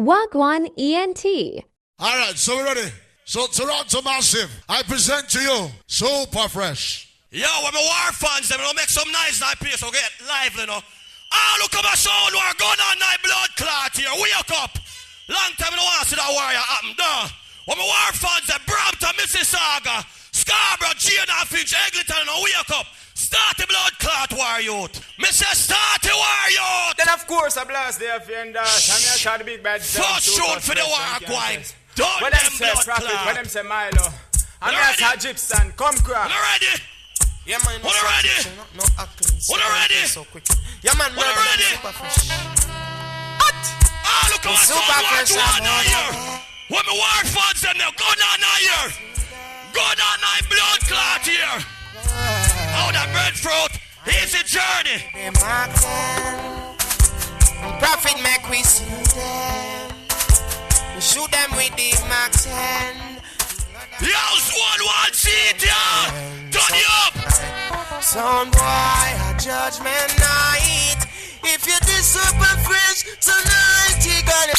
Wagwan ENT. Alright, so we're ready. So Toronto Massive, I present to you Super Fresh. Yo, when my war fans, they will make some nice night place, so get lively, no? Ah, look at my sound, we're going on night blood clot here, wake up! Long time I don't want to see that warrior happen, duh! When my war fans, they Brampton, Mississauga, Scarborough, Jane, Finch, Eglinton, and wake up! Start the blood clot war youth! Mr. Start the war youth! Then of course I blast the offenders, and I shot the big bad first shoot for the war going! Don't when them them say blood Prophet, clot! when them say Milo, and I say Gypsy, come crack! When ready? Yeah, man, when ready? No acting. When ready? So quick. Yeah, man, when ready? Super fresh. What? Ah, look at my Super fresh. One here. When my war fans them now, go down here. Go down my blood clot here. Oh, that breadfruit. Here's the journey. Prophet make we see them. We shoot them with the Mac 10. Yo's one seat, yeah. Turn you up. Some boy, a judgment night. If you this super fresh tonight, you gonna.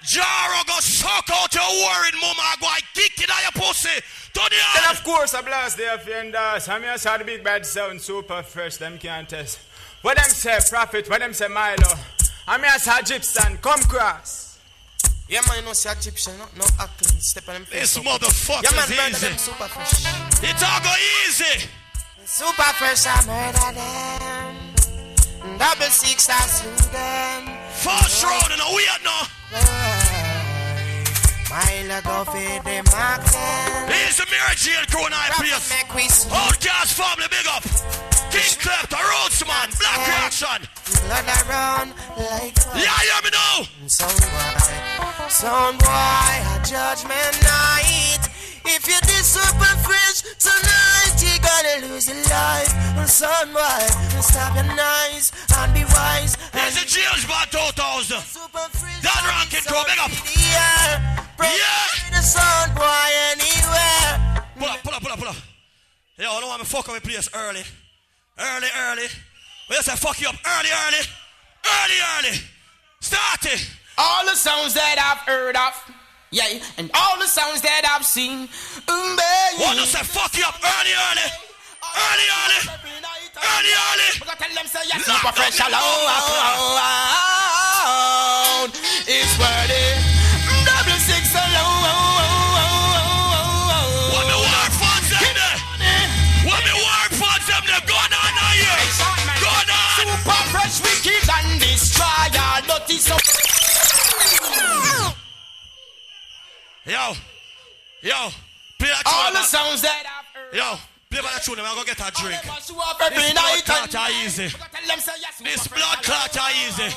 Jaro go suck out your worried mama. Go I kick it out your pussy. Turn you up. Then of course I blast the offenders, and I saw the big bad sound super fresh, them can't test. When them say Prophet, when them say Milo, and I saw Gypsy, come cross. Yeah, man, no see Egyptian, no acting, step on them face. This motherfucker yeah, man, easy. Them super fresh. It's all go easy. Super fresh, I murder them. 66, I slew them. First round and a weird no. Mile go feed them Mac 10. Here's the Mirror Jail crew in our place. Outcast family, big up. King Cleft, a Rhodesman, Black Reaction. Blood around like yeah, hear me now. Some boy, a judgment night. If you this super fresh tonight, you gonna lose your life. Son boy, stop your nice and be wise. There's a Jails Bar 2000. That ranking crew, big up. Yeah. The son boy anywhere. Pull up. Yo, I don't want to fuck up my place early. Early. We just say fuck you up early. Start it. All the sounds that I've heard of, yeah, and all the sounds that I've seen, want to say fuck you up early. Super fresh alone is worthy. 66 alone. What me war fans them there? Go on here. Go on. Super fresh, wicked and destroy all dirty so. Yo, play that tune. All the sounds that I've heard. Yo, play that tune. I'm gonna get a drink. This blood clot are easy. This blood clot are easy.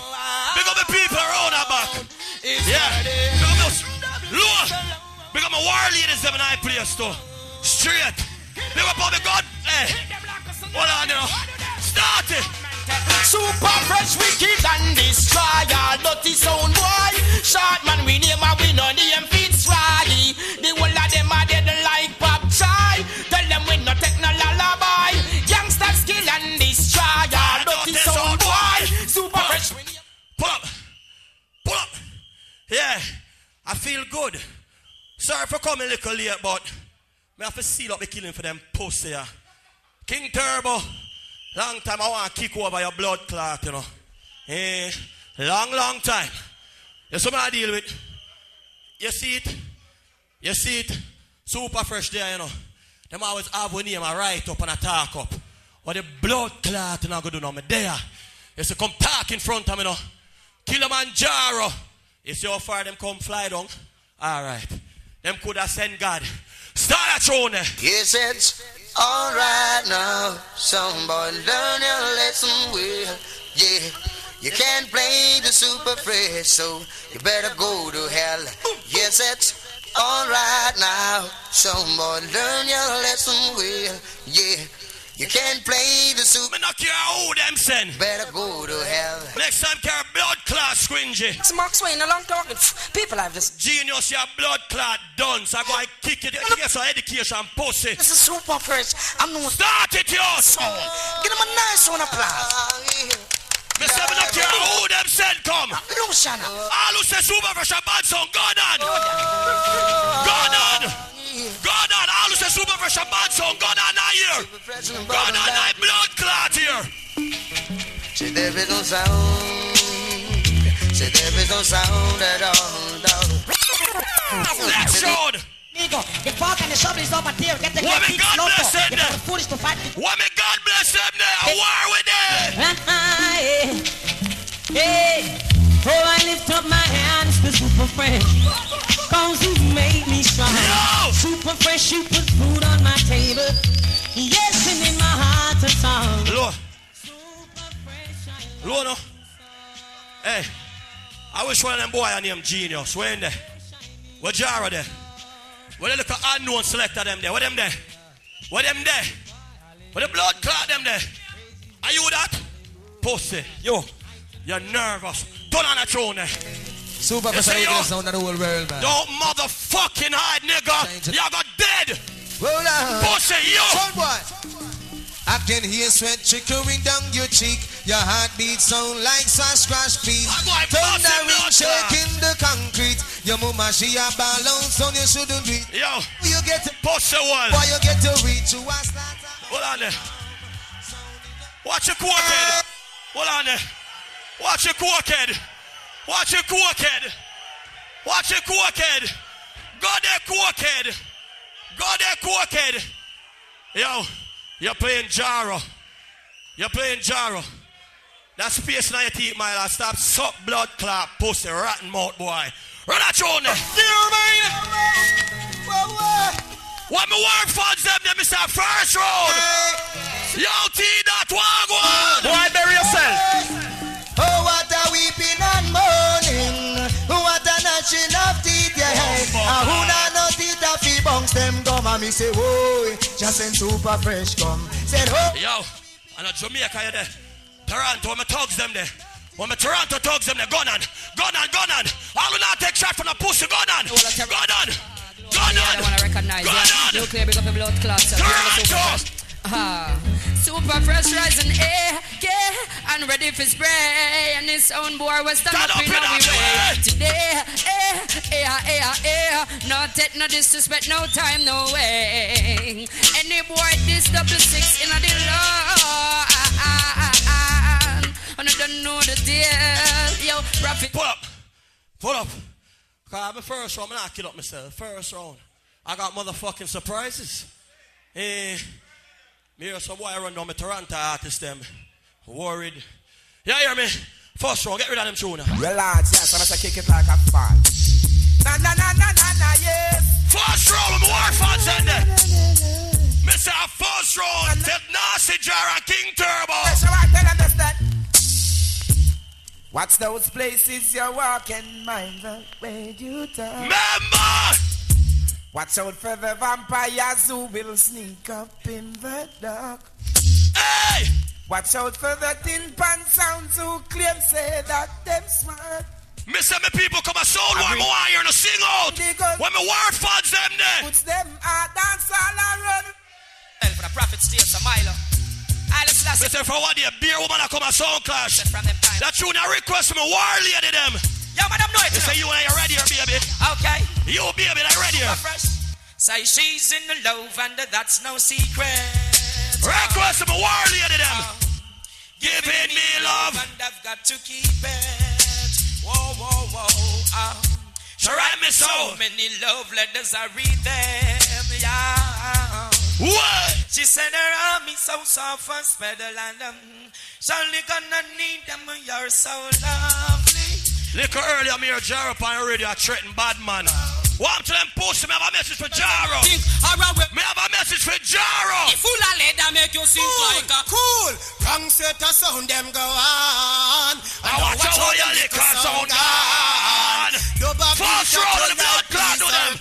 Big up the people around our back. Yeah. Big up those lower. Big up my war leaders them in our place too. Straight. Big up all the God. Hey. Hold on, you know. Start it. Super fresh, wicked and destroy all dirty sound boy. Short man, we name and we know name Fitz Riley. The whole of them are dead like pop chai. Tell them we no take no lullaby. Youngsters kill and destroy all dirty sound boy. Super fresh, we name. Pull up. Yeah, I feel good. Sorry for coming a little late, but I have to seal up the killing for them pussy here. King Turbo. Long time I want to kick over your blood clot, you know. Long time. There's something I deal with. You see it? Super fresh there, you know. Them always have one name I write up and I talk up. What the blood clot and I go do now, me there. You see, come talk in front of me, you know. Killamanjaro. You see how far them come fly down? Alright. Them could have sent God. Start that throne there. Yes, it's alright now. Some boy learn your lesson well. Yeah, you can't play the super fresh, so you better go to hell. Yes, it's alright now. Some boy learn your lesson well. Yeah, you can't play the super. Me not care who them send. Better go to hell. Next time care blood clot scringy. It's Mark Swain, a long talking. People have this. Genius, your blood clot done. So I go and kick it. You get some education, pussy. This is super fresh. I'm no Start it, yo. song. Give them a nice one applause. Me say me not care who them send. Professional. All who say super fresh a bad song, go on. Go on. Go on. All who say super fresh a bad song, go on here. Go on, I blood clot here. Say there is no sound. Say there is no sound at all. Next road. The fuck and the shovel is over there. Get the Woman, God bless them there. Foolish to fight. Woman, God bless them there. A war with them. Hey, oh, I lift up my hands to Super Fresh. Cause you made me strong. Yo! Super Fresh, you put food on my table. Yes, and in my heart a song. Lord. Lord, no. Hey, I wish one of them boy I named Genius. Where in there? Where Jara there? Where they look at unknown selector them there? Where them there? Where them there? Where the blood clot them there? Are you that? Pussy. Yo, you're nervous. Turn on the throne there. Super Fresh sound of the whole world, man. Don't motherfucking hide, nigga. You got dead. Roll on. Pussy, yo. Son boy. I can hear sweat trickling down your cheek. Your heartbeat sound like scratch feet. Thundering, shaking the concrete. Your mama, she a balance on you shouldn't be. Yo, you get to pussy one. Boy, you get to reach you. Hold on there. Watch your quartet. Hold on there. Watch your quartet. Watch your quartet. Watch your quartet. Go there, quartet. Go there, quartet. Yo, you're playing Jaro. You're playing Jaro. That space in your teeth, my lad. Stop suck blood clot, pussy, rotten mouth boy. Run that throne there. What me work funds them, they Mr. First Road. Yo, T.1. Boy, bury yourself. Oh, what a weeping and mourning. What a gnashing of teeth, yeah. Who no teeth a fi bunks them gum. And me say, whoa, just send Super Fresh come. Said, oh. Yo, and a Jamaica you there. Toronto, when me thugs them there. When me Toronto thugs them there. Gun on. All who not take shot from the pussy, gun on. I don't want to recognize you. You clear big up a blood clot. Super Fresh rising air, yeah, and ready for spray. And his own boy was stand up in our way. Today, no take no disrespect, no time, no way. Any boy this 66 in the law. And I don't know the deal. Yo, rapid. Pull up. Cause I'm the first round, I'm not kill up myself. First round. I got motherfucking surprises. Me hear some boy run down my Toronto artist them. Worried. You hear me? First round, get rid of them tuna. Relax, yes, I'm gonna kick it like a ball. Na, yes. First round, I'm war fans in there. Mr. First round, Ted Nasty Jar and King Turbo. Yes, I can understand. What's those places you're walking, mind the way you turn? Remember! Watch out for the vampires who will sneak up in the dark. Hey! Watch out for the tin pan sounds who claim say that them smart. Mister, me people come a soul war, me want hear no sing out. When me word fans them there. Puts them dance all around. Well, for the prophet stays a mile. Mister, for what the beer woman a come a sound clash. That tune a request from a war lady them. Yeah, madam, know it. You say you ain't ready here, baby. Okay. You baby, ain't ready here. Say she's in the love and that's no secret. Request from a war lady them. Giving me love. And I've got to keep it. Whoa. She write me so many love letters, I read them, yeah. What? She said her arm is so soft and spedal and surely gonna need them, you're so lovely. Look earlier, me hear Jaro on the radio threaten bad man. What to them pussy, me have a message for Jaro. Me have a message for Jaro. Full of leather make you sing like a Cool. Wrong set of sound them go on. I watch how your liquor sound on. First roll of the blood clot to them.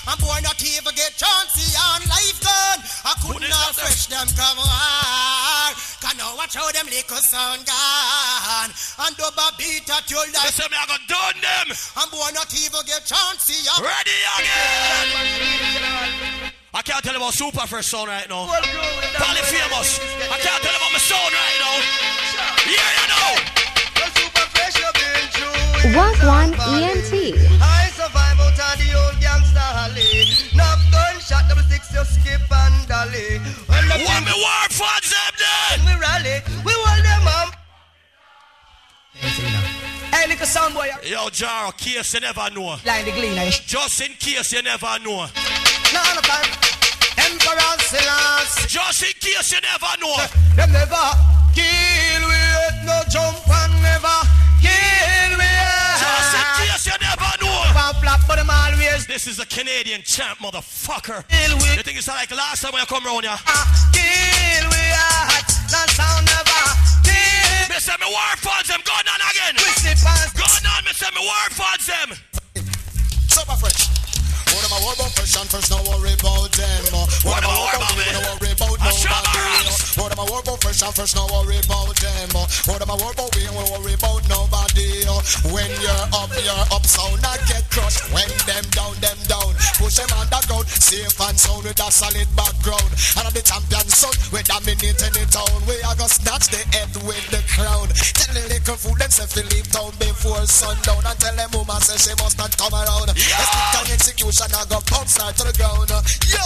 I'm born not even get chance on life gun. I could not fresh them come on. Can now watch how them liquor sound gone. And double beat at your life. Listen, me I got done them. I'm born not even get chance on. Ready again. I can't tell about Super Fresh sound right now. Probably famous. I can't tell about my sound right now. Yeah, you know. Wagwan ENT. I survive out of the old gangster alley. Knock gunshot, double six, you skip and dolly. When me war for them then. We rally, we hold them up. Hey, little sound boy. Yo, Jaro, case you never know. Line the gleaner. Just in case you never know. No, no time. Emperor Selassie. Just in case you never know. Them never kill we, no jump and never kill we. Just in case you never know. Flap, but them always. This is a Canadian champ, motherfucker. Kill we. You think it's like last time when you come round here? Kill we, that sound never kill. Me say me war for them, go on again. Go on, me say me war for them. Super fresh. What am I worried about fresh and fresh? No worry about them. What am I worried about, man? No worry about nobody. What am I worried about fresh and fresh? No worry about them. What am I worried about? We don't worry about nobody. When you're up, sound not get crushed. When them down. Push them underground. Safe and sound with a solid background. And the champion son, we dominate any town. We are gonna snatch the head with the crown. Tell the little fool them say to leave town before sundown. And tell them woman say she must not come around. Execution. I got pumps out to the ground. Yo,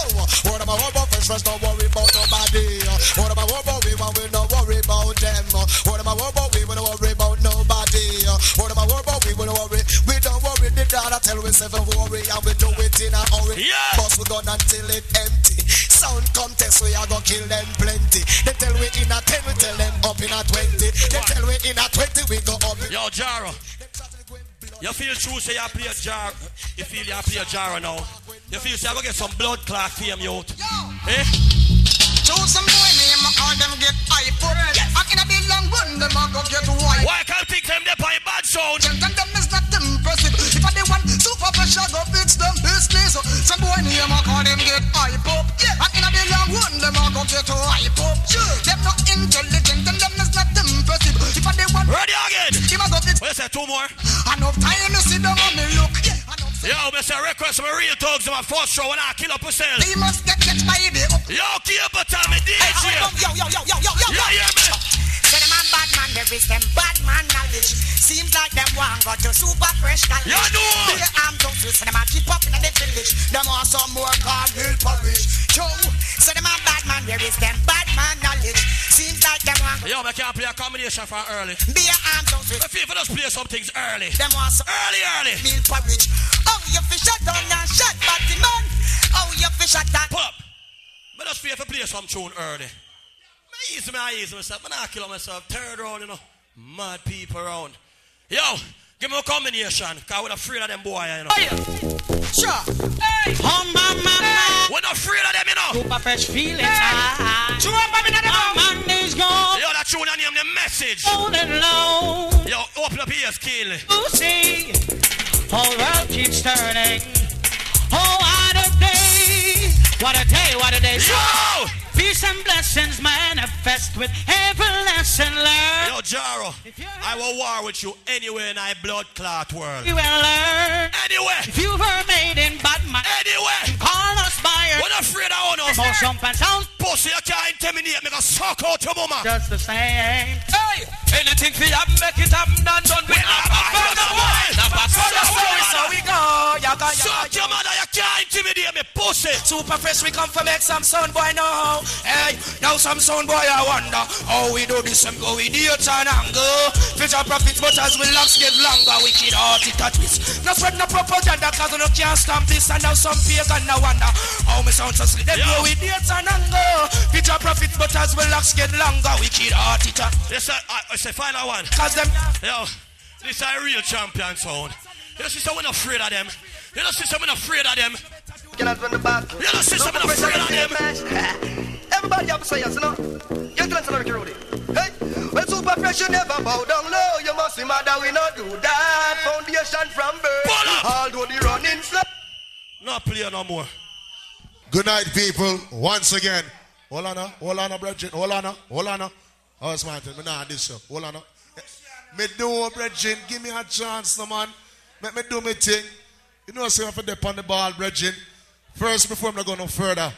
what am I worried about? Fresh, don't worry about nobody. What am I worried about? We don't worry about them. What am I worried about? We don't worry about nobody. What am I worried about? We don't worry. We don't worry. The data tell we seven worry and we do it in a hurry. Yeah. Boss we gone until it empty. Sound contest we are gonna kill them plenty. They tell we in a 10, we tell them up in a 20. They tell we in a 20, we go up. Yo, Jaro. You feel true say you play a jar. You feel you play a jar now. You feel say I go get some blood clot fame you out. Eh? Choose some boy name, all them get hype. I can be long one, them I go get white. Why can't think them they buy bad sound? And them is not impressive. If I they want super pressure, go fix them business. Some boy name, I call them get hype up. I can be long one, them I go get hype up. Them not intelligent, and them is not impressive. If I they want ready again. If I go fix. What you say, two more? Enough time to sit down on me look. Yo, Mr. Request my real thugs in my first show when I kill up myself. He must get baby up. Yo, keep it on me, DJ. Yo. Yeah, man. So them a bad man, there is them bad man knowledge. Seems like them one got to super fresh college. You know. They arm don't twist, so them a keep up in the village. Them want some more called hill parish. Yo, so them a bad man, there is them bad man knowledge. Seems like them one. Yo, I can't play a combination from early. Be a arm don't twist. I feel for us play some things early. Them want some early. Hill parish. Oh, you fish shot down and shot batty man. Oh, you fish shot that. Pop. But just feel for play some tune early. I ease myself. I'm not killing myself. Third round, you know. Mad people around. Yo, give me a combination. Because we're afraid of them boy, you know. Oh, yeah. Sure. Hey. Oh, mama. We're not afraid of them, you know. Super fresh feeling. True up, I'm in the Monday's gone. Yo, that tune and name the message. Holding low. Yo, open up ears, kill. You see, whole world keeps turning. Oh, what a day. What a day, what a day. Yo! Peace and blessings manifest with every lesson learned. Yo, Jaro, I will war with you anywhere in my blood clot world. You will learn. Anywhere. If you were made in bad mind. Anywhere. Call us by we're not afraid of us. More jump and sound. Pussy, you can't intimidate me. Gonna suck out your mama. Just the same. Hey, anything for happen, make it happen and done. We not back from the world. So we go. Suck your mother, you can't intimidate me, pussy. Super fresh, we come for make some sound boy now. Hey, now some sound boy I wonder how we do this and go with the and angle. Future profits, but as we locks get longer, wicked heart it a twist. No spread no propaganda, cause we no can't stop this. And now some pagan no wonder how me sound so sweet. Them go with the and angle. Future profits, but as we locks get longer, wicked heart it a. Yes, I say final one. Cause them. Yo, this is a real champion sound. You know, sister, we're not afraid of them. You know, sister, we're not afraid of them. You know, sister, we're not afraid of them. Everybody have to say yes, you know. You tell us about the Rudy. Hey, when super fresh, you never bow down low. You must be mad that we not do that. Foundation from birth. Although the running slow. Not play no more. Good night, people. Once again. Hold on, Bridget. Hold on. Oh, it's my turn. Me nah this show. Hold on. Me do, Bridget. Give me a chance, no man. Let me do my thing. You know, say I'm for dip on the ball, Bridget. First, before I'm not going no further,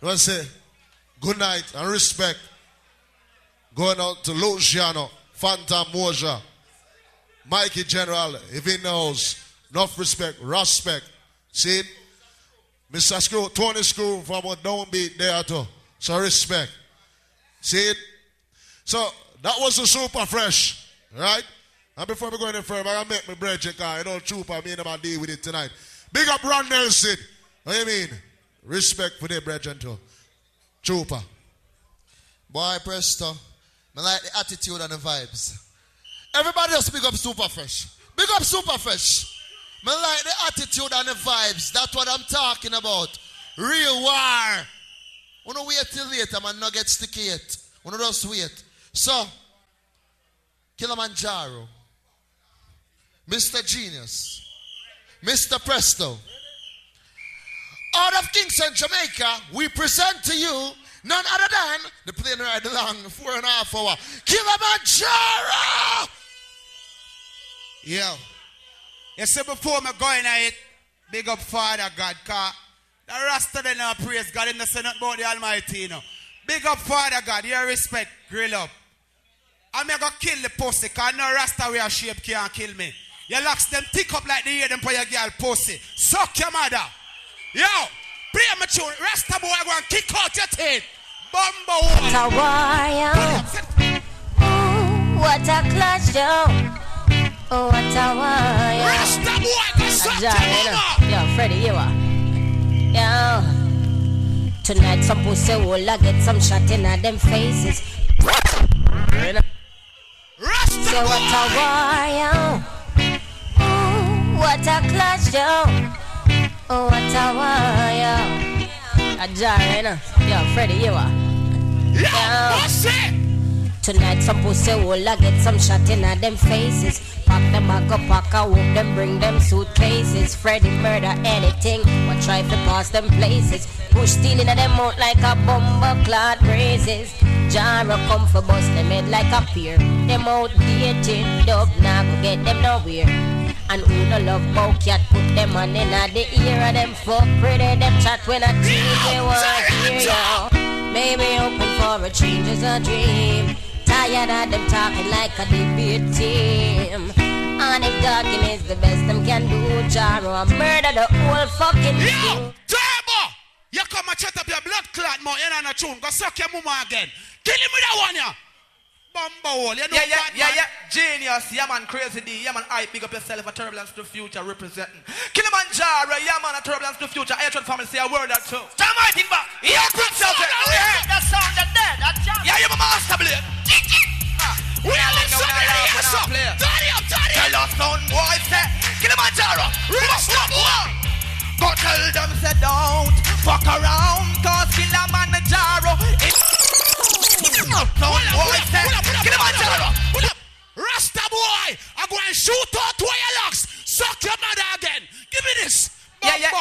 I want to say good night and respect. Going out to Luciano, Phantom Moja, Mikey General, if he knows, enough respect, respect. See it? Mr. Screw, Tony Screw from a downbeat there too. So respect. See it? So that was the super fresh, right? And before we go any further, I gotta make my bread check out. You know, trooper, me and them deal with it tonight. Big up Ron Nelson. What do you mean? Respect for the bread too. Trooper. Boy, Presto. I like the attitude and the vibes. Everybody else big up super fresh. Big up super fresh. I like the attitude and the vibes. That's what I'm talking about. Real war. We don't wait till later, man. Not get sticky yet. We don't just wait. So, Killamanjaro, Mr. Genius, Mr. Presto, out of Kingston, Jamaica, we present to you none other than the plane ride along 4.5 hour Killamanjaro. Yo, you see before me going at it, big up Father God, cause the Rasta they now praise God in the Senate about the Almighty, you know. Big up Father God, your respect, grill up. I'm gonna kill the pussy, cause no Rasta way of shape can't kill me. You locks them tick up like the ear them for your girl pussy. Suck your mother. Yo, play my tune. Rasta boy go and kick out your teeth. Bumbo. What a warrior. What a clash, yo. Oh, what a warrior. Rasta boy go suck your mama. Yo, Freddy, you are. Yo. Tonight some pussy will get some shot in at them faces. Rasta so what a warrior. What a clash, yo. Oh, what a warrior. A jar, you know. Yo, Freddy, you are. Yo, pussy. Tonight some pussy will get some shot in at them faces. Pack them back up, pack a whoop them, bring them suitcases. Freddy murder anything, but try to pass them places. Push steel in them out like a bomber clad braces. Jara come for bust them head like a peer. Them outdated dub, nah go get them nowhere. And who no love bow cat, put them on in the ear of them fuck pretty. Them chat when I tease they want hear yo. Maybe open for a change is a dream. Tired of them talking like a debate team. And if talking is the best them can do, Jaro murder the whole fucking yo, Turbo! You come and chat up your blood clot more in a tune. Go suck your mama again. Kill him with that one, yeah. Bumbo, you know yeah. Genius, yeah man, crazy D, yeah man, I big up yourself, a turbulence to the future representing. Killamanjaro, yeah man, a turbulence to the future. Hatred family, say a word or two. Stand my thing back. Yeah, put something. We heard that sound that dead, that jam. Yeah, you're my master blade. We are the son of the so. Turn it up. Tell us son, boy, say, Killamanjaro, rest up, boy. Go tell them, say, don't fuck around, cause Killamanjaro is... Rasta boy, I'm going to shoot out to your locks. Suck your mother again. Give me this. Yeah.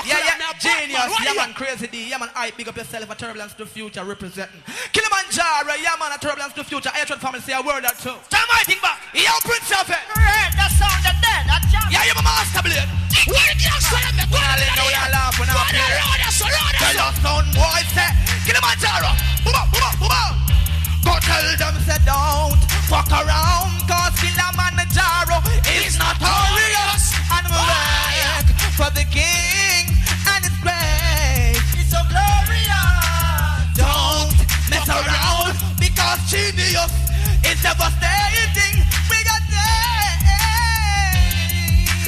Genius, yeah man, crazy D, yeah man, I big up yourself, a turbulence to the future representing. Killamanjaro, yeah man, a turbulence to the future. Hatred family, say a word or two. Stand my thing back. Yo, Prince of it. Red, that sound that dead, that jam. Yeah, you're my master blade. What the girls say? When I let know you laugh when I play. Tell us son, boy, say, Killamanjaro. Boom. Go tell them, say, don't fuck around, cause Killamanjaro is notorious and work for the king and his grace. It's so glorious. Don't mess around, because genius is devastating. We got day.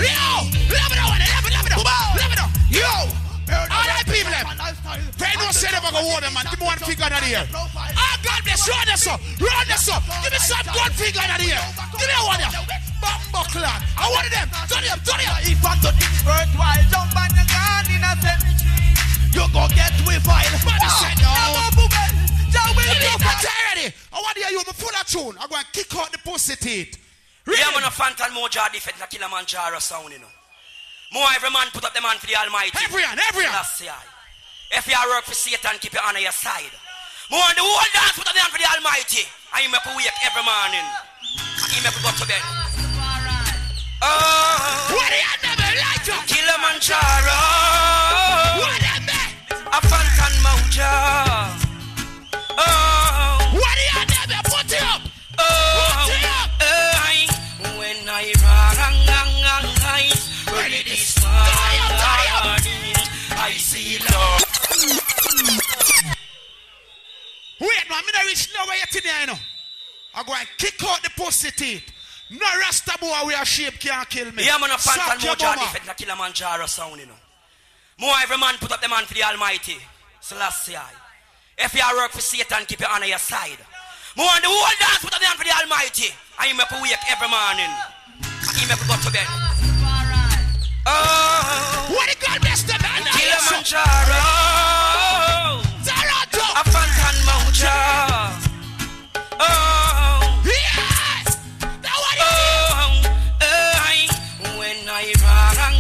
Yo, love it on. Yo, all right, people. Pay no say them go water, man. Give me one finger out of here. Oh, God bless. Run this up. Give me some good finger out of here. Give me one here. Bumbo clan. I want them. Turn it up. If I'm to think worthwhile, jump on the gun in a cemetery. You go get with file. Man, said no. Ready. I want to hear you full of tune. I'm going to kick out the pussy teeth. Yeah, I'm on a Fantan Moja defense in Killamanjaro sound, you know. More every man put up the man for the Almighty. Everyone. If you work for Satan, keep your honor your side. More on the whole dance put up the man for the Almighty. I make a wake every morning. I make a go to bed. Oh, what do you never like to? Killamanjaro. What do you never? A Fantan Moja. Oh, what do you never? Put it up. Oh, when I run I'm in a reach nowhere yet today, you know. I'm going to kick out the pussy teeth. No Rasta boy we are shape can't kill me. Yeah, man, a fan and more Johnny Fett na Killamanjaro sound, you know. More every man put up the man for the Almighty. Selassie. If you work for Satan, keep your honor your side. More on the whole dance put up the man for the Almighty. And you make a wake every morning. And you make a go to bed. Oh, what the God bless the man? Killamanjaro. Toronto. A Fantan Moja. Oh, yes. Now what is when I rang,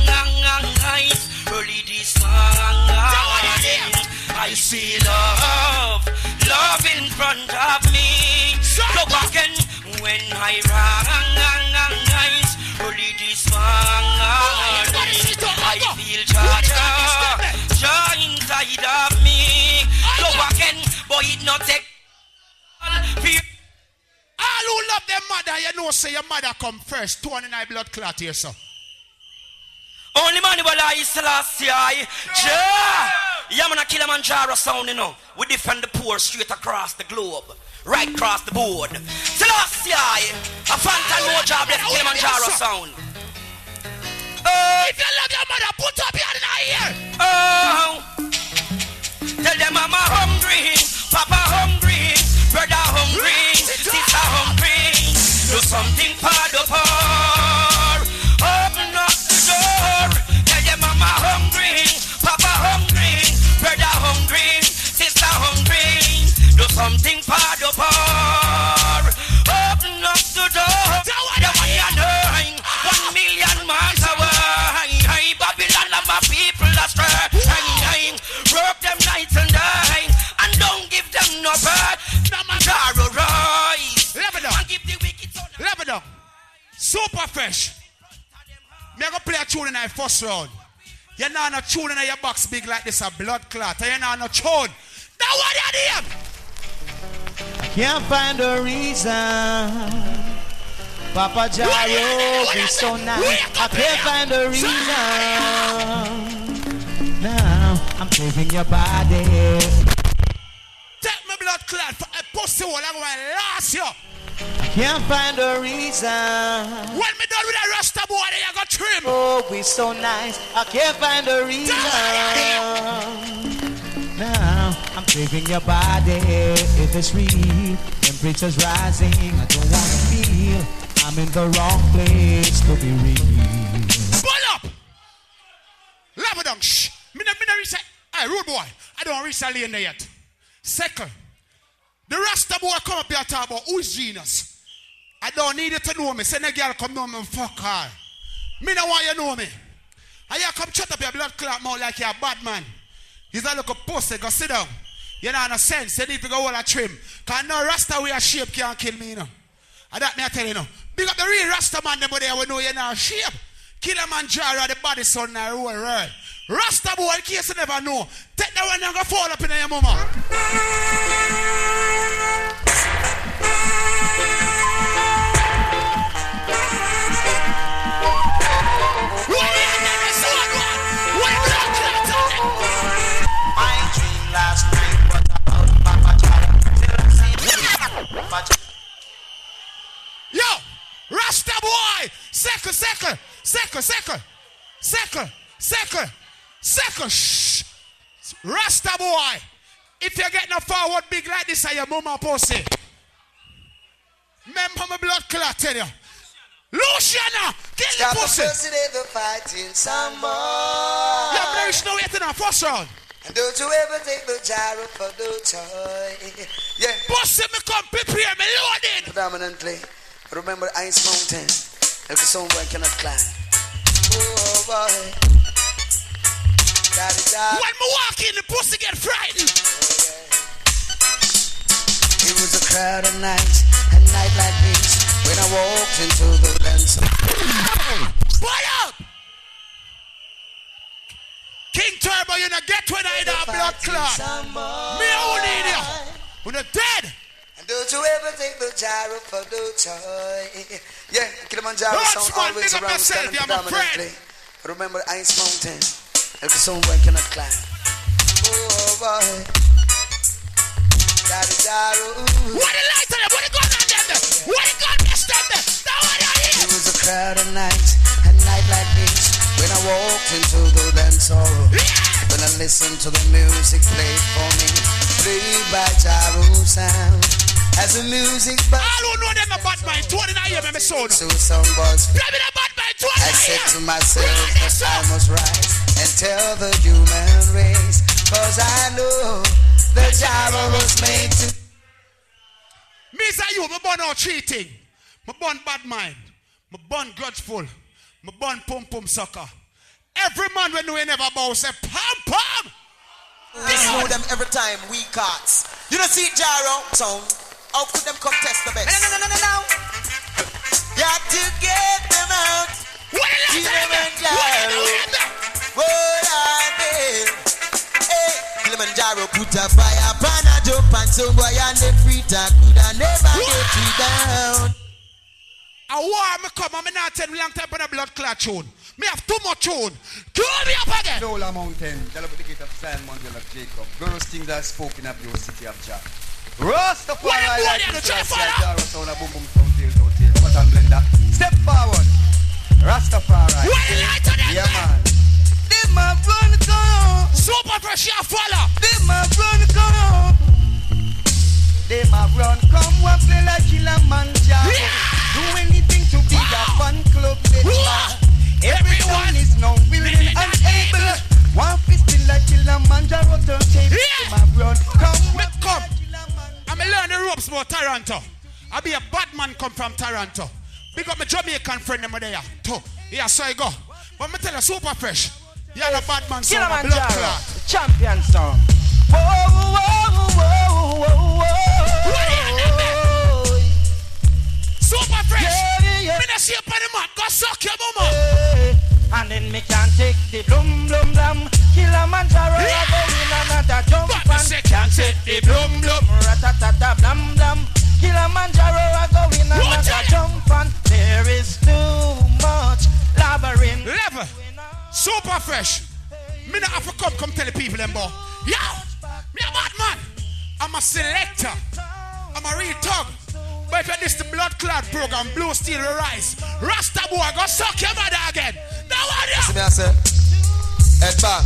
early this morning, I see love in front of me. Look again when I rang, early this morning, I feel joy inside of me. Look again, boy, it not take. All who love their mother, you know, say your mother come first. 29 blood clot here, so. Only man will I Selassie. Yeah, man, a Killamanjaro sound, you know. We defend the poor straight across the globe, right across the board. Selassie, a Fantan more job than Killamanjaro sound. If you love your mother, put up your hand in the ear. Tell them mama hungry, papa hungry, brother hungry, sister hungry. Do something for the poor. Open up the door. Tell them mama hungry, papa hungry, brother hungry, sister hungry. Do something for the poor. Open up the door. The way you're knowing 1 million miles away. Babylon and my people astray. Work them nights and day, and don't give them no bird. Killamanjaro rise. Lebanon. Super fresh. Me go play a tune in the first round. You know no tune in your box big like this, a blood clot. You know no tune. Now what are you doing? I can't find a reason. Papa Jaro be so nice. I can't find a reason. Now I'm craving your body. Take my blood clot for a pussy hole. I'm going to last you. I can't find a reason. When me done with a Rasta boy, you got trim. Oh, we so nice. I can't find a reason. Now I'm craving your body. If it's real, temperature's rising. I don't want to feel I'm in the wrong place to be real. Pull up. Lebanon. Shh. Me no reach. Hey, rude boy. I don't reach a lane there yet. Second. The Rasta boy come up here and talk about who's genius. I don't need you to know me. Send a girl come know me and fuck her. Me no want you know me. And you come shut up your blood clot mouth like you're a bad man. He's a little pussy. Go sit down. You know no sense. You need to go all a trim. Because no Rasta way a shape can't kill me, you know. And that me I tell you, know. Big up the real Rasta man, them there will know you're not shape. Killamanjaro, the body son in the whole world. Rasta boy, in case you never know. Take that one and go fall up in your mama. I dreamed last night what about Papa Jaro. Yo, Rasta boy, second. Shh. Rasta boy, if you get no forward big like this, are your mama pussy. Remember my blood clot tell you. Luciana, get the pussy. Ever fighting some more. Yeah, there is no yet in our first round. And don't you ever take the gyro for the toy. Yeah. Pussy, me come prepare me loaded. Predominantly, remember Ice Mountain. If the song boy cannot climb. Oh boy. When me walk in, the pussy get frightened. Oh, yeah. It was a crowded night, a night like this, when I walked into the dance. Boy up! King Turbo, you know, get when I have blood clot. Me who need you? When you're dead. And don't you ever take the gyro for the toy. Yeah, Killamanjaro sound always around standing predominantly. Remember Ice Mountain. If the song boy cannot climb. Oh boy. Daddy Jaro. What the light on them? What the gun on them? What the gun messed up them? Now what are you? It was a crowded night, a night like this, when I walked into the dance hall. When I listened to the music played for me, played by Jaro sound. As the music I don't know them about mine. 29 years, my son. So some buzz. Play me about mine. 29 I said to myself that I must rise and tell the human race, cause I know the Jaro was made to. Me say you, me born out cheating. Me born bad mind. Me born grudgeful. Me born pum pum sucker. Every man when we never bow say pam pam. They know them every time, we cards. You don't see Jaro sound. How could them come test the best? No. Got to get them out. Killamanjaro. What are they? Hey, Killamanjaro put a fire pan a jump and some boy and them free talk could I never get you down. A war me come and me not tell me long time on a blood clot tune. Me have too much tune. Call me up again. Lola Mountain, tell about the gate of Simon Mandela of Jacob. Girls things that spoken of your city of Jah. Rastafari like this Jaro sound a boom boom sound tail. What and blender. Step forward. Rastafari. Yeah man. They my run come. Super fresh your follow. They my run come. They my run come. One play like Killamanjaro. Do anything to be a fun club. Everyone is now willing and able. One fist like Killamanjaro turntable. They my run come. I'm learn the ropes about Toronto. I be a bad man come from Toronto. Big up my Jamaican friend them there. Yeah, so I go. But me tell you, super fresh. You're a bad man, so a blood clot. Champion song. Super fresh. Me not see up on the man. Go suck your mama. And then me can take the blum blum blum. Killamanjaro, I go in another jump and can take the blum blum. Ratatata blam blam. Killamanjaro, I go in another jump and there is too much labyrinth. Level. Super fresh. Me not have to come tell the people them boy. Yo, me a bad man. I'm a selector. I'm a real thug. But if this the blood clot program, Blue Steel will rise. Rasta boy, go suck your mother again. Now what you? See me I say, head back.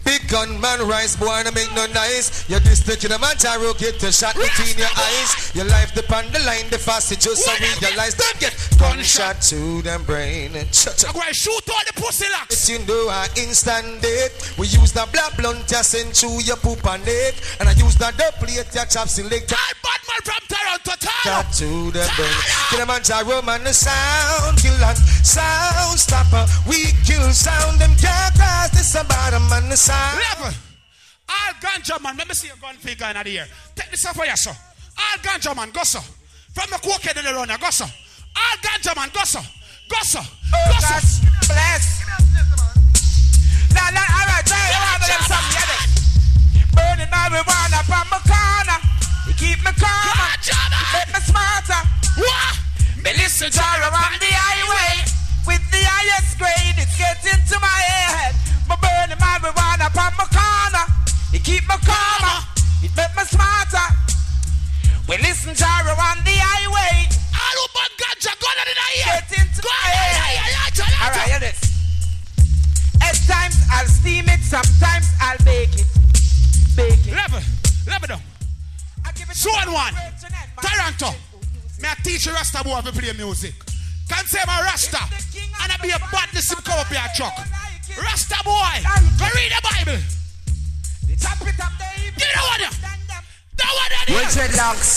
Big gun man rise, boy, no make no nice. Your district in a Killamanjaro get a shot between your eyes. Your life depend the line, the fast it just so realize. Don't get gunshot to them brain. I'm going to shoot all the pussy locks. You know I instant it. We use the black blunt to send through your poop and neck. And I use the plate your chops in leg. Bad man from Toronto, shot to the brain. Killamanjaro man the sound killer, sound stopper. We kill sound them can't cross this about a man the sound. Level. All ganja man, let me see your gun figure in the air. Take this off for you, sir. All ganja man, go sir. From the cokehead in the runner, go sir. All ganja man, go sir. Go sir. Go sir. Bless. Nah, alright, try to have them something. Burning marijuana from my corner. You keep me calm. Make me smarter. What? Me listen to her on the highway. With the highest grade, it's getting to my head. Me burning marijuana from my corner. It keep me calmer. It make me smarter. We listen to her on the highway. All about ganja, go on in the ear. Get into my head. Alright, hear this. At times I'll steam it, sometimes I'll bake it. Bake it. Level down. So on one. Toronto. Me a teach you Rasta boy to play music. Can't say I'm a Rasta. And I be a badness him come up here truck. Rasta boy, go read the Bible. Give me the one. The one. Well, dreadlocks.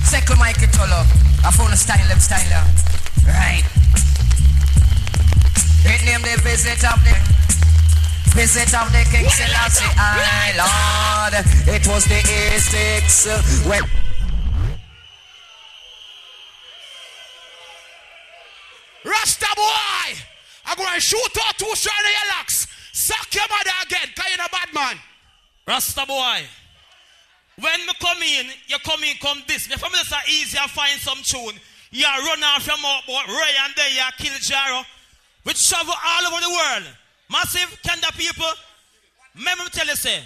Second Michael Tolo. I found a style them style. Right. It name the visit of the King Selassie I Lord. It was the A6 when Rasta boy, I'm going to shoot out 2 shots in your locks. Suck your mother again, because you're a bad man. Rasta boy, when me come in, you come this. If I'm just easy to find some tune, you run off your mouth, but Ray and there you kill Jaro. We travel all over the world. Massive, Kenda people. Remember me tell you, say,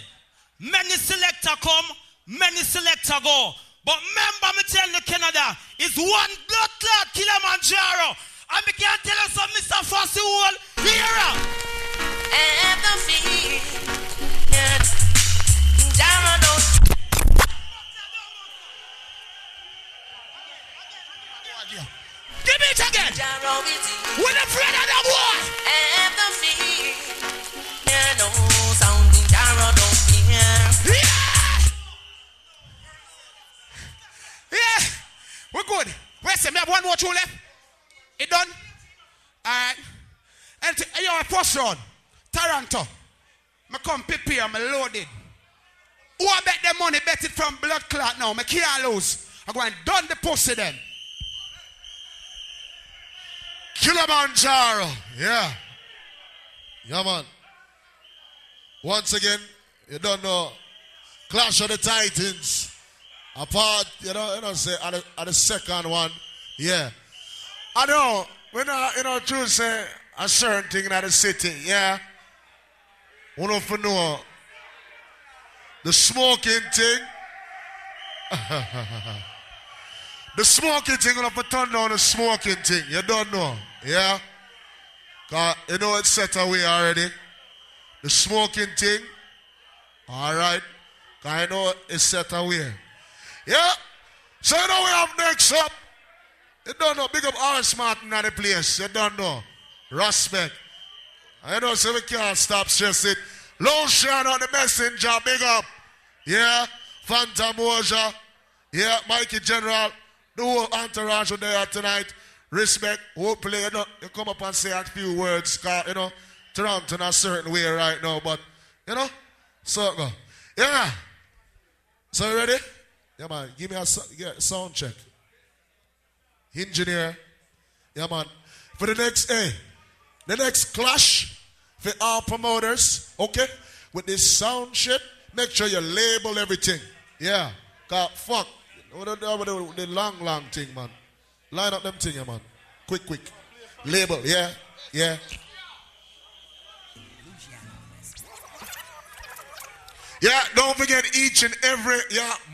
Many selector come, many selector go. But remember me tell you Canada, it's one blood clot Killamanjaro. And we can't tell us some Mr. Fussy Wall here. And the feet, Jaro don't. Give it again. Jaro is with a friend of the war. And the feet, no sound Jaro don't fear. Yeah, we're good. Where's it? We have one more two left. It done? Alright. And your first round, Toronto. I come prepare, I'm loaded. Who I bet the money, bet it from blood clot now. I can't lose. I'm going to done the pussy then. Killamanjaro. Yeah. Yeah, man. Once again, you don't know. Clash of the Titans. Apart, say at the second one. Yeah. I know. When true say a certain thing in the city, yeah. We don't know the smoking thing. The smoking thing, we have to turn down the smoking thing. You don't know, yeah? Because you know it's set away already. The smoking thing, all right? Because I know it's set away. Yeah? So you know we have next up. You don't know, big up all Martin at the place. You don't know. Respect. I know, so we can't stop stress it. Lotion on the messenger, big up. Yeah, Phantom Moja. Yeah, Mikey General. The whole entourage there tonight. Respect. Hopefully, you come up and say a few words. Cause, Toronto in a certain way right now. But, so go. Yeah. So you ready? Yeah, man. Give me a sound check. Engineer. Yeah, man. For the next clash for our promoters, okay? With this sound shit, make sure you label everything. Yeah. Cause fuck. The long thing, man. Line up them thing, yeah, man. Quick. Label, yeah. Yeah. Yeah, don't forget each and every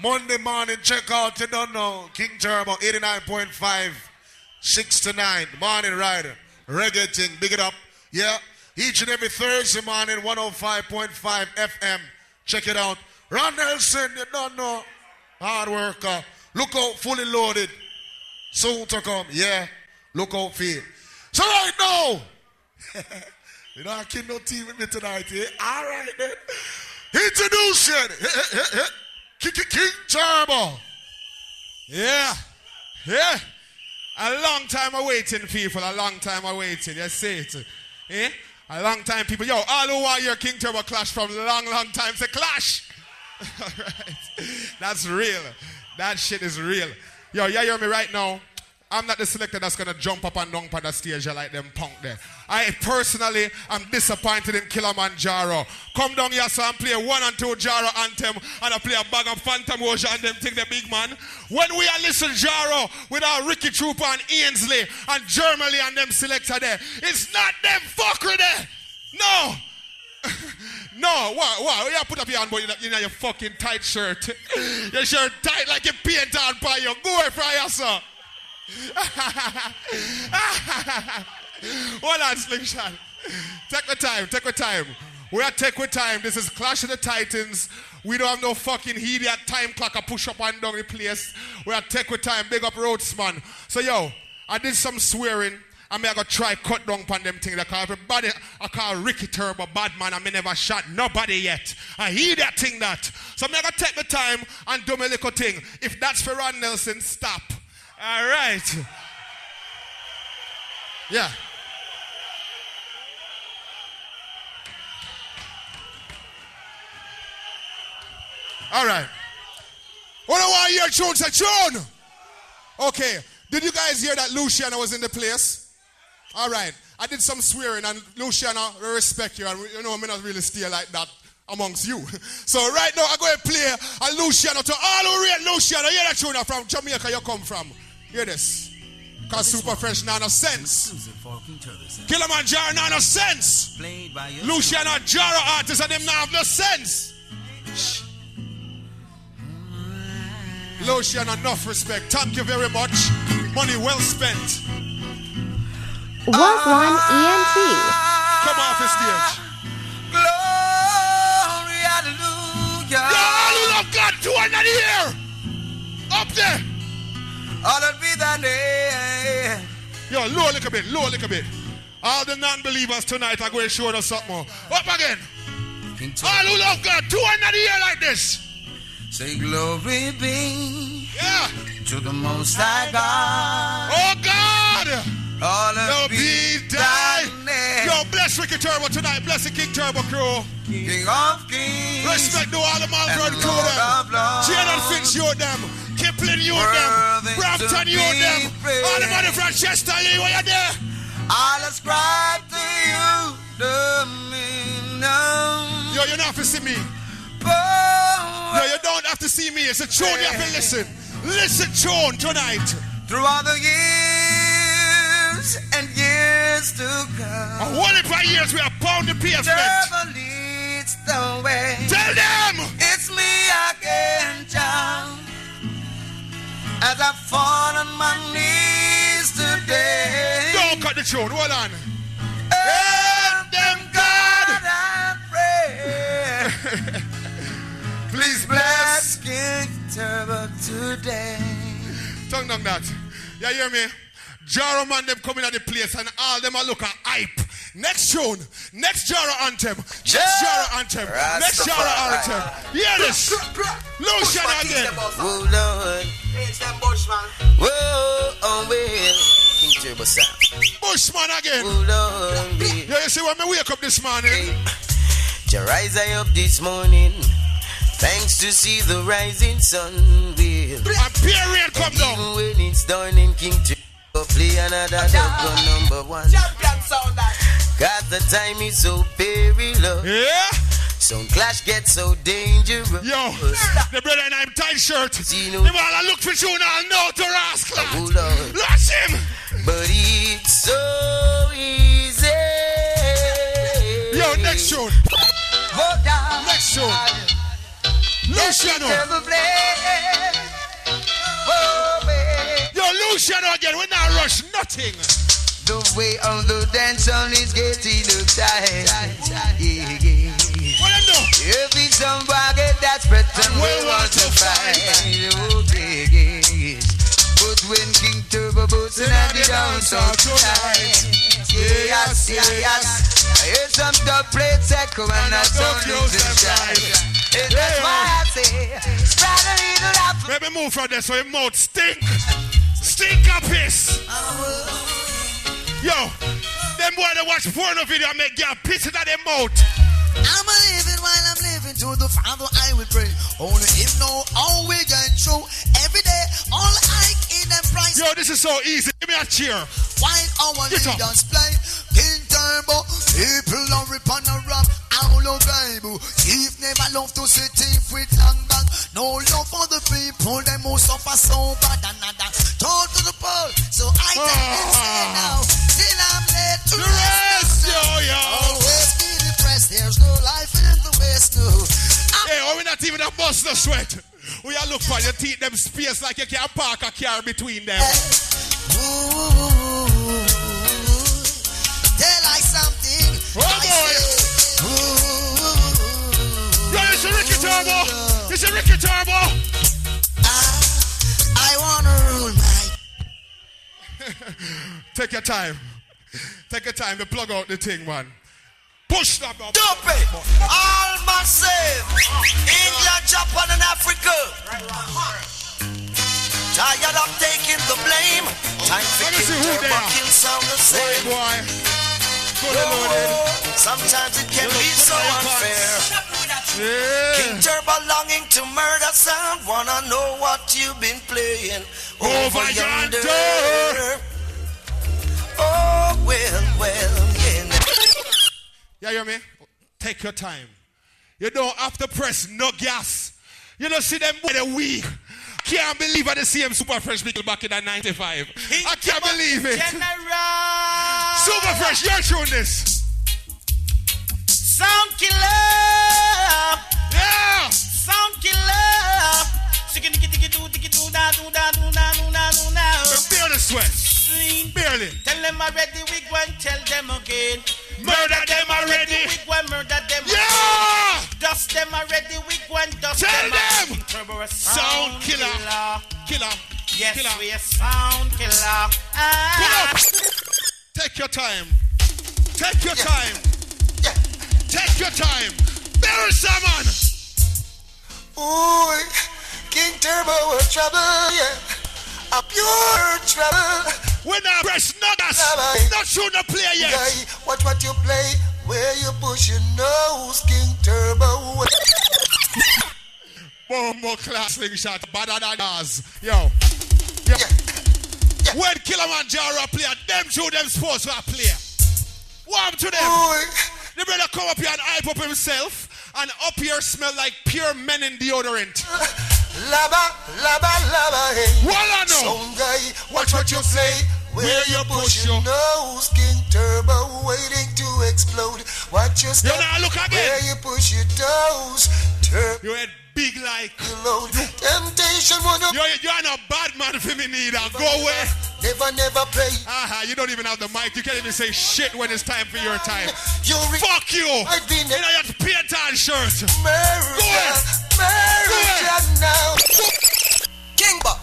Monday morning check out, you don't know, King Turbo 89.5, 6 to 9, Morning Rider, reggae thing, big it up. Yeah, each and every Thursday morning, 105.5 FM, check it out. Ron Nelson, you don't know, hard worker, look out, fully loaded, soon to come, yeah, look out for it. So right now, I keep no team with me tonight, eh? All right then. Introduction, King Turbo. Yeah. A long time awaiting, people. A long time awaiting. You see it. Eh? A long time, people. Yo, all who want your King Turbo clash from long time, say clash. All right. That's real. That shit is real. Yo, you hear me right now? I'm not the selector that's going to jump up and down on the stage like them punk there. I personally am disappointed in Killamanjaro. Come down here so and play 1 and 2 Jaro anthem and I play a bag of Phantom Ocean and them take the big man. When we are listen Jaro with our Ricky Trooper and Ainsley and Germany and them selector there, it's not them fucker there. No. No, what? You put up your hand, boy, in your fucking tight shirt. Your shirt tight like a paint on by you. Go away from your son. Hold on, Slingshot. Take the time. We are take with time. This is Clash of the Titans. We don't have no fucking idiot time clock. I push up and down the place. We are take with time. Big up Rhodesman. So yo, I did some swearing. I may go try cut down on them things. I call everybody. I call Ricky Turbo bad man. I may never shot nobody yet. I hear that thing that. So I'm gonna take the time and do my little thing. If that's for Ron Nelson, stop. All right. Yeah. All right. What do I hear, Tune? Say, Tune! Okay. Did you guys hear that Luciano was in the place? All right. I did some swearing, and Luciano, I respect you, and you know, I'm not really stay like that amongst you. So right now, I'm going to play a Luciano to all who read Luciano. Hear that tune from Jamaica you come from. Hear this. Because Super Fresh, no sense. Killamanjaro, no sense. Luciano Jaro artists and them now have no sense. Lotion, enough respect. Thank you very much. Money well spent. Wagwan ENT. Come off the stage. Glory, hallelujah. All of God, 200 here. Up there. Hallowed be thy name. Yo, low a little bit, low a little bit. All the non-believers tonight are going to show us something more. Up again. All who love God, 200 here like this. Say glory be to the Most High God. Oh God! Hallowed be thy name. Yo, bless Ricky Turbo tonight. Bless the King Turbo crew. King of kings. Respect to all the Malvern crew them. Jadon Finch, you them. Kipling, you them. Brampton, you them. All the money from Chester, you are there. I'll ascribe to you dominion. Yo, you don't have to see me. No, you don't have to see me. It's a tune you have to listen. Listen tune tonight. Throughout the years and years to come. And what if by years we are pound the pavement? Never leads the way. Tell them it's me again, John. As I fall on my knees today. Don't cut the tune. Hold on. Help them, God, I pray. Please bless King Turbo today. Tongue down that. You hear me? Jaro man them coming at the place and all them are look at hype. Next tune, next Jaro anthem, next Jaro anthem, next Jaro anthem. Hear this. Lotion again. Oh Lord. Whoa, oh well. King Turbo sound. Bushman again. Oh Lord. Yeah, you see when me wake up this morning. Rise I up this morning. Thanks to see the rising sun will. And period come down. Even when it's dawning, King Turbo play another double number one. Champion sound that. Cause the time is so perilous. Yeah. Some clash gets so dangerous. Yo, the brother in I'm tight shirt. The man I look for you now know to rascal. Oh Lord. Lost him. But it's so easy. Yo, next tune. Hold down. Next tune. Luciano. Yo, Luciano again. We not rush nothing. The way on the dance on is getting tight. What I know? If it's somebody that's pretend we want to fight. But when King Turbo boots and I did dance all tonight. Yes. I hear some dub plates echo and I don't lose the shine. That's why I say, spread a little up. Let me move from there so your mouth stink. Stink up piss. Yo, them boy that watch porno video and make girl piss in their mouth. I'm living while I'm living, to the Father I will pray. Only him know how we get through. Every day, all I in them price. Yo, this is so easy. Give me a cheer. While our leaders play, King Turbo, people don't rip on a rap. All of Bible, thief never love to see thief with long back. No love for the people, they move suffer so bad. Talk to the poor, so I tell them say now. Still I'm led to rest. Yo. Always be depressed, there's no life in the West, no. Hey, we're not even a bust the sweat. We are look for your teeth, them space like you can't park a car between them. Ooh, they like something. Oh boy. Yo, it's a Ricky Turbo. It's a Ricky Turbo. I wanna rule my. Take your time. Take your time to plug out the thing, man. Push that up. Dump it. All massive. England, Japan, and Africa. Tired of taking the blame. Time to kill some the same. Boy. Sometimes it can be so unfair. King Turbo longing to murder sound. Wanna know what you've been playing over yonder. Oh, well, yeah. You hear me? Take your time. You don't have to press no gas. You don't see them with a week. Can't believe I see him Super Fresh people back in that 95. I can't believe it. Super Fresh, you're showing this. Sound killer. Yeah. This way. Barely. Tell them already, we go and tell them again. Murder them already. We go and murder them yeah. again. Dust them already, we go and dust tell them. Tell them. Sound killer. Killer. Yes, killer. we are sound killer. Take your time. Take your time. Yeah. Take your time. Bury someone. Ooh, King Turbo with trouble, yeah. A pure trouble. When I press not us, not sure no play yet. Guy, watch what you play, where you push your nose, King Turbo. Bombo classing shot, better than us. Yo. Yeah. When Killamanjaro play, them two them supposed to play. Warm to them. The brother come up here and hype up himself, and up here smell like pure men in deodorant. Laba, laba, laba, hey. Walla no. Some guy, watch what you say, where you push your nose, King Turbo waiting to explode. Watch your step, look again. Where you push your toes, Turbo. You had big like. Temptation wanna. You're not bad man for me neither. Go away. Never play. You don't even have the mic. You can't even say shit when it's time for your time. Fuck you. I've been in your paint on shirt. Murder now. King Buff.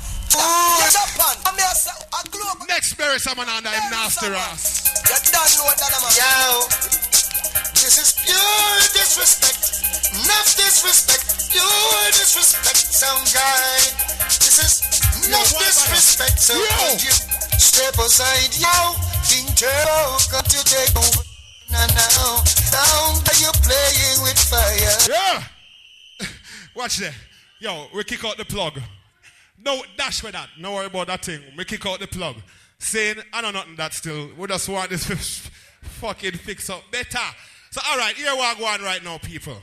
Next bury someone under him nasty ass. You don't know what that am. Yo, this is pure disrespect. Enough disrespect. Pure disrespect. Some guy. This is enough disrespect. So could you step aside, yo? King Turbo, got to take over. Now, you're playing with fire. Yeah. Watch that. Yo, we kick out the plug. No, dash with that. No worry about that thing. We kick out the plug. Saying, I know nothing that still. We just want this fucking fix up better. So, all right, here we go on right now, people.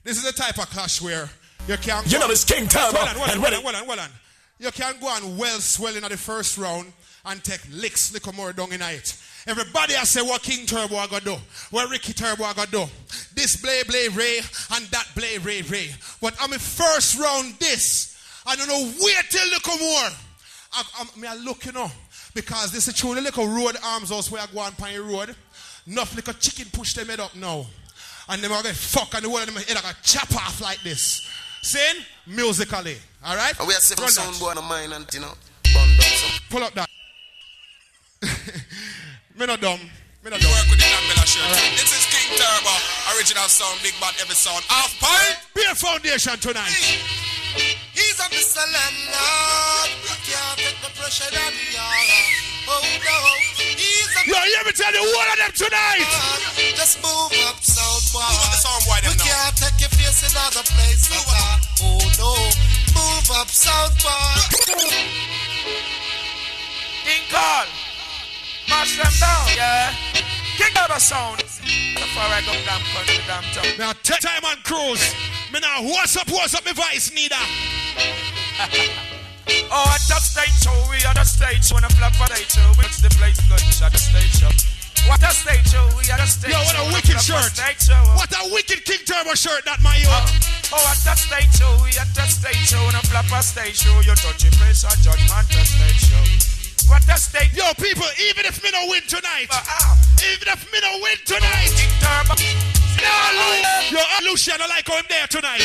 This is the type of clash where you can... You know it's King Turbo. Hold on. You can go on well swelling at the first round and take little more down in it. Everybody has say what King Turbo are gonna do, what Ricky Turbo are gonna do. This Blay Ray and that Blay Ray. But I'm in first round this. I don't know wait till little more. I'm looking up because this is truly little road arms house where I go on Pine Road. Enough little chicken push them head up now. And them are going to fuck and the whole of them head are going to chop off like this. Saying musically. Alright? We are seven sound boy on mine and pull up that. Me not dumb. Work with the Nambella shirt. Right. This is King Turbo. Original sound, big bad every sound. Half pint. Beer Foundation tonight. He's a Mr. Landlord. We can't take the pressure that we are. Oh no. He's a... Yo, you me tell the whole of them tonight. Just move up, sound boy. Move up the sound boy them we now. Can't take your face in other place. Oh no. Move up, sound boy. King Carl. Mash them down, yeah. King of the sound. Before I go damn country, damn town. Now take time and cruise. Me now what's up my voice neither. Oh, at the stage show, we are the stage show. When I flap for stage show, which the place good at the stage show. What a stage show, we are the stage show. Yo, what a wicked shirt. What a wicked King Turbo shirt that my own. Oh, at the stage show, we at the stage show. When I flap for stage show, you touch your face or judgment the stage show. What a state. Yo, people, even if me no win tonight, even if me no win tonight, yo, Luciano like how him there tonight.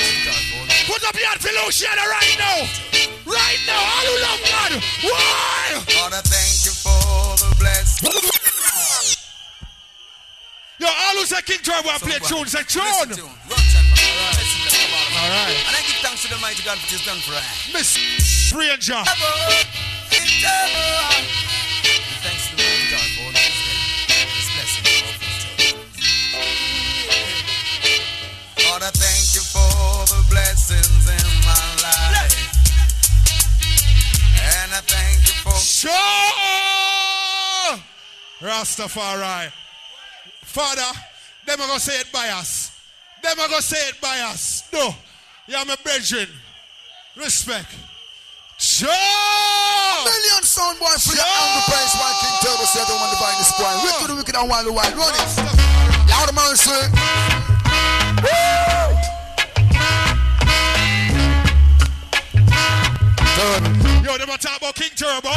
Put up your hand for Luciano right now. Right now, all who love God. Why? Wanna thank you for the blessing. Yo, all who say King Turbo and play tune, say tune. Alright. And I give thanks to the mighty God for this done for us. Miss Stranger. Thanks to the mighty God for all this blessing. Wanna thank you for the blessings in my life. And I thank you for sure Rastafari. Father, them are gonna say it by us. Them are gonna say it by us. No, you're my brethren. Respect. Sure! Million sound boy free and the price while King Turbo said don't want to buy this point. Wicked and wild. Run it. Loud mercy. Yo, them are talking about King Turbo.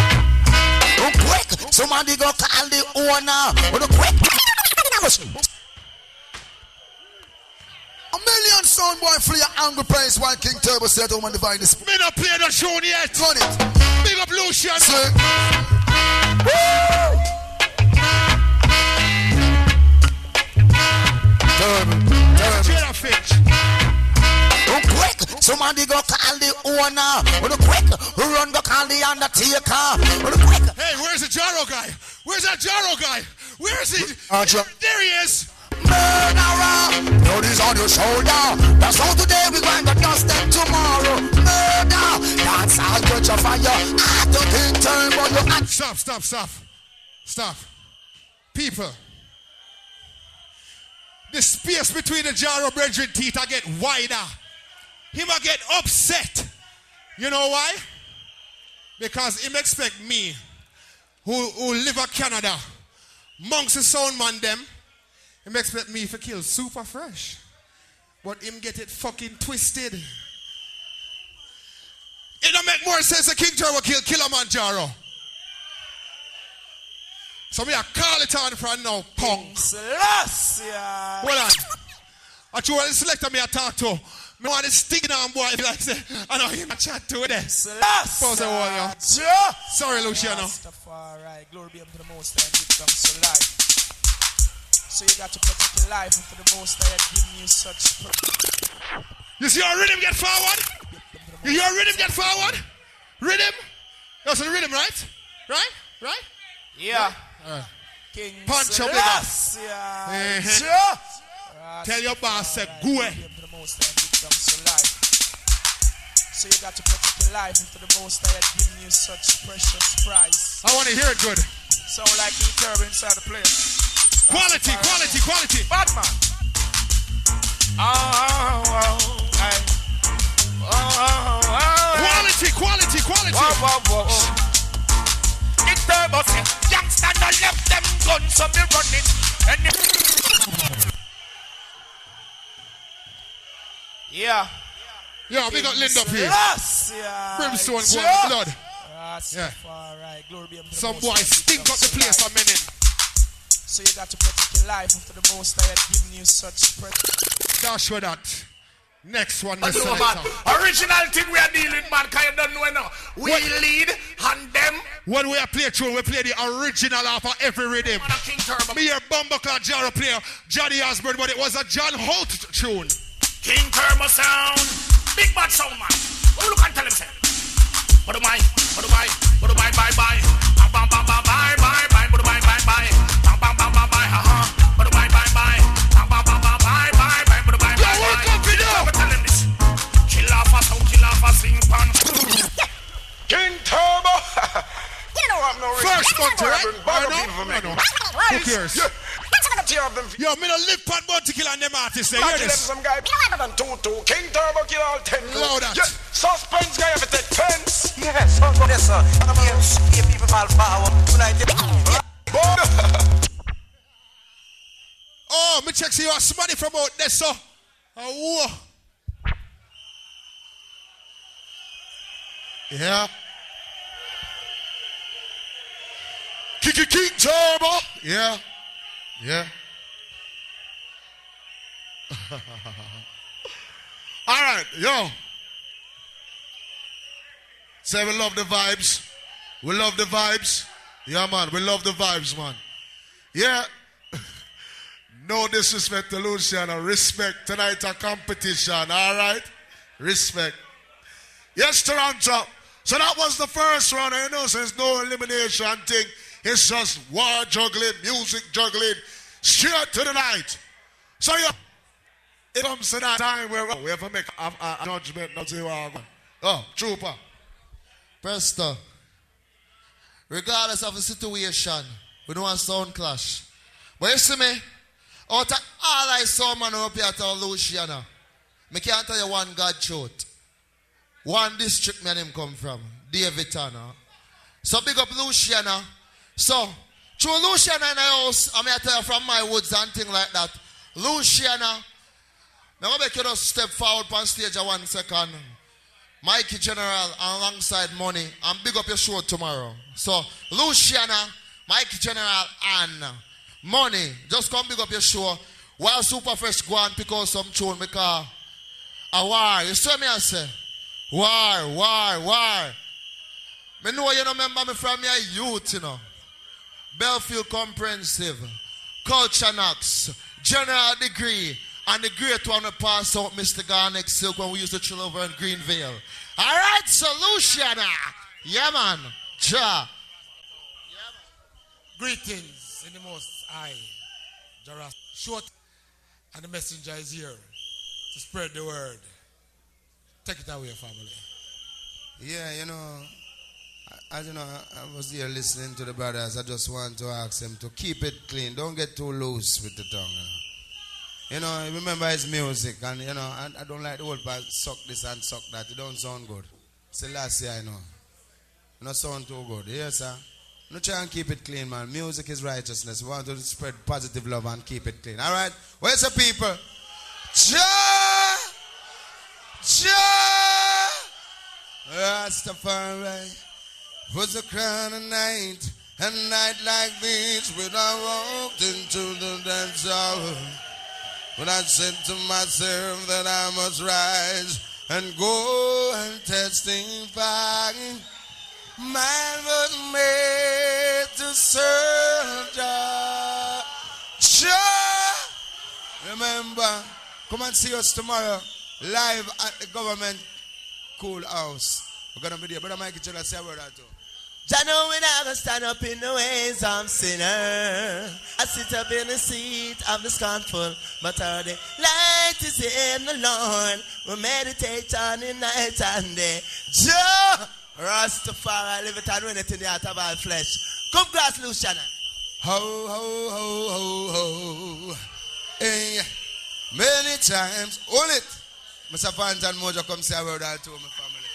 Quick, somebody go call the owner. Quick. A million sound boy for your angry praise while King Turbo said home and divine this. Me not play the show yet. Run it. Big up Lucian. Quick, somebody go call the owner. Quick, run go call the undertaker. Quick. Hey, where's the Jaro guy? Where's that Jaro guy? Where is he? There he is. Murderer, notice on your shoulder. That's how today we going to dust them tomorrow. Murder, that's how catch a fire. I don't think Turbo you. Stop. People. The space between the Jaro brethren teeth I get wider. He might get upset. You know why? Because him expect me, who live in Canada, monks and sound man them, him expect me to kill Super Fresh. But him get it fucking twisted. It don't make more sense that King Turbo kill Killamanjaro. So me I call it on for now, punks. Hold on. I want to select me I talk to. Me want to stick down boy like say, I know him chat to it. Pause one, sorry, Luciano. Alright, glory be unto the Most High and give thanks to life. So you got to protect your life and for the Most High giving you such. You see how rhythm get forward? You hear rhythm get forward? Rhythm? That's the rhythm, right? Right? Yeah. King punch up the Tell your boss say go away. So you got to protect your life and for the Most High giving you such precious prize. I want to hear it good. Sound like King Turbo inside the place. Quality. Batman. Quality. Whoa. King Turbo said, youngster no left them guns so me running. Yeah. Yeah, we got Linda up here. Yes, Brimstone going blood. Yeah. Alright, glory be unto the Some Most boy High, stink up the place a minute. So you got to protect your life and for the Most High giving you such Dash with that. Next one, man. Original thing we are dealing, man, because you don't know now. We lead and them. When we are play tune, we play the original off of every rhythm. Me hear Bumbleclad Jaro play Johnny Osborne, but it was a John Holt tune. King Turbo sound. Big bad sound, man. What you look and tell him, say? What do I, bye. King Turbo. You know I'm no first country, right? I know. Who cares? Yo, me don't live Pat Bounty kill on them artists. Hear this? Some guy, King Turbo kill all 10. Loud that. Suspense guy have to take pens. Yes, yes, sir. I'm here to people fall forward. Oh, me check see you are smarty from out there, so. Oh, yeah. King Turbo. Yeah. All right, yo. Say we love the vibes. We love the vibes. Yeah, man. We love the vibes, man. Yeah. No disrespect to Luciano. Respect. Tonight a competition. All right. Respect. Yes, Toronto. So that was the first round. You know, so there's no elimination thing. It's just war juggling, music juggling, straight to the night. So yeah, it comes to that time where we have to make a judgment. Not say oh, trooper. Presto. Regardless of the situation, we don't want sound clash. But you see me, out of all I saw man up here to Luciano, I can't tell you one God truth. One district me and him come from, David Tanner. So big up Luciano. So, through Luciano in the house, I'm going to tell you from my woods and things like that. Luciano, I'm going to make you just step forward on stage 1 second. Mikey General alongside Money. And big up your show tomorrow. So, Luciana, Mikey General, and Money. Just come big up your show. While Super Fresh go and pick out some tune because a war. You see me I say? War. Me know you remember me from your youth, you know. Belfield Comprehensive, Culture Knox, General Degree, and the great one we pass out Mr. Garnick Silk when we used to chill over in Greenvale. Alright, Solution. Yeah, man. Ja. Greetings in the Most High. Jara short, and the messenger is here to spread the word. Take it away, family. Yeah, you know, I was here listening to the brothers. I just want to ask them to keep it clean. Don't get too loose with the tongue. You know, remember it's music, and you know, I don't like the whole part, suck this and suck that. It don't sound good. It's the last year I know. It don't sound too good. Yes, sir. No try and keep it clean, man. Music is righteousness. We want to spread positive love and keep it clean. All right? Where's the people? Rastafari was a crown of night, and night like this when I walked into the dance hall. When I said to myself that I must rise and go and testify, man was made to serve God. Remember, come and see us tomorrow live at the government cool house. We're gonna be there. Brother Mikey, tell us say a word or two. I know we never stand up in the ways of sinner. I sit up in the seat of the scornful, but our light is in the Lord. We meditate on the night and day. Joe Rastafari, live it and win it in the heart of all flesh. Come grass, Luciana. Ho, ho, ho, ho, ho. Hey, many times, hold it. Mr. Fantan Mojo, come say a word or two, my family.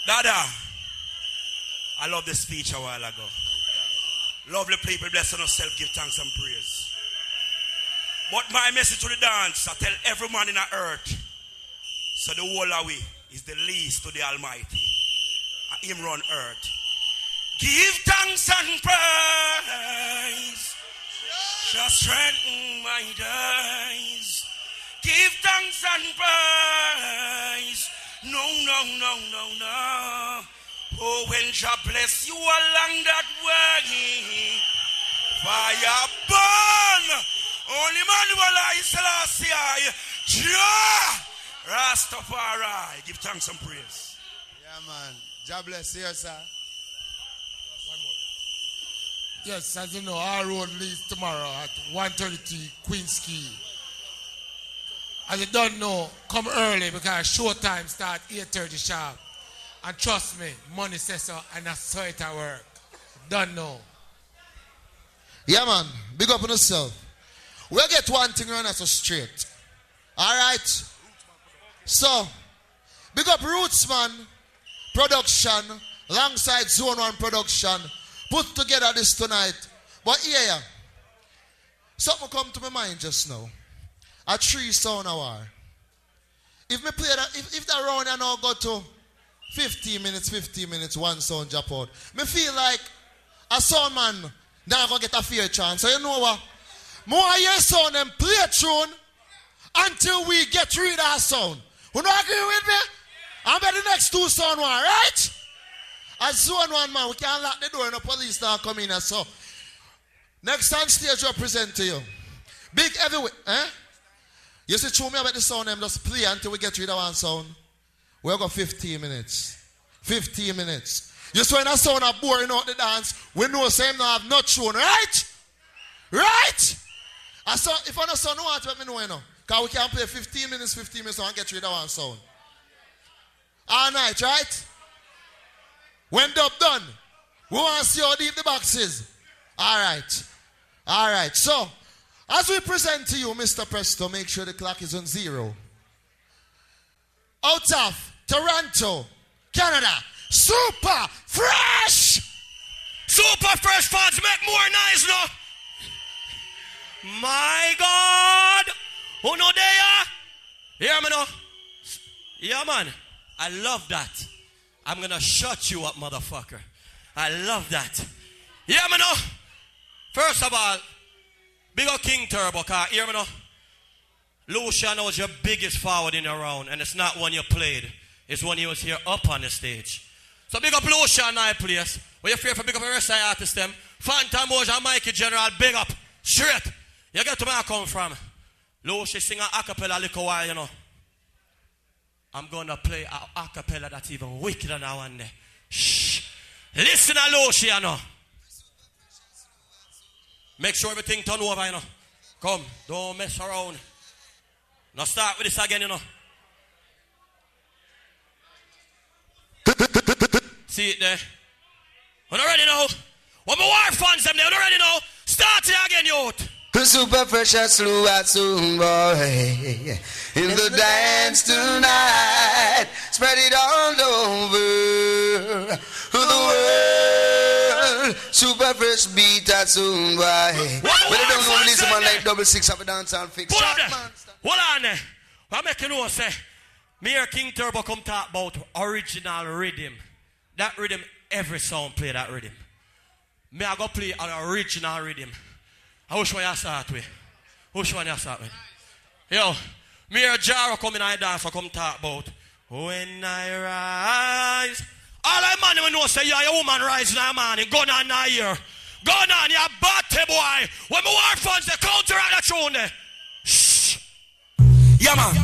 Dada, I love the speech a while ago. Lovely people, blessing ourselves, give thanks and praise. But my message to the dance, I tell every man in the earth, so the whole of we is the least to the Almighty. And him run earth. Give thanks and praise, shall strengthen my days. Give thanks and praise. No. Oh, when Jah bless you along that way, fire burn. Only Manuel I Selassie, Jah Rastafari. Give thanks and praise. Yeah, man. Jah bless you, sir. One more. Yes, as you know, our road leads tomorrow at 1:33 Queen's Quay. As you don't know, come early because showtime start 8:30 sharp. And trust me, money says so, and that's how it work. Don't know. Yeah, man. Big up on yourself. We'll get one thing run us straight. Alright? So, big up Rootsman Production alongside Zone 1 Production. Put together this tonight. But yeah. Something come to my mind just now. A 3 sound hour. If me play that, if that round I now go to 15 minutes, one sound drop out. Me feel like a sound man now gonna get a fair chance. So you know what? More hear sound and play a tune until we get rid of our sound. You don't agree with me? I'm at the next 2 sound one, right? As Zone 1 man, we can't lock the door and the police now come in and so. Next on stage we present to you. Big heavyweight, eh? You see, show me about the sound, them just play until we get rid of one sound. We'll go 15 minutes. 15 minutes. You see, when a sound are boring out the dance, we know same now have not shown, right? Right? I saw, if I know sound, no want to let me know, you know. Because we can play 15 minutes and get rid of one sound. All night, right? When dub done, we want to see how deep the box is. All right. So, as we present to you, Mr. Presto, make sure the clock is on 0. Out of Toronto, Canada, Super Fresh! Super Fresh fans, make more noise now. My God! Who know they are? Hear me now? Yeah, man. I love that. I'm gonna shut you up, motherfucker. I love that. Yeah, man. First of all, big up King Turbo, car. Hear me now? Lucian was your biggest forward in the round, and it's not one you played. It's when he was here up on the stage. So big up Lucian, nice place. When you fear for big up the rest of the artists, them. Phantom Moja, Mikey General, big up. Straight. You get to where I come from. Lucian sing an acapella a little while, you know. I'm going to play an acapella that's even wickeder than that one there. Shh. Listen to Lucian, you know. Make sure everything turn over, you know. Come, don't mess around. Now start with this again, you know. See it there? You already know. When my war fans them there, you already know. Start it again, youth. Super fresh and slow and soon, boy. In the dance tonight, spread it all over the world. Super fresh beat and soon, boy. But they don't know listen man like 66 of a dance and fix. Hold on there. I make you know, say, me here King Turbo come talk about original rhythm. That rhythm, every song play that rhythm. Me I go play an original rhythm. Which one you start with? Which one you start with? Yo, me here Jaro come in and dance, I come talk about when I rise. All I man when know say, yeah, your woman rise now, man, and gun on now here. Gun on, you batty boy. When my war fans, they counter on the tune there. Shh. Yeah, man.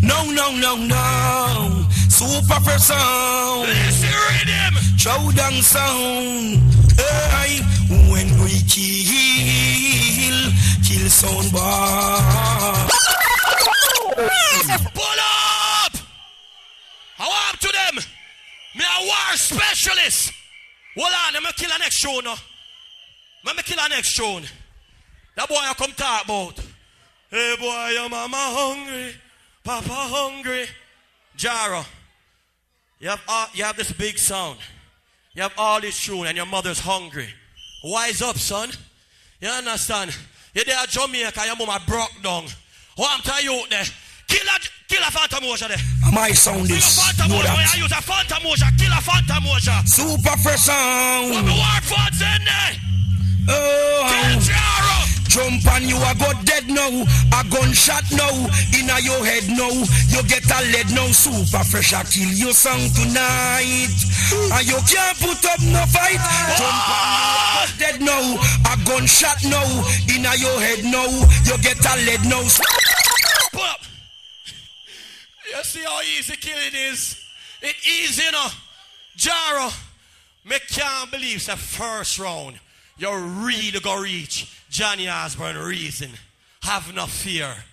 No. No. Super fresh sound. Listen rhythm. Showdown sound. Hey, when we kill sound bar. Pull up. How up to them? Me a war specialist. Hold on, I'm going to kill the next show now. I'm going to kill the next show. That boy I come talk about. Hey boy, your mama hungry. Papa hungry. Jaro, you have this big sound. You have all this tune and your mother's hungry. Wise up, son. You understand? You're there at Jamaica, your mama broke down. What I'm telling you out there? Kill a Phantom Moja there. My sound is know that. I use a Phantom Moja. Kill a Phantom Moja. Super fresh sound. What the war funds in there? Oh, Jaro. Jump and you are go dead now. A gunshot now. Inna your head now. You get a lead now. Super fresh a kill your song tonight. And you can't put up no fight. Jump and you are go dead now. A gunshot now. Inna your head now. You get a lead now. Pull up. You see how easy killing is? It's easy, you know. Jaro, me can't believe it's the first round. You really go reach Johnny Osborne reason. Have no fear.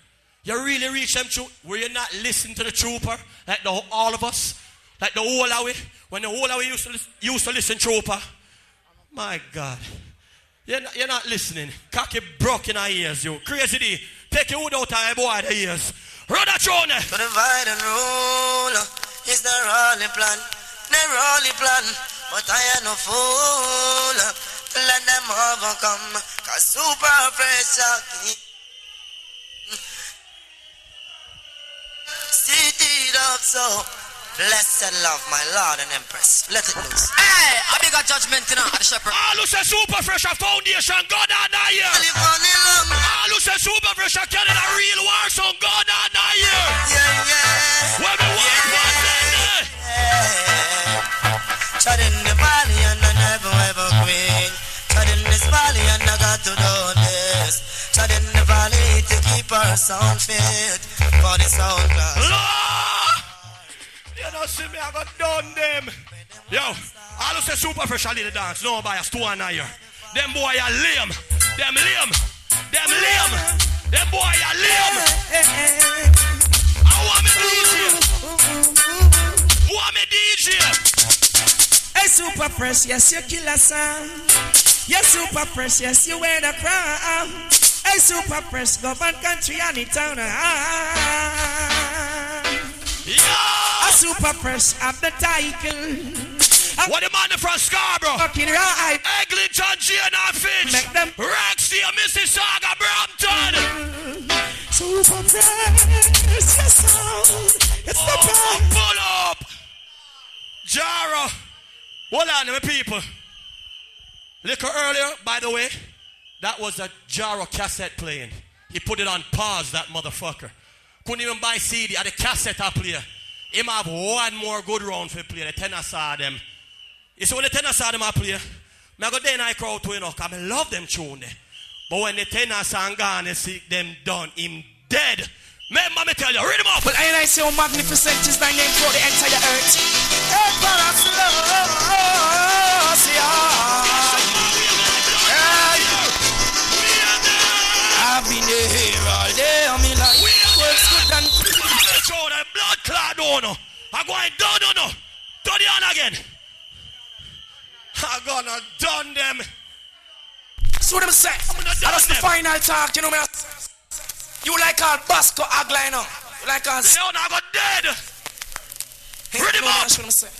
You really reach them were you not listening to the trooper? Like all of us? Like the whole of it? When the whole of it used to listen trooper? My God. You're not listening. Cocky broke in our ears, you. Crazy D. Take your wood out of your boy the ears. Run that throne. To divide and rule is the rolling plan. The rolling plan. But I am no fool. Let them overcome. Cause super fresh seated up so blessed love my Lord and Empress. Let it loose. Hey, I big a judgment you know at the shepherd. All who say super fresh a foundation, God on that year. All who say super fresh a carrying a real war song, God on that year. Yeah. When the war was in Shut in the valley and I never ever quit. Shut in this valley and I got to do this. Shut in the valley to keep our sound fit for the sound class. You don't see me, I got done them. Yo, all who say super fresh a little dance, no by a stone here. Them boy are lame. Them lame. Them lame. Them boy are lame. I want me DJ. Want me DJ. Hey, super fresh, yes, you kill a song. Yes, super fresh, yes, you wear the crown. Hey, super fresh, govern country and the town. A super fresh of the title. What the man from Scarborough? Fucking right. Eglinton, Jane, Finch. Make them Rexy, Mississauga, Brampton. Super fresh, yes, sound. It's the time. Pull up. Jaro. Hold on, my people. Little earlier, by the way, that was a Jaro cassette playing. He put it on pause, that motherfucker. Couldn't even buy CD. At the cassette I play. Him have one more good round for play. The tenor saw them. You see when the tenor saw them I play, I go there and I crowd to because I love them tune there. But when the tenor song gone and see them done, him dead. Remember me tell you, read them up. Well, I say how magnificent is thy name throughout the entire earth. I've been here all day on me life. Works good and show the blood clot don't. I'm going down, no. Do the on again. I'm gonna done them. That's what I'm saying. That's the final talk, you know me. You like all Basco Agla, you know. You like all. No, I got dead. Read him up. That's what I'm saying.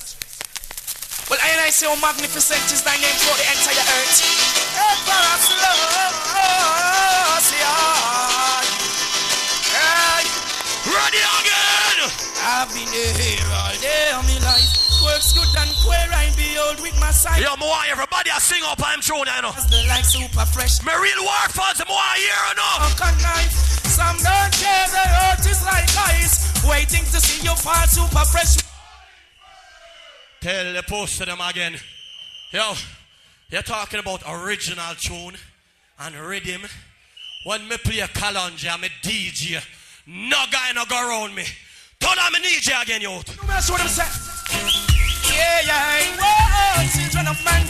Well, I say how magnificent is thy name for the entire earth. Ready again. I've been here all day on me life. Works good and queer, I behold with my sight. Yo, more everybody I sing up, I'm true, you know. Like super fresh. My real war fans, more here, you know. Some don't care, the earth is like ice. Waiting to see you fall super fresh. Tell the post to them again. Yo, you're talking about original tune and rhythm. When me play a Killamanjaro, me DJ, no guy no go around me. Turn on me DJ again, yo. That's what I'm saying. Yeah. Whoa, it's one of man.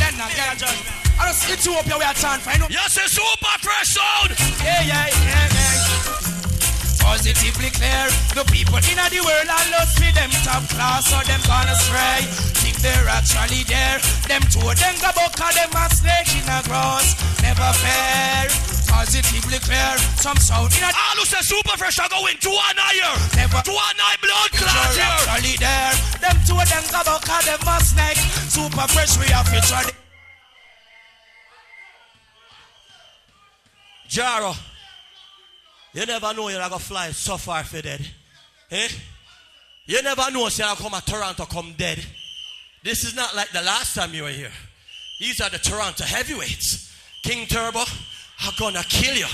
Then I get a judge. I just hit you up your way at time, find out. Yes, it's super fresh sound. Yeah. Positively clear. The people in the world are lost with them top class, or them gonna stray. Think they're actually there. Them two of them go buck, them a snake in a grass. Never fair. Positively clear. Some sound in a. All who say super fresh are going to one higher. Never. To one high blood clot here. Actually there. Them two of them go buck, them a snake. Super fresh, we have it ready. Jaro, you never know you're going to fly so far for dead. Eh? You never know you're going to come to Toronto come dead. This is not like the last time you were here. These are the Toronto heavyweights. King Turbo are going to kill you.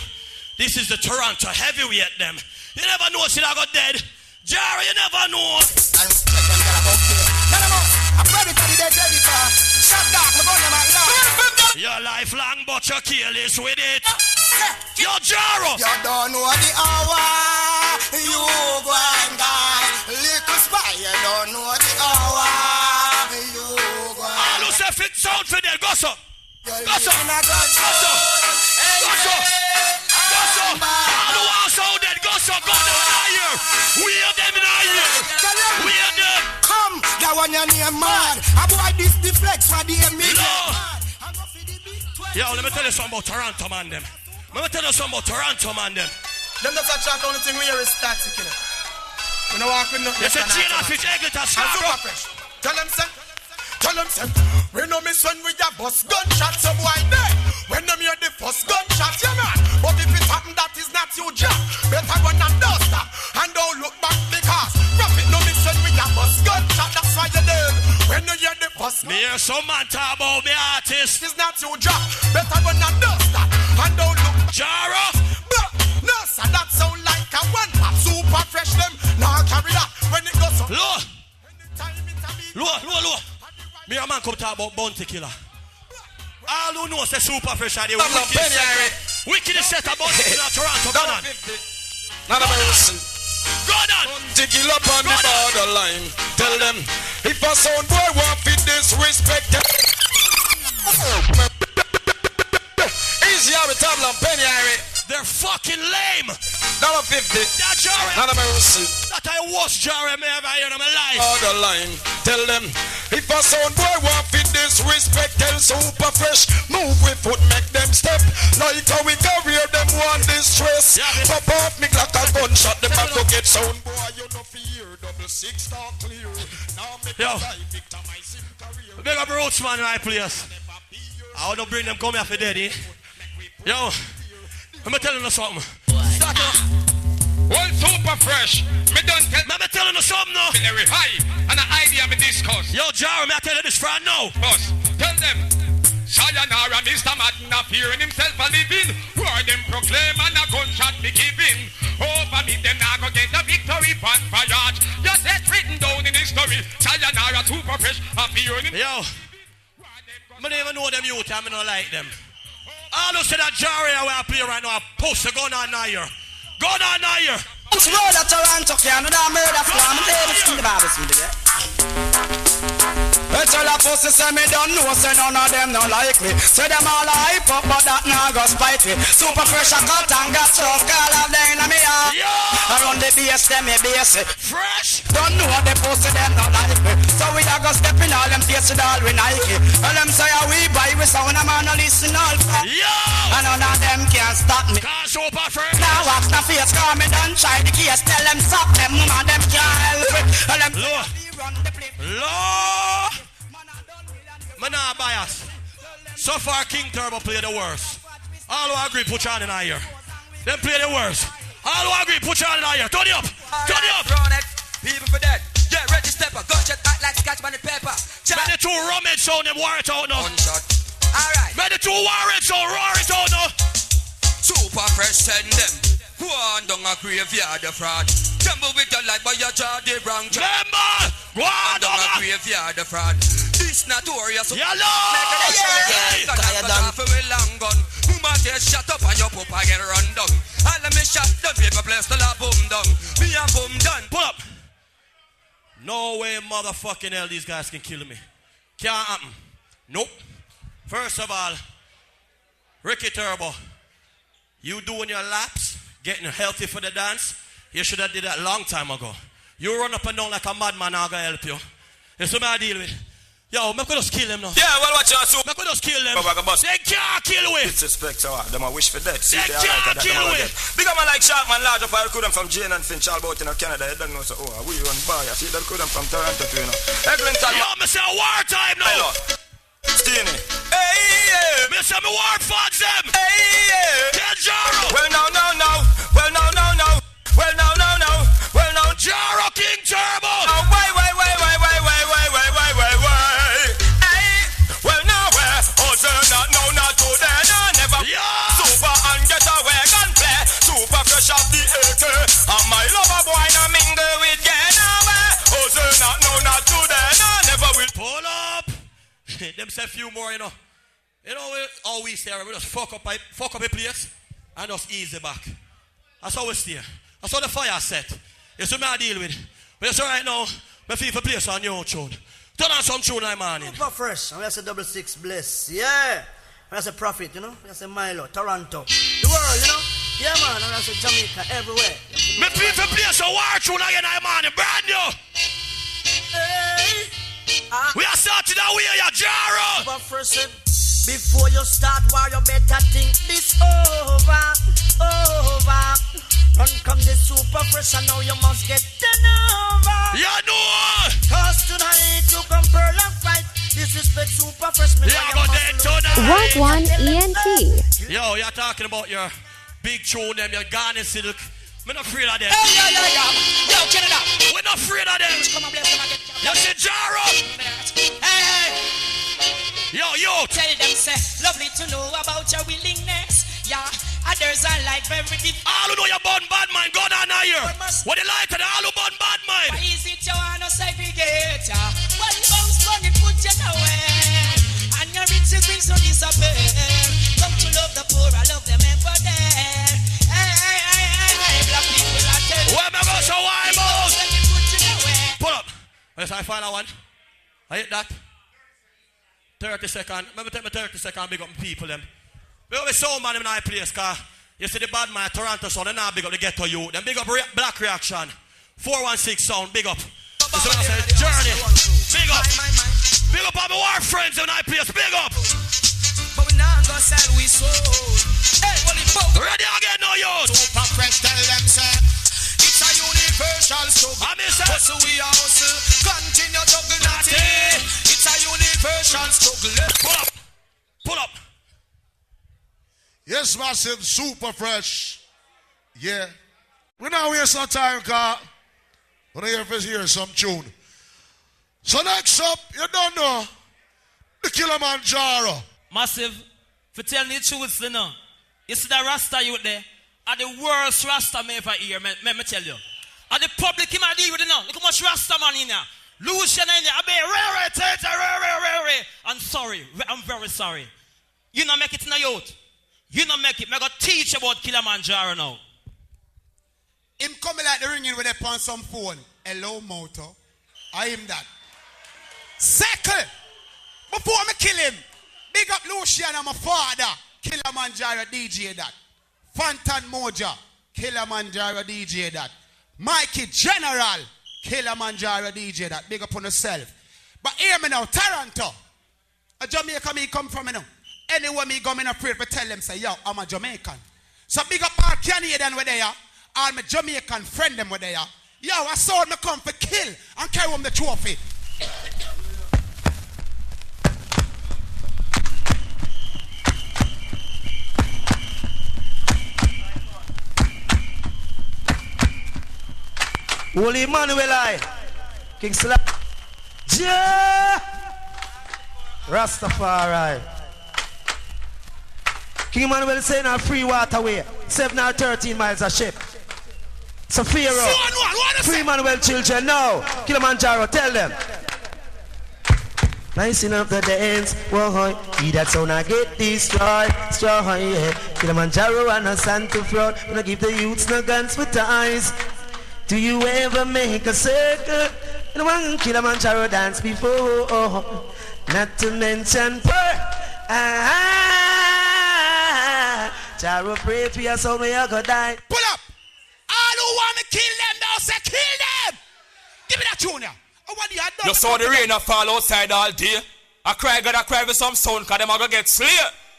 This is the Toronto heavyweight them. You never know you're going to dead. Jaro, you never know. Your lifelong but your kill is with it. Yo, Jaro! You don't know the hour. You go and die. Little spy, you don't know the hour. You go and die. All who say fit sound for them, go so. Go so. All who are sound dead, go so. Go down higher. We are them in higher. We are them. Come, that one your name man. Avoid this deflex for the immediate. Yo, let me tell you something about Toronto, man, them. Let me tell you something about Toronto, man, them. Them just a chat, only thing we hear is static, you know. We don't walk with nothing. You said chain off his egg, it's a scar. Tell them, we know me son with your bus gunshot, some boy there. When them hear the first gunshot, yeah man. But if it happen, that is not your job. Better run and dust that. And don't look back because profit no me son with your bus gunshot, that's why you're dead. When you hear the first gunshot. Me hear some man talk about me artist. It's not your job. Better run and dust that. And don't look. Jaro. No, sir, that sound like a one pop. Super fresh them. Now carry that when it goes up. Low. Me a man come talk about Bounty Killer. All who know say super fresh are the wickedest set of Bounty Killer Toronto. Go on. Not a person. Go on. Bounty Killer up on the borderline. Tell them if a sound boy want fit disrespect. Easy out with Tabla and Penny Harry. They're fucking lame. $1.50. That Jaro. Not a mercy. That I worst Jaro I ever heard in my life. Borderline. Tell them if a sound boy want fit disrespect, tell super fresh. Move with foot, make them step. Like how we career them want distress. Pop off me like a gunshot. Them have to get sound boy. You know fear. 6 talk clear. Now make a guy victimize him career. Big up Roots man in my place. I want to bring them come here for daddy. Yo, let me tell you something. Start up. One super fresh. Me don't tell. Me telling you something now. Very high. And an idea me discuss. Yo, Jaro, me I tell you this friend now. Boss, tell them. Sayonara, Mr. Madden, fearing himself a living. Word them proclaim and a gunshot be given. Over me, them now go get a victory pan for yard. Just that's written down in history. Sayonara, super fresh, fearing him. Yo, I don't even know them youth, I don't like them. All who say that Jaro where I play right now, I post a gun on here. Gun on here. It's road at Toronto, Canada, murder farm, Davis in the Bible, tell a pussy say me don't know, say none of them don't like me. Say them all hype up, but that now go spite me. Super fresh, I cut and got stuff, call up there in me yard. Around the base, them me base it. Fresh! Don't know the pussy, them don't like me. So we a go step in all them face it all we Nike. All them say we buy, we sound a man a listen all for. And none of them can stop me. Super fresh! Now wax the face, call me don't try the case. Tell them suck them, woman, them can't help it. All them run the place. Lord! Man not bias. So far King Turbo play the worst. All who agree put your hand in here. Them play the worst. All who agree put your hand in here. Turn it up. Turn it up. Run it. People for that. Get ready stepper. Gunshot act like scotch by the pepper. Man the two rummage sound them war it out now. Alright. Man the two war it sound roar it out now. Super fresh send them. Go on down a graveyard of fraud. Jumble with your life by your jaw the wrong job. Remember. Go on down a graveyard of fraud. This notorious. Yellow! Long gun. Woman get shut up and your papa get run down. All of me shot the paper place till I boom down. Me and boom done. Pull up. No way motherfucking hell these guys can kill me. Can't happen. Nope. First of all, Ricky Turbo, you doing your laps, getting healthy for the dance, you should have did that long time ago. You run up and down like a madman, I'm gonna help you. That's what I deal with. Yo, me could just kill them now. Yeah, well, watch out, so. Me could just kill them. They can't kill we. Disrespect, so them a wish for death. They can't kill we. Big man like Sharkman, large of I could them from Jane and Finch, all about in Canada. You don't know, so, oh, we run by. I see that could them from Toronto, too, you know. Eglinton. Yo, me say war time now. Steeny. Hey, yeah. Me say me war funds them. Hey, yeah. Tell Jaro. Well, no. Well, no. Well, no. Well, no. Jaro King Turbo. Oh, wait. Not today, never. Yeah. Super and get away and play. Super fresh off the AK. And my lover boy no mingle with Genova. Oh, not today, never will. Pull up. Them say few more, you know. You know all we say, we just fuck up a place and just ease it back. That's how we stay. That's how the fire set. You see me I deal with. But you see right now, me feel for place on your tune. Turn on some tune like morning. Super fresh. And we have a 66 bliss. Yeah. We have a profit, you know. We have a Milo, Toronto. The world, you know. Yeah, man. And we have a Jamaica everywhere. Me feel for place on war tune again like morning. Brand new. Hey. We are starting our way, ya Jaro. Super fresh. Before you start war, you better think this over. Run come the super fresh and now you must get done over. You know. Cause tonight you come pearl and fight. Disrespect super fresh. Wagwan ENT. Yo, you're talking about your big tune, them, your Ghana silk. We're not afraid of them. Hey, yo, Canada. We're not afraid of them. Come on, bless them again. You see Jaro. Hey. Yo. Tell them, say, lovely to know about your willingness. Yeah, others are like very different. All who know you born bad mind, go down here. What they like to all who born bad mind. Why is it you wanna segregate? One bounce money put you nowhere. And your riches will so disappear. Come to love the poor, I love them ever there. Hey, black people are telling. Where am I going so why pull up. Yes, I find that one. I hit that. 30 seconds. Maybe take me 30 seconds big up people them. Big up the sound man in my place, cause you see the bad man Toronto sound, and now big up the ghetto youth. Then big up Black Reaction. 416 sound, big up. This is what I say, Journey. Big up. Big up all my war friends in my place, big up. But we now go sell we soul. Hey, what it both. Ready again now, yo. Super fresh, tell them, say. It's a universal struggle. Hustle we are hustle. Continue juggling at it. It's a universal struggle. Pull up. Yes, massive, super fresh. Yeah. We now waste no time, car. When I hear some tune. So next up, you don't know, the Killamanjaro. Massive, for telling the truth, you know. You see that Rasta youth there? Are the worst Rasta me ever hear, me tell you. Are the public him I deal with, you know. Look how much Rasta man in there. Lucian in there. I be I'm sorry. I'm very sorry. You not make it in the youth. You not make it. I'm going to teach about Killamanjaro now. Him coming like the ringing with a on some phone. Hello, moto. I am that. Second, before me kill him, big up Lucian and my father. Killamanjaro DJ that. Fantan Moja. Killamanjaro DJ that. Mikey General. Killamanjaro DJ that. Big up on yourself. But hear me now, Toronto. A Jamaica me come from, you know. Anywhere me go, me not afraid to tell them, say, yo, I'm a Jamaican. So big up our Canadian where they are. All my Jamaican friend them where they are. Yo, I saw me come for kill and carry home the trophy. Holy Emmanuel I. King Slap. Yeah. Rastafari. King Emmanuel is saying a free waterway. 7 or 13 miles a ship. So Pharaoh. Free Emmanuel children now. Killamanjaro, tell them. Nice enough the dance. Whoa, he that sound I get destroyed. Straw, yeah. Killamanjaro and a Santa fraud. When I give the youths no guns with eyes. Do you ever make a circle? And one Killamanjaro dance before. Not to mention Jaro pray for your soul when you go die. Pull up! All who want me kill them now say kill them! Give me that junior! You saw the rain fall outside all day. I cry for some sound cause them are gonna get slain.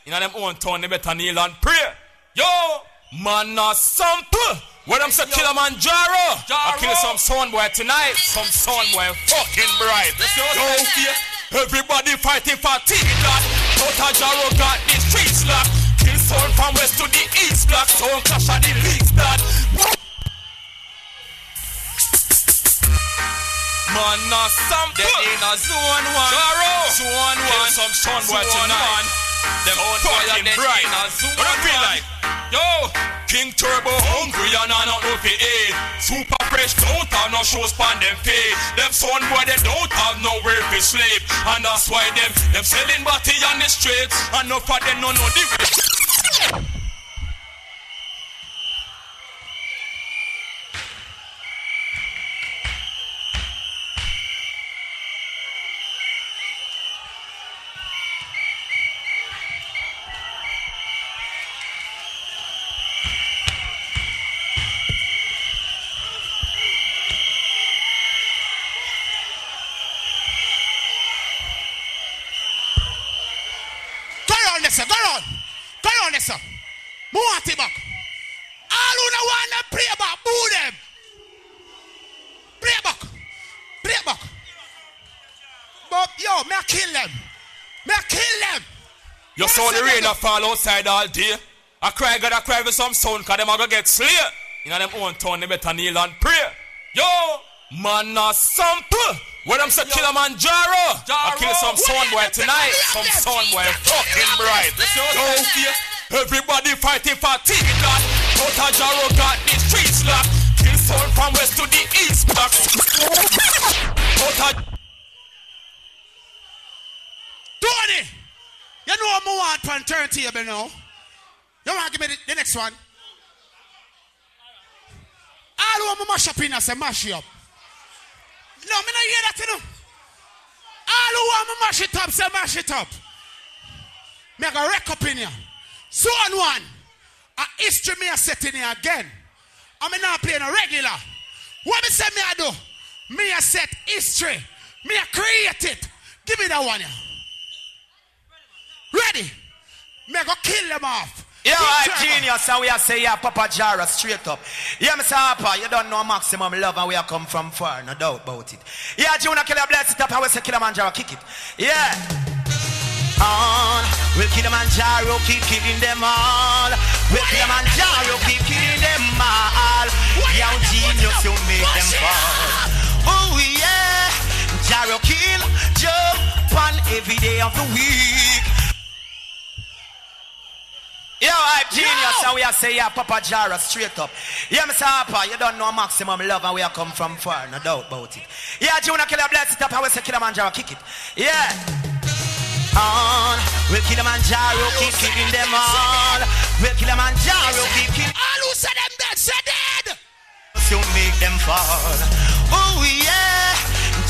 In them own town they better kneel and pray. Yo! Man not sample! When I'm say Killamanjaro, I kill some sound boy tonight. Some sound boy fucking bright. Yo, everybody fighting for T-Dot. Killamanjaro got the streets locked. Kill sound from west to the east block. Sound clash at the league start. Man not sample. They in a zone one. Zone one. Kill some sound boy tonight. Them fucking bright. What I feel like? Yo, King Turbo hungry and I not know if it is. Super fresh don't have no shows pan them pay. Them son boy they don't have nowhere to sleep. And that's why them selling body on the streets. And no for them no know the way. Go on, sir. Move it back. All who don't want to play back, boo them. Play back. But yo, me I kill them. You saw the rain fall outside all day. I cry for some sound cause them are gonna get slain. In them own town they better kneel and pray. Yo, man not sample. When I'm say Killamanjaro, I kill some sound boy tonight. Some sound boy fucking bright. Yo, everybody fighting for T-Dot. Killamanjaro got the streets locked. Kill sound from west to the east block. Tony, you know what I want on turntable now? You want to give me the next one? All who want to mash up in us, mash you up. No, me not hear that, you know. All who want to mash it up, say mash it up. Me go wreck up in here. So on one, a history me a set in here again. I'm not playing a regular. What me say me a do? Me a set history. Me a create it. Give me that one here. Ready? Me go kill them off. Yeah, right, genius, and we are say, yeah, Papa Jara, straight up. Yeah, Mr. Harper, you don't know maximum love, and we are come from far, no doubt about it. Yeah, Junior Killer, bless it up, and we say Killamanjaro, kick it. Yeah. Will Killamanjaro keep killing them all? Will Killamanjaro keep killing them all? You make them fall. Oh yeah, Jaro kill, jump on every day of the week. Yo, I'm genius, and we are say, yeah, Papa Jara, straight up. Yeah, Mr. Harper, you don't know maximum love and where I come from far, no doubt about it. Yeah, Juna Killer, bless it up, and we say Killamanjaro, kick it. Yeah. On, we'll Killamanjaro, keep killing them all. We'll Killamanjaro, keep killing. All who said them dead, say dead. You make them fall. Oh yeah,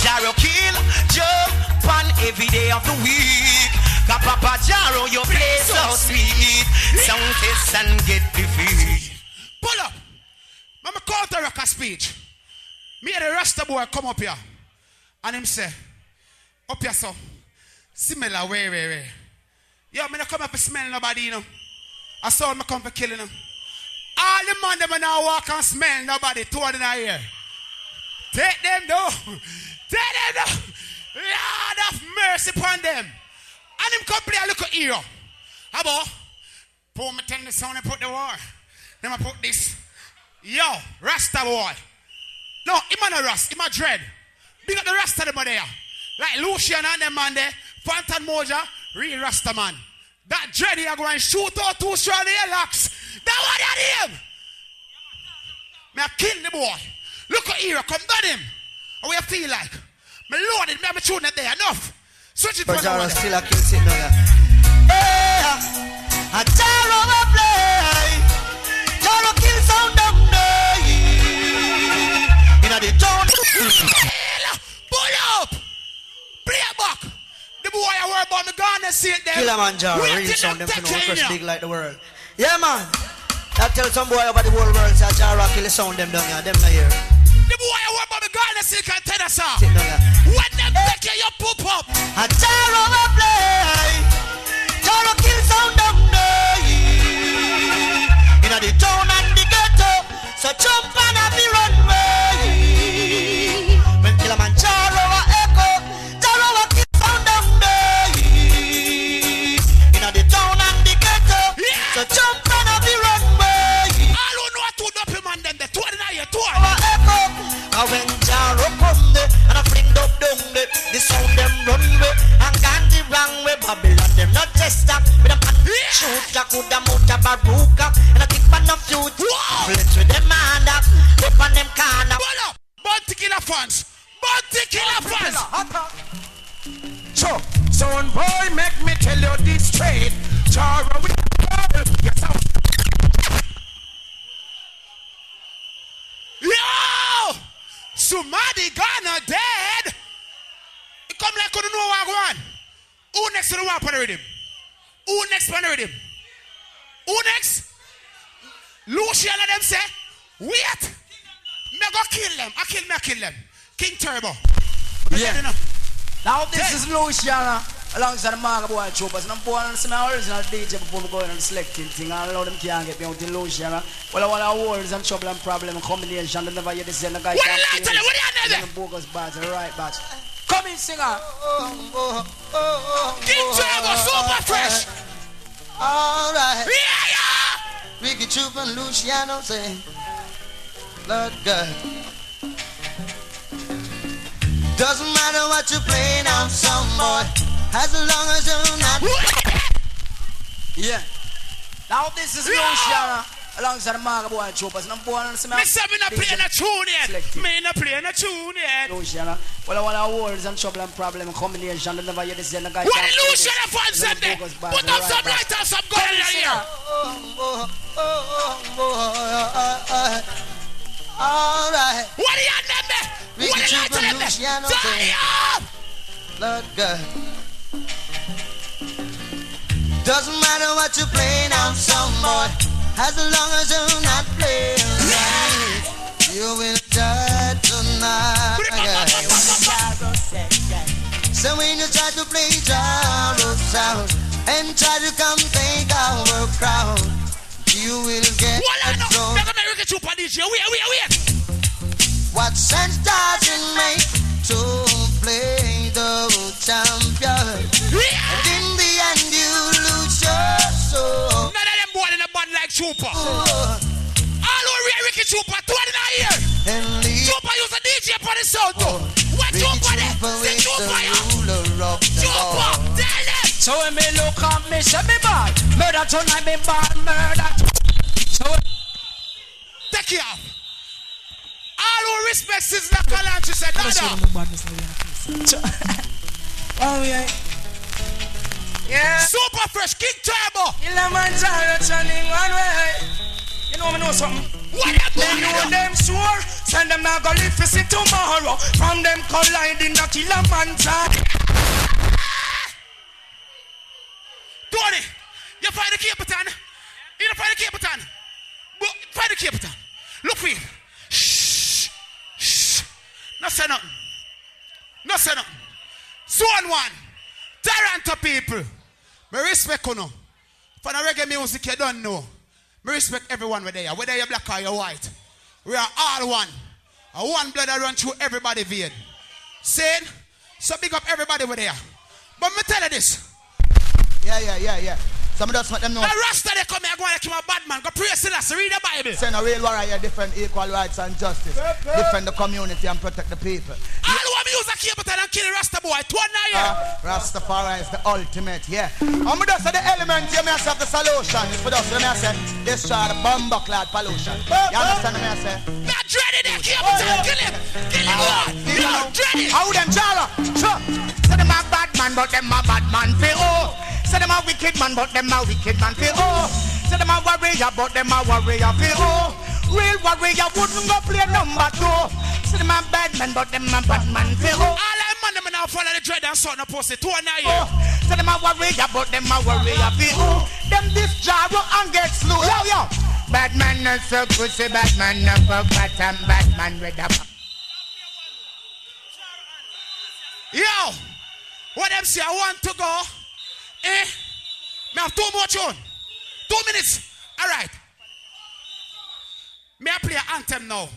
Jaro kill, jump on every day of the week. Papa Jaro, your play so sweet. Sound test and get defeat. Pull up. Mama counter rock a speech. Me and the Rasta boy come up here. And him say, up here so. Similar way. Yo, me not come up and smell nobody, you know. I saw me come for killing them. All the man them now walk and smell nobody. Two of them are here. Take them down. Take them down. Lord have mercy upon them. And him come play a little hero. How about? Pour me turn the sound and put the war. Then I put this. Yo, Rasta boy. No, him a Rasta, him a dread. Big up the Rasta them there. Like Lucian and them man there. Fantan Moja, real Rasta man. That dread here go and shoot out 2 strong locks. That what that him. Me a kill the boy. Look at hero, come down him. How we feel like? Me loaded, me have a tune that there. Enough. Switch it for Jaro still a kill sit down. Yeah, a Jaro a play. Jaro kill sound down there. Inna the town. Pull up. Play back. The boy I worry about me gonna see it there. Killamanjaro, real sound them to know first big like the world. Yeah man. I tell some boy over the whole world say Jaro kill the sound them down here. Them not here. The boy I worry about me gonna see can tell us all. When them take you poop up. A Jaro a play. Jaro kill sound down there. Inna the town and the ghetto. So jump on a be runway. When Killamanjaro a echo, Jaro a kill sound down there. Inna the town and the ghetto. So jump on a be runway. I don't know what to do him and them. The 2 in here, 2. And when Jaro come there and I fling up down there, the sound them run way and gone the wrong way. Babylon them not just that with a shoot that could have moved a baruka and I think man of youth. Let's with them hand up, up on them corner. Pull up, Bounty Killer fans, Bounty Killer fans. Sure, son boy, make me tell you this straight. Jaro with yourself. Yo! Somebody gonna dead. It come like you don't know what I want. Who next to the one on the rhythm? Who next on the rhythm? Who next? Lucian and them say, wait. Me go kill them. I kill them. King Turbo. Yeah. Now this is Luciana alongside the Maga Boy Troopers. And I'm born on my original DJ before we go in and selecting thing. And allow them can't get me out in Luciana. Well, I want awards and trouble and problem and combination. They never hear this and the guy can't what are you doing? Bogus badge, the right badge. Come in, singer. King Turbo, super fresh. Alright. Yeah. Ricky Troop and Luciano say, Lord God. Doesn't matter what you play now, some boy, as long as you're not. Yeah. Now this is Luciana alongside the Maga Boy Troopers. And I'm born on the Me say me not playing a tune yet. Me not playing a tune yet. Luciana. Well, I want awards and trouble and problem combination. They never hear this and the guy. What the Luciana fans said there? Put up some light and some gun in here. Alright. What are you doing there? What are you doing there? Turn up! Lord God. Doesn't matter what you play now, some boy, as long as you're not playing right, you will die tonight. So when you try to play Jaro's sound and try to come take our crowd, you will get a drone. Wait. What sense does it make to play the champion? And in the end you lose your soul. None of them boy in a band like Super. All who Ricky Trooper, 20 here. Trooper use a DJ for the sound too. What Trooper there? Say Trooper, yeah. Trooper, tell them. So when me look at me, say me bad. Murder tonight, me bad, murder. So take it off. All who respect Sister Kalanchi said, Dada. Oh, yeah. Yeah. Super Fresh, King Turbo. Killamanjaro turning one way. You know me know something. What up, they know them sure. Send them now go live to see tomorrow. From them colliding the Killamanjaro. Tony, you find the Cape Town? You don't find the Cape Town? Find the Cape Town. Look for it. Shh. Shh. No say nothing. No say nothing. Zone 1. Toronto people. Me respect you know. For the reggae music you don't know. Me respect everyone with there. Whether you're black or you're white. We are all one. And one blood that run through everybody vein. Saying, so big up everybody with there. But me tell you this. Yeah. Some of us let them know. The Rasta they come here, go and kill a bad man. Go pray Selassie, read the Bible. Send a real warrior, different equal rights and justice. Defend the community and protect the people. All who want me use a cable and kill Rasta boy. 2 now. Rastafari is the ultimate, yeah. I'm just say the element, you may have the solution. It's for us, you may say, destroy the bomber clad pollution. You understand me, I say? Not dreaded that cable kill him. Kill him, you know, dreaded. How them, Jara? Sure. Say them a bad man, but them a bad man for oh. Say them a wicked man, but them a wicked man for oh. Say them a warrior, but them a warrior for oh. Real warrior wouldn't go play number 2. Say them a bad man, but them a bad man for oh. All them man them now follow the dread and son of pussy 2 now. Say them a warrior, but them a warrior for oh. Them this Jaro and get slow. Yo. Bad man not so pussy, bad man not for bottom, bad man with a. Yo, what them say? I want to go. Me have 2 more tune. 2 minutes. All right. Me I play an anthem now.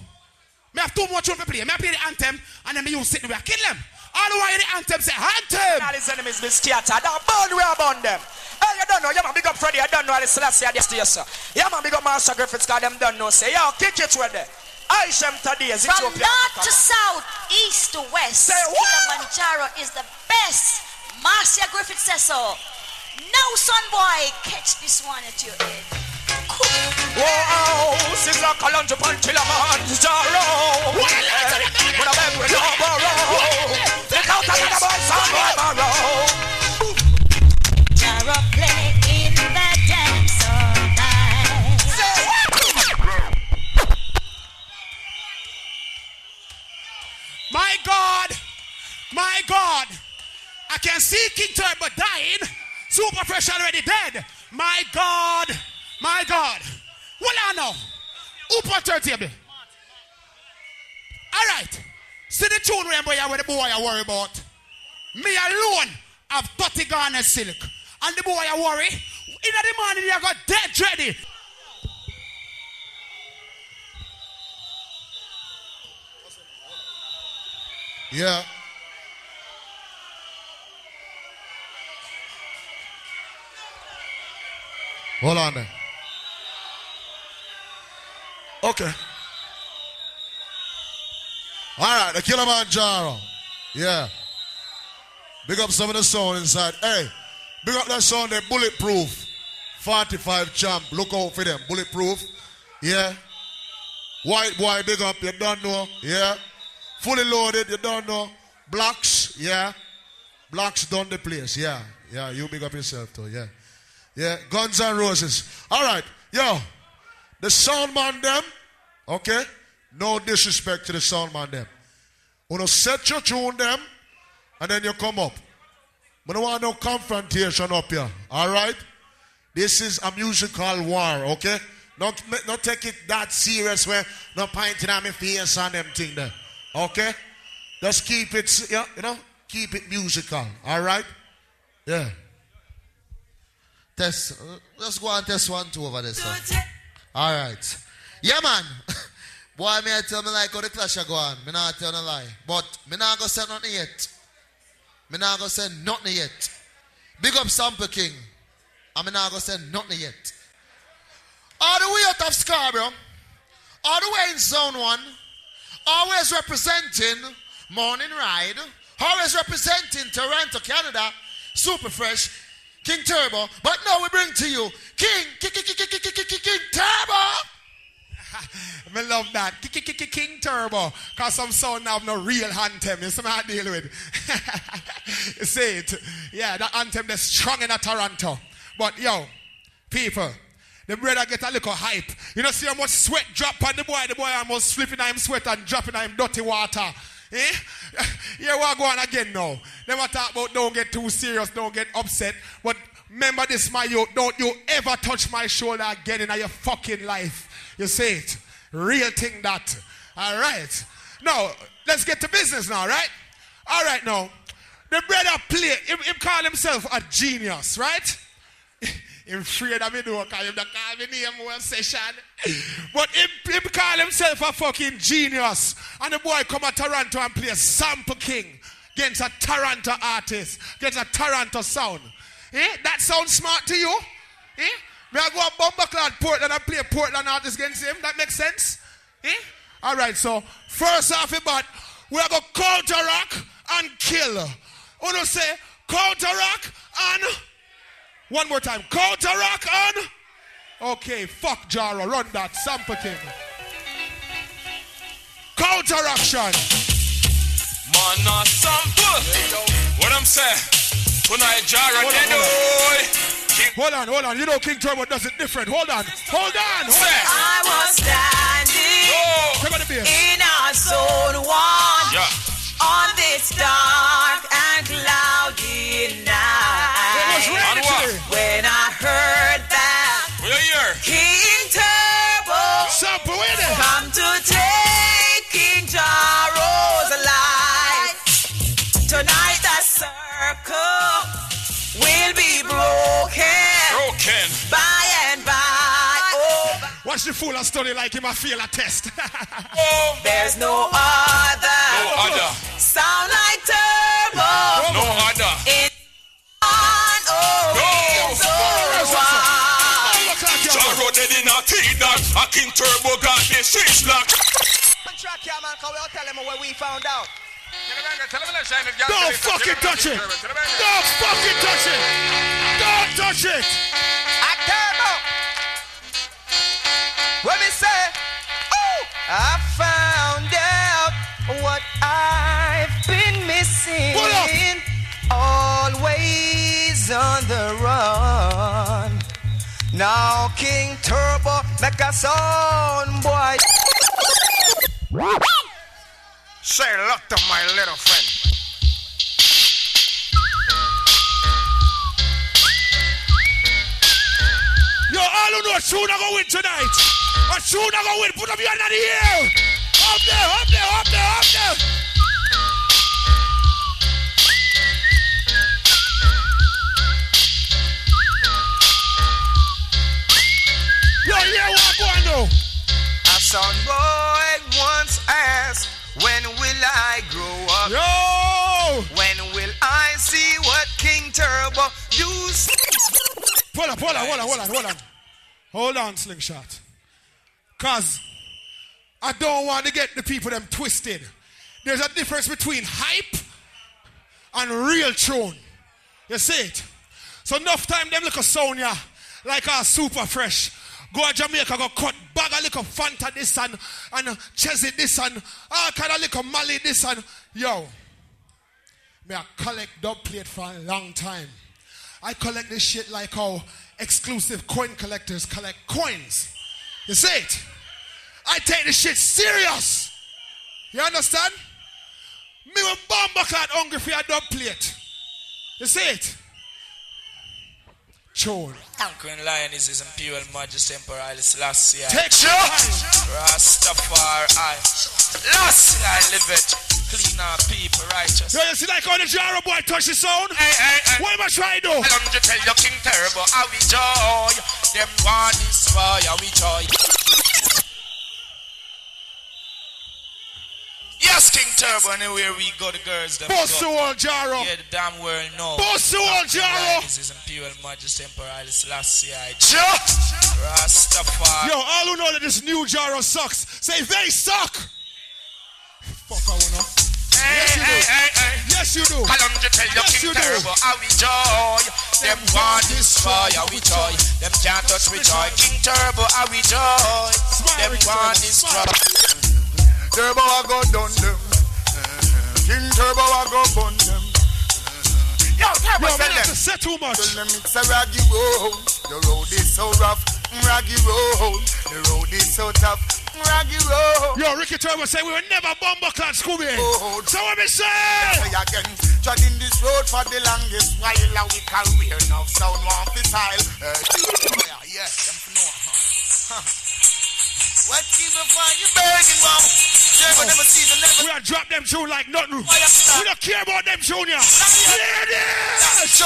Me have 2 more tune to play. Me I play the anthem and then me use sitting where kill them. All the way the anthem say anthem. All his enemies be scattered. That burn we upon them. Hey, you don't know. You man big up Freddy. I don't know. All the Selassie are this to you, sir. You man big up Master Griffiths because them don't know. Say, yo, kick it with them. From north to south, east to west, Killamanjaro is the best. Marcia Griffith says so. Now, son boy, catch this one at your head. Whoa, Sister Kalanji upon Killamanjaro. When I beg with no borrow, take out another boy, son boy, borrow. Jaro play in the dance all night. My God, I can see King Turbo dying. Super Fresh already dead. My God. Well, I know. Up on turntable. All right. See the tune remember where the boy I worry about. Me alone have 30 Ghana silk. And the boy I worry. In the morning you got dead ready. Yeah. Hold on there. Okay. All right, the Killamanjaro. Yeah. Big up some of the sound inside. Hey, big up that sound there, bulletproof. 45 champ. Look out for them. Bulletproof. Yeah. White boy, big up. You don't know. Yeah. Fully loaded. You don't know. Blacks. Yeah. Blacks done the place. Yeah. Yeah. You big up yourself too. Yeah. Yeah. Guns and Roses. All right. Yo. The sound man them. Okay. No disrespect to the sound man them. When you set your tune them. And then you come up. But I don't want no confrontation up here. All right? This is a musical war, okay? Not take it that serious where no pointing at me face and them thing there. Okay? Just keep it, you know, keep it musical. All right? Yeah. Test. Let's go and test 1, 2 over this. All right. Yeah, man. Boy, me I tell me like how the clash are going. Me not tell no lie. But me not go say nothing yet. Me not go say nothing yet. Big up Sample King. And me not go say nothing yet. All the way out of Scarborough, all the way in Zone 1, always representing Morning Ride, always representing Toronto, Canada, Super Fresh, King Turbo. But now we bring to you King Turbo. I love that. King Turbo. Because some sound have no real anthem. You see what I deal with. You see it? Yeah, that anthem that's strong in Toronto. But yo, people, the brother get a little hype. You know, see how much sweat drop on the boy almost flipping on him sweat and dropping on him dirty water. Eh? Yeah, we're going again now. Never talk about don't get too serious, don't get upset. But remember this, my youth, don't you ever touch my shoulder again in your fucking life. You see it? Real thing that. All right. Now, let's get to business now, right? All right now. The brother play, he call himself a genius, right? I'm afraid of me do because he don't call me name one session. But he call himself a fucking genius. And the boy come to Toronto and play Sample King against a Toronto artist, against a Toronto sound. Eh? That sounds smart to you? Eh? May I go a Bumbleclad Portland and play Portland artist against him? That makes sense? Eh? Alright, so first off the bat, we are going to counter-rock and kill. Uno say counter-rock and... One more time. Counter-rock and... Okay, fuck Jaro. Run that. Sample King. Counter-action. Man, sample. What I'm saying? Tonight, Jaro, Hold on. You know King Turbo does it different. Hold on. I was standing in our Zone 1 on this dark and cloudy night. When I heard that King Turbo come to take King Jaro's life. Tonight the circle will be broken by and by. Watch the fool and study like him. I feel a test. There's no other sound like Turbo. No other. It's on Jaro dead in a tea that a King Turbo got the switch lock. Track here, man, because we'll tell them what we found out. Don't fucking touch it. Don't fucking touch it. Don't touch it. I Turbo. What me say? Oh, I found out what I've been missing. Always on the run. Now King Turbo make a sound, boy. Say luck to my little friend. Yo, all who know a tune I go win tonight. A tune I go win. Put up your hand in the air. Up there. Yo, yeah, what going on? A son boy once asked, when will I grow up? Yo! When will I see what King Turbo used? Hold on, Slingshot. Cause I don't want to get the people them twisted. There's a difference between hype and real tune. You see it? So enough time them look a Sonia like a Super Fresh. Go to Jamaica, go cut bag a little Fanta this and Chesy this and all kind of little Mali this and yo. Me I collect dub plate for a long time. I collect this shit like how exclusive coin collectors collect coins. You see it? I take this shit serious. You understand? Me will Bumbleclad hungry for your dub plate. You see it? Chore. Conquering lions is imperial majesty emperor Haile Selassie. Take shots! Rastafari. Lassie I live it. Clean our people righteous. Yo, you see like how the Jaro boy touch the sound? Hey. What am I trying to do? I'm to tell you King Turbo how we joy. Them want this fire, how we joy. Yes That's King Turbo, anywhere we go, the girls them Boss go. Wall Jaro. Yeah, the damn world know. Boss Wall Jaro. This is Imperial Majesty Emperor Haile Selassie I. Rastafari. Yo, all who know that this new Jaro sucks, say they suck. Fuck, I wanna. Yes, you do. Yes, you do. Kalonji tell you Yes, King you do. Turbo, how we joy. Them want destroy, how we joy. Them can't touch we joy. King Turbo, how we joy. Them want destroy. Turbo, I go done them. King Turbo, I go bun them. Yo, Turbo, Yo, tell man, them. that's say too much. Tell them it's a raggy road. The road is so rough. Raggy road. The road is so tough. Raggy road. Yo, Ricky Turbo say we will never bomber clan Scooby. So what me say? Say again, treading this road for the longest while. We career now sound one for style. Yeah, them for know. What keep before you begging about? We are drop them tune like nothing. We don't care about them junior. Ladies!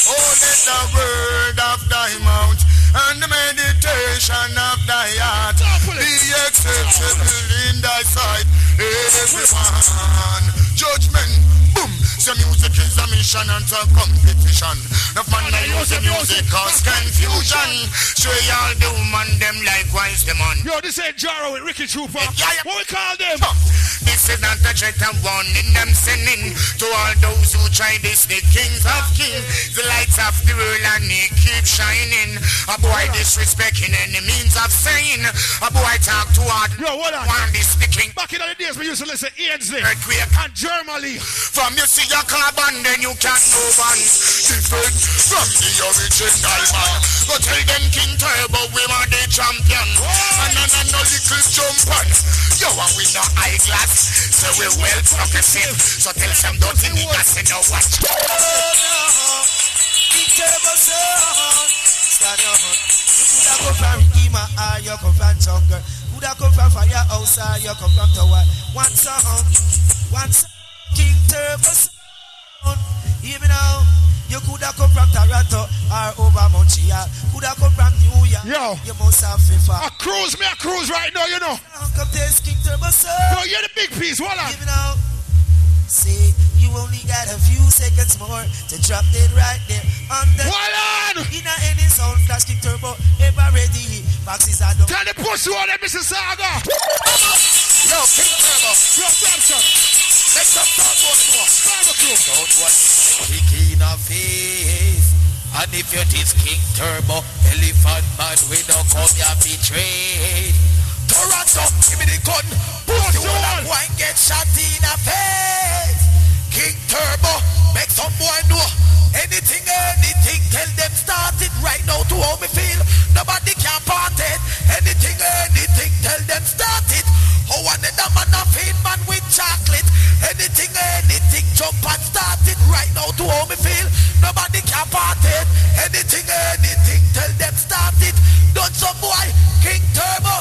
Oh, let the word of thy mouth and the meditation of thy heart be acceptable in thy sight. Everyone, judgment, boom. So music is a mission and a competition. The fun I use the music cause confusion. Show y'all the woman, them likewise the man. Yo, this ain't Jaro with Ricky Trooper. What we call them? This is not a threat of warning them sending to all those who try this, the kings of kings. The lights of the world and they keep shining. A boy disrespecting any means of saying. A boy talk too hard. Yo, what on? One this sticking. Back in the days we used to listen to Ainsley Earthquake and Germany. From you see your carbon, then you can't move on. Different from the original man. Go tell them King Turbo, we are the champion. And no little jump on. Yo, and we no eyeglass. So we well progressive. So tell some dirty niggas to know what. King Turbo song. Stand up. You coulda come from Ima or you come from jungle. Coulda come from firehouse or you come from tower. One song. King Turbo song. Hear me now. You coulda come from Toronto or over Montreal. Coulda come from New York. Yo, you must have FIFA. I cruise right now, you know. Come taste King Turbo song. Yo, you're the big piece, hold on. Hear me now. See, you only got a few seconds more to drop it right there on the. Hold on. In any sound flash King Turbo ever ready. Boxes are done. Tell the pussy all them Mississauga. Yo, King Turbo. Yo, Samson. Let's stop talking more. Barbecue. Don't want to kick in a face. And if you this King Turbo, elephant man, we don't come here betrayed. Toronto, give me the gun. Pussy will one get shot in the face. King Turbo, make some boy know. Anything, tell them start it right now to how me feel. Nobody can part it. Anything, tell them start it. How another man a feed man with chocolate. Anything, jump and start it right now to how me feel. Nobody can part it. Anything, tell them start it. Done some boy, King Turbo.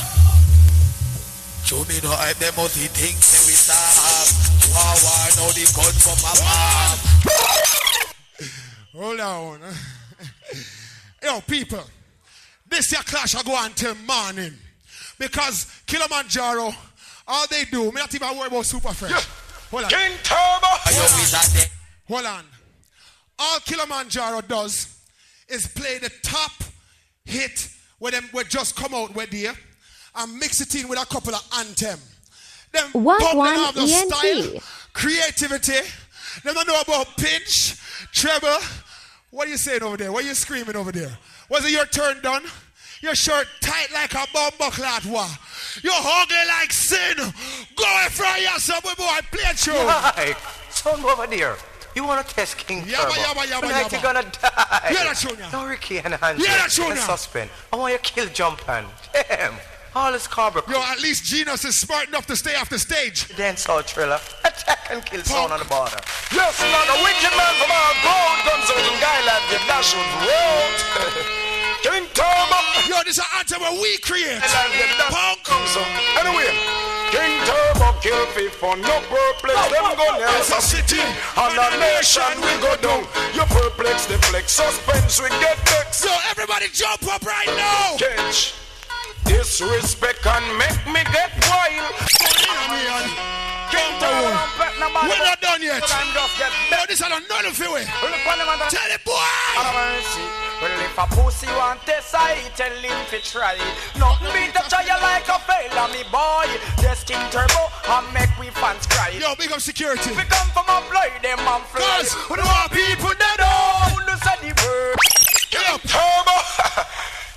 Show me no hype, them must think say we stop. Wow, now the gun from my mom. Hold on. Yo, people, this your clash I go until morning. Because Killamanjaro, all they do, me not even worry about Super Fresh. Yeah. Hold on. King Turbo. Hold on. All Killamanjaro does is play the top hit where them will just come out with there and mix it in with a couple of anthem. Them What have the style, creativity. Them don't know about pinch, treble. What are you saying over there? What are you screaming over there? Was it your turn done? Your shirt tight like a bumbucklat. You're hungry like sin. Go and fry yourself, boy. Play a tune. Hi, son over there. You want to test King Turbo? Tonight you're gonna die. Yeah, that's true. No, Ricky and Andrew. Yeah, that's true. The suspend. I want you to kill Jumpan. Damn. All this carbon. Yo, at least Genius is smart enough to stay off the stage. Dance all thriller. Attack and kill sound on the border. Yes, not a wicked man from our gold guns and guy like the Dash Road. King Turbo. Yo, this is an anthem where we create. Punk. Anyway, King Turbo kill people, no perplex. Them go else a city and a nation we go down. You perplex, the flex, suspense, we get vexed. So everybody jump up right now. Catch. Disrespect and make me get wild. King We're not done yet. No, this is not none of you. Tell the boy. Well, if a pussy want this, I tell him to try. Nothing beat the try like a failure, me boy. Just King Turbo and make we fans cry. Yo, big up security. We come from a fly, them and fly. We don't want people dead on the sunny word. King Turbo.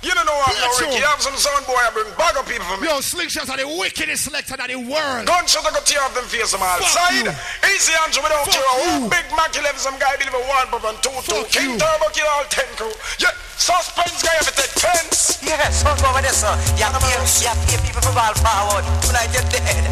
You don't know what I'm Ricky. You have some sound boy, I bring bag of people for me. Yo, slingshots are the wickedest selector in the world. Gunshot, I go tear off them face from all side. Easy, Andrew, we don't care. Big Mac 11, some guy deliver 1 pop and 2. King Turbo kill all 10 crew. Yeah, suspense guy have to take pence. Yes, son over there, sir. You have to people for ball forward. When I get dead.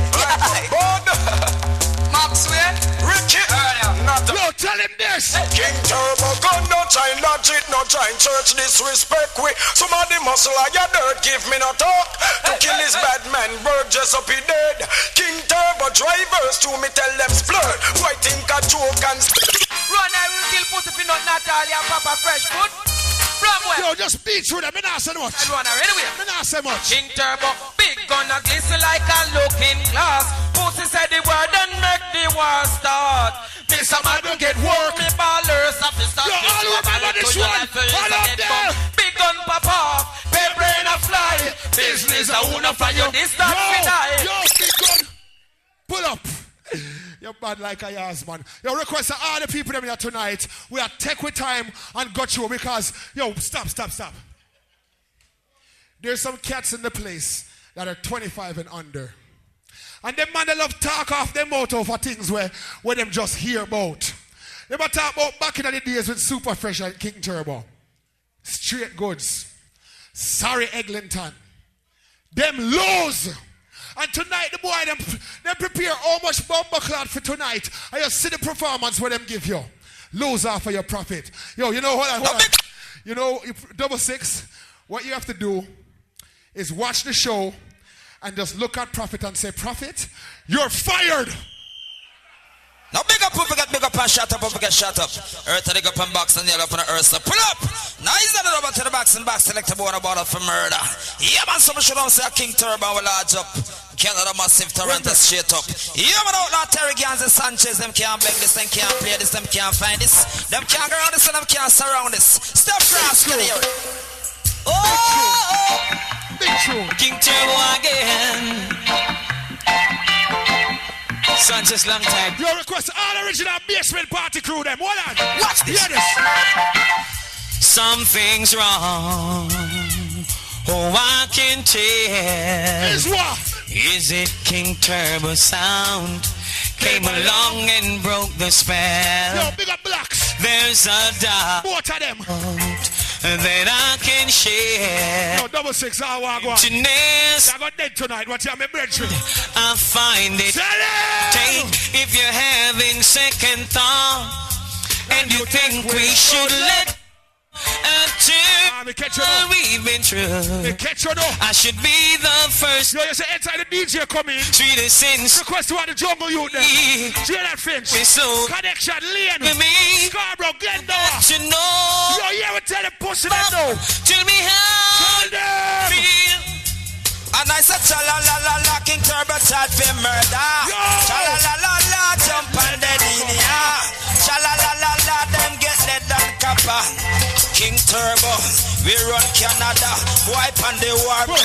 Maxwell, Ricky, yo, tell him this. King Turbo, gun no time, not cheat, no time, church disrespect we. Somebody muscle like your dirt, give me no talk. To kill this bad man, bird just up he dead. King Turbo, drivers to me tell them splurt. Why think a joke and Run, I will kill pussy if not Natalia, Papa Fresh Food. From where? Yo, just beat through them, me not say much. I run anyway. Me not say much. King Turbo, big gun a glisten like a looking glass. Pussy said the word and make the war start. Me some man don't get work. Me ballers have to start. Yo, all remember this one. All up there. Big gun pop off. Pay brain a fly. Business a wanna fly. Yo, this stuff me die. Yo, big gun. Pull up. You're bad like a yas, man. Yo, request to all the people them here tonight. We are take with time and got you because, yo, stop. There's some cats in the place that are 25 and under. And them man, they love talk off them mouth over things where them just hear about. They might talk about back in the days with Super Fresh and King Turbo. Straight goods. Sorry, Eglinton. Them lows. And tonight, the boy, them prepare how much bomber cloud for tonight. And you see the performance where them give you. Lose off of your profit. Yo, you know, hold on. You know, 66, what you have to do is watch the show and just look at Prophet and say, Prophet, you're fired. Now big up, big up and shut up, shut up. Earth and up and box and yell up on the earth. So pull up. Now he's not over to the box and back select a border for murder. Yeah, man, some should don't say a King Turbo will large up. Canada massive Toronto straight up. Yeah, man, outlaw Terry Gans and Sanchez, them can't beg this, them can't play this, them can't find this. Them can't go around this and them can't surround this. Step fast, get here. Oh, big tune. King Turbo again. Sanchez long time. Your request all original basement party crew them. Hold on. Watch this. Hear this. Something's wrong. Oh, I can tell. Is what? Is it King Turbo sound? Came along and broke the spell. Yo, big up blacks. There's a doubt. Both of them. That I can share. No, 66, I want to go. I got dead tonight. What's your bedroom? I find it. Take if you're having second thought and you think we should let we've been true. I should be the first. Yo, you say inside the DJ coming. Treat the sins. Request to the jungle youth there. Jalen Finch. Connection Lane. Scarborough Glendale. You know. Yo, yeah, we tell the pussy that though. Tell me how. Tell them. Feel. And I said, cha la la la la, King Turbo tried to murder. Cha la la la la, jump on the linear. Cha la la la la, them get dead and copper. King Turbo, we run Canada, wipe on the war.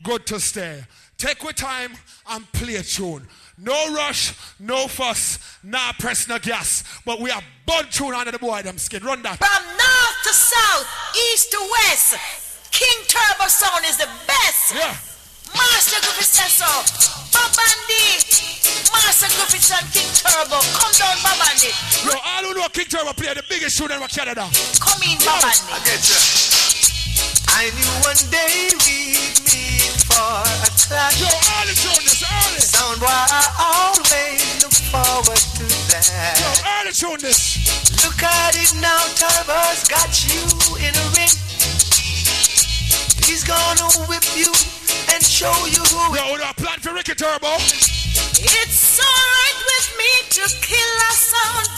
Good to stay. Take your time and play a tune. No rush, no fuss, nah press, no gas. But we are bun tune under the boy them skin. Run that. From north to south, east to west, King Turbo sound is the best. Yeah. Master Griffith says so. Babandi, Master Griffith and King Turbo. Come down, Babandi. Yo, all who know King Turbo play the biggest tune in Canada. Come in, Babandi. I get you. I knew one day we'd meet for a clash. Yo, early tune this, early. Sound boy, I always look forward to that. Yo, early tune this. Look at it now, Turbo's got you in a ring. He's gonna whip you and show you who. Yo, we got a plan for Ricky Turbo. It's alright with me to kill a sound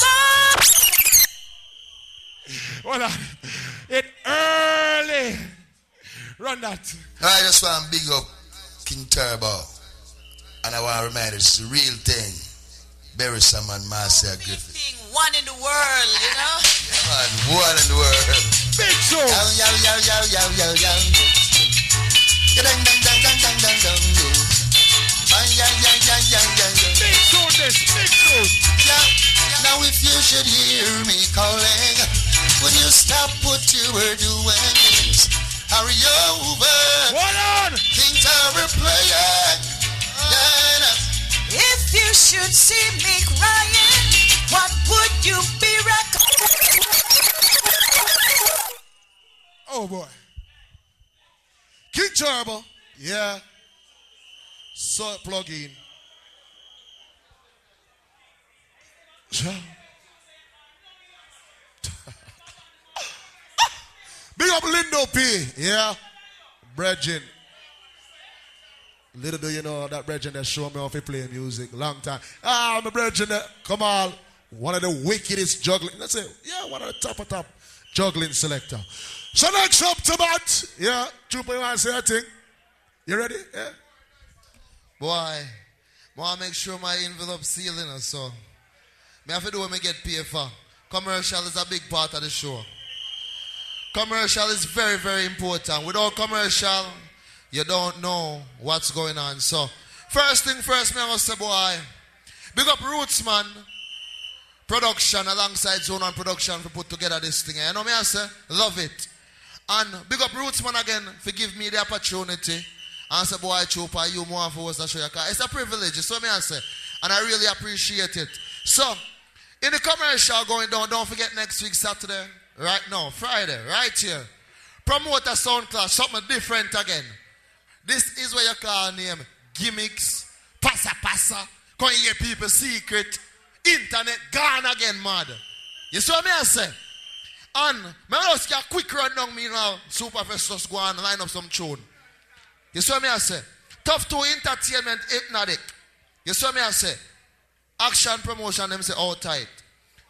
boy. Hold on. It early. Run that. I just want to big up King Turbo. And I want to remind you, it's the real thing. Bury someone, Marcia Griffith. Being one in the world, you know? Yeah, man, one in the world. Big show. Yow, yow, yow, yow, yow, yow, yow. Dang, dang, dang, dang, dang, dang, dang. Big show this, big show. Yeah. Now if you should hear me calling, when you stop what you were doing, hurry over. Hold on. King Tower playing. If you should see me crying, what would you be Oh boy. King Turbo. Yeah. So plug in. Big up Lindo P. Yeah. Bridging. Little do you know that Bridging that show me how to play music. Long time. My Bridging that, come on. One of the wickedest juggling. Let's say, yeah, one of the top juggling selector. So next up to bat. Yeah. Trooper, you want to say a thing? You ready? Yeah. Boy, I make sure my envelope sealing or so. Me have to do what me get paid for. Commercial is a big part of the show. Commercial is very, very important. Without commercial, you don't know what's going on. So, first thing first, me I say, boy, big up Rootsman Production alongside Zone One Production for put together this thing. You know me I say, love it. And big up Rootsman again for give me the opportunity. And say, boy, Trooper, you more for us to show your car. It's a privilege, so me I say. And I really appreciate it. So, in the commercial going down, don't forget next week Saturday, right now, Friday, right here. Promote a sound class, something different again. This is what you call name gimmicks, passa. Can't hear people secret, internet gone again, mad. You see what I say? And me just get a quick run down me now. Superfest just go on line up some tune. You see what I say? Tough to entertainment hypnotic. You see what I say? Action promotion them say all tight.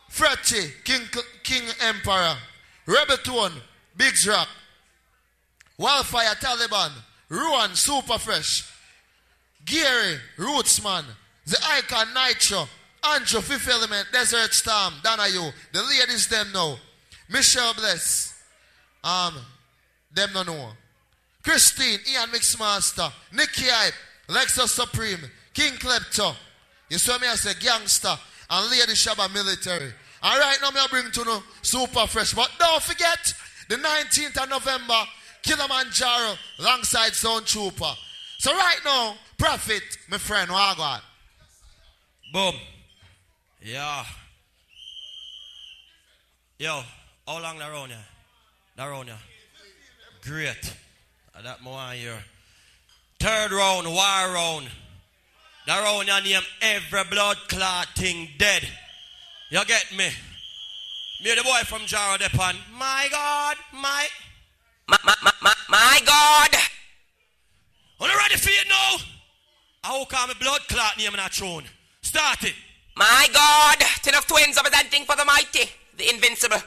Fretty, King Emperor, Rebel Tone, Big Rock, Wildfire Taliban, Ruan Super Fresh, Gary Rootsman, The Icon Nitro, Andrew Fifth Element, Desert Storm, Danayu, the ladies them know, Michelle Bless, them no know, Christine, Ian Mixmaster, Nicky Hype, Lexus Supreme, King Klepto, you saw me as a gangster, and Lady Shabba Military. And right now, I bring to you Super Fresh. But don't forget, the 19th of November, Killamanjaro, alongside Sound Trooper. So right now, Prophet, my friend, Wagwan. Boom. Yeah. Yo, how long around here? Great. That more here. Third round, war round. That round you name every blood clot thing dead. You get me? Me the boy from Jaro Depan. My God, my God. Are you ready for it now? I will call me blood clot name in that throne. Start it. My God, 10 of twins representing for the mighty, the invincible.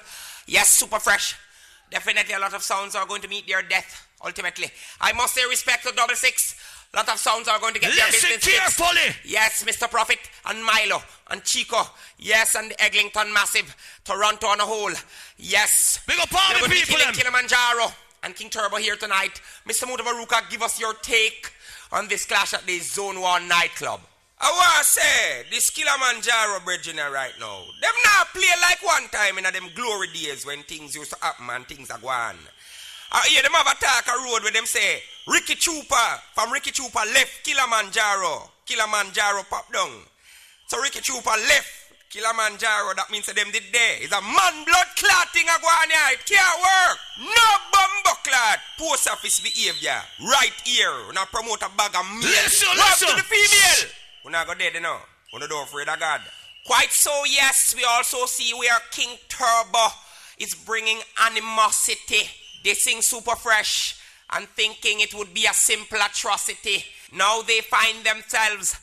Yes, Super Fresh. Definitely a lot of sounds are going to meet their death, ultimately. I must say respect to 66. A lot of sounds are going to get their business fixed. Listen carefully. Yes, Mr. Prophet and Milo and Chico. Yes, and the Eglinton Massive. Toronto on a whole. Yes. Big up all the people. Killamanjaro and King Turbo here tonight. Mr. Mutavaruka, give us your take on this clash at the Zone 1 nightclub. I want to say, this Killamanjaro bridging right now, them not play like one time in them glory days when things used to happen and things are going. I hear them have a talk a road where them say, Ricky Trooper, from Ricky Trooper left Killamanjaro pop down. So Ricky Trooper left Killamanjaro, that means that them did there. It's a man blood clotting a going here, it can't work. No bumbo clot, post office behavior, right here. Now promote a bag of meal. Listen. To the female. We're not go dead, you know. We're not afraid of God. Quite so, yes, we also see where King Turbo is bringing animosity. They sing Super Fresh and thinking it would be a simple atrocity. Now they find themselves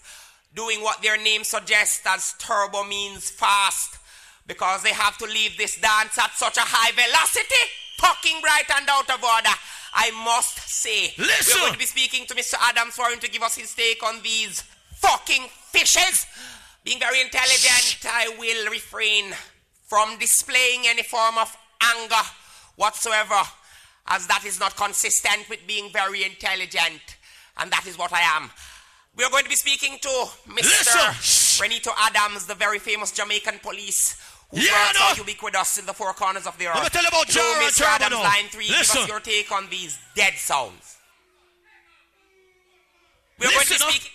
doing what their name suggests, as turbo means fast, because they have to leave this dance at such a high velocity, fucking bright and out of order. I must say, listen. we're going to be speaking to Mr. Adams for him to give us his take on these fucking fishes. Being very intelligent, I will refrain from displaying any form of anger whatsoever, as that is not consistent with being very intelligent, and that is what I am. We are going to be speaking to Mr. Renito Adams, the very famous Jamaican police, whose works are ubiquitous in the four corners of the earth. Let me tell you about Jaro Mr. Adams, line 3, give Listen. us your take on these dead sounds. We are going to be speaking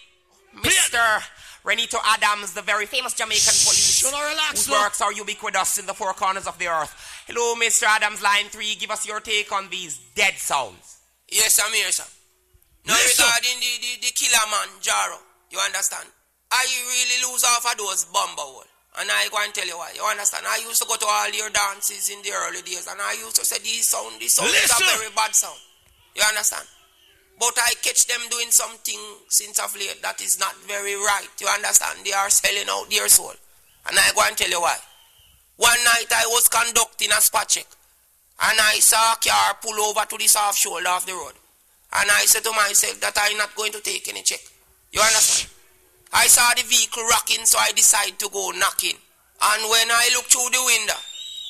Mr. Renito Adams, the very famous Jamaican police, whose works are ubiquitous in the four corners of the earth. Hello, Mr. Adams, line 3, give us your take on these dead sounds. Yes, I'm here, sir. Now regarding the Killamanjaro, you understand? I really lose off of those bomber hole. And I go and tell you why. You understand? I used to go to all your dances in the early days, and I used to say this sound is a very bad sound. You understand? But I catch them doing something since of late that is not very right. You understand? They are selling out their soul. And I go and tell you why. One night I was conducting a spot check, and I saw a car pull over to the soft shoulder of the road. And I said to myself that I'm not going to take any check. You understand? I saw the vehicle rocking, so I decided to go knocking. And when I looked through the window,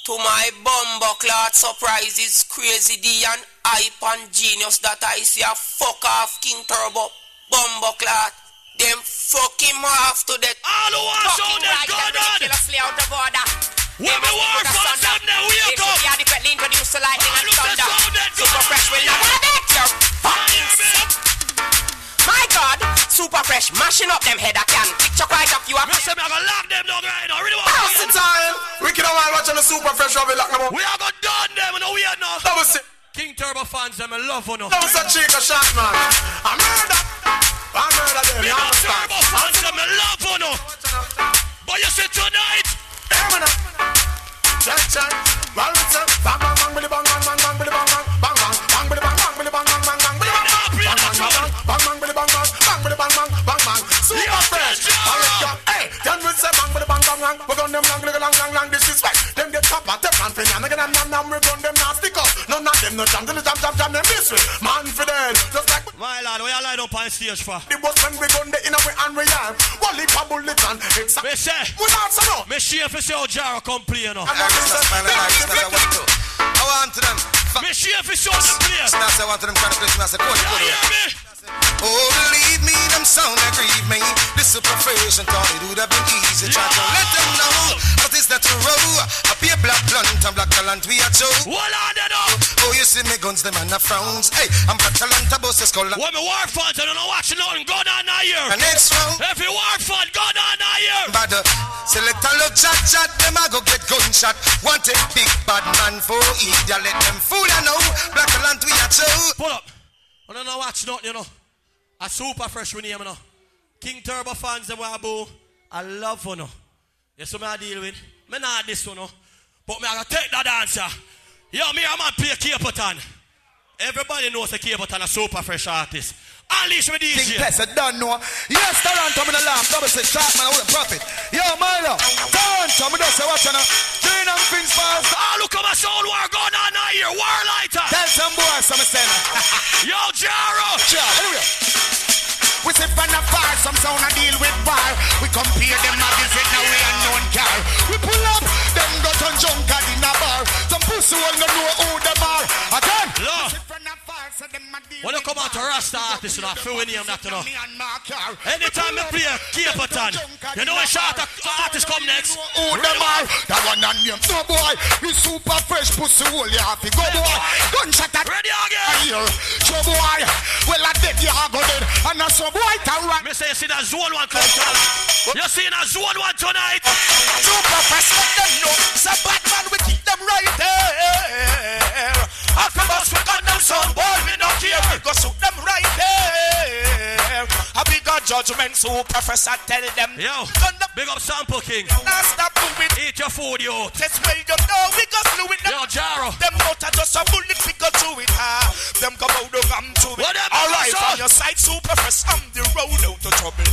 to my bumbleclot surprises, Crazy D and Hype and Genius, that I see a fuck off King Turbo bumbleclot. Them fuck him off to death. All who want sound that God on. Ridiculously out the border. When we war for them, they wake up. They adequately introduced to lightning and thunder. Super Fresh will not make your fucking sick. My God, Super Fresh mashing up them head I can picture quite a few of them. I'm gonna lock them down right now. Really Pass the time. We can all watch on the Super Fresh of it. We are gonna done them. No, we are not. That was it. King Turbo fans, them I love you. That was a chick, a shot, man. I murder them. Big up Turbo fans, them I love you. But you said tonight. Check. Well, it's a bang, bang, bang, billy, bang, bang, bang, bang, billy, bang, bang, bang, bang, billy, bang, bang, billy, bang, bang, bang, bang, billy, bang, bang, billy, bang, bang, billy, bang, bang, bang, bang. Super Fresh. Hey, then we say bang, billy, bang, bang, bang. We gun them long, disrespect. Them get top at them, man, for them. Again, we gun them now stick up. None of them no jam, them them mystery. Man for them, just like. My lad, we are lined up on stage for. The boss when we gun the inner way and we are. One leap a bullet and it's a. Me say. We not so no. Me see if you see how Jaro come play now. I want to them. Me see if you see how them play. I want to them kind of place. I say, coach, you hear me? Oh, believe me, them sound that grieve me. This Super Fresh and thought it would have been easy. Try to let them know what is that to roll. I be a black blunt and black talent we are Joe. What are they now? Oh, you see me guns, them and the frowns. Hey, I'm black talent, a boss is called. When me war fans, I don't know watching nothing. Go down here. And next round. Every war fan, go down here. But select a love chat, them I go get gunshot. Want a big bad man for eat. Ya let them fool, I know. Black talent we are Joe. Pull up. I don't know watch nothing, you know. A Super Fresh we name, you know. King Turbo fans, them waboo. I love you, know. Yes, what I deal with. Me not this one, know. But me I gotta take that answer. Yo, me a man play Caperton. Everybody knows a Caperton a Super Fresh artist. Unleash me DJ. King Pest, I don't know. Yes, Toronto, I'm in the lamp. Double six, sharp man, I wouldn't profit. Yo, Milo. Toronto, I'm just watching. Doing them things fast. Ah, look at my soul war going on here. War lighter. Tell some boys, I'm saying. Yo, Jaro. Anyway. We say fan of far, some sound I deal with bar. We compare them magazine, now we unknown car. We pull up, them got on junk in a bar. Some pussy will not know who them are. Again, look. When you come out to Rasta artist, you know, I feel in him that, you know. Anytime you play Caperton, you know when short artist come next. Who them are? That one and name. No boy, we Super Fresh pussy hole, you have to go boy. Gunshot at ready again. Show boy, well I dead, you are good. And I saw boy to run. Me say you see that zone one come tonight. You see that zone one tonight. Super Fresh, let them know. So Batman, we keep them right there. After us, we got them some boy, we don't care. We go shoot them right there. A bigger judgment, Super Fresh, I tell them. Yo, big up Sample King. Now stop moving. Eat your food, yo. That's where you know we go through it. Yo, Jaro. Them out are just a bullet, we go through it. Them come out the ram to it. Alright, from your side, Super Fresh, on the road out to trouble.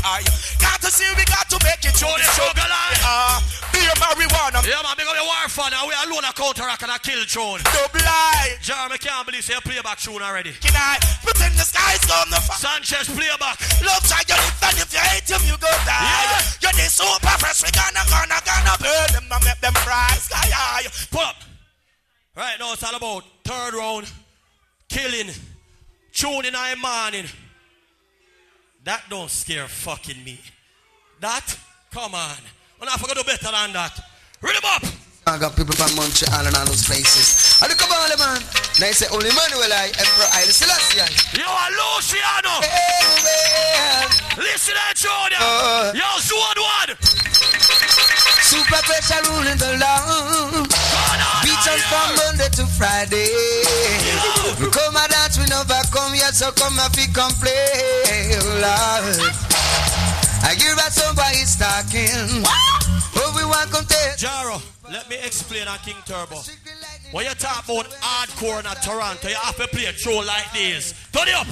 Got to see, we got to make it. Show the sugar line. Be a marijuana. Yeah, man, big up the war fan. We alone a counteract and a kill tune. Double eye. Jaro, I can't believe you play back tune already. Can I pretend the sky's gone the Sanchez, play back. Love try your lips and if you hate hate you go die. You're the super fresh, we gonna burn them, and make them fry sky high. Pull up. Right now it's all about third round, killing, tuning in the morning. That don't scare fucking me. That, come on. I'm not gonna do better than that. Read them up. I got people from Montreal and all those places. I look about them, man. Now you say only Manuel I, Emperor I, Selassie I. You are Luciano. Listen to Junior. Yo, Zone 1. Super pressure ruling the land. Beach us from Monday to Friday. We come and dance, we never come yet, so come and we complain. Lord. I hear that somebody's talking. Oh, we want to take. Jaro, let me explain on King Turbo. When you talk about hardcore in Toronto, you have to play a show like this. Turn it up.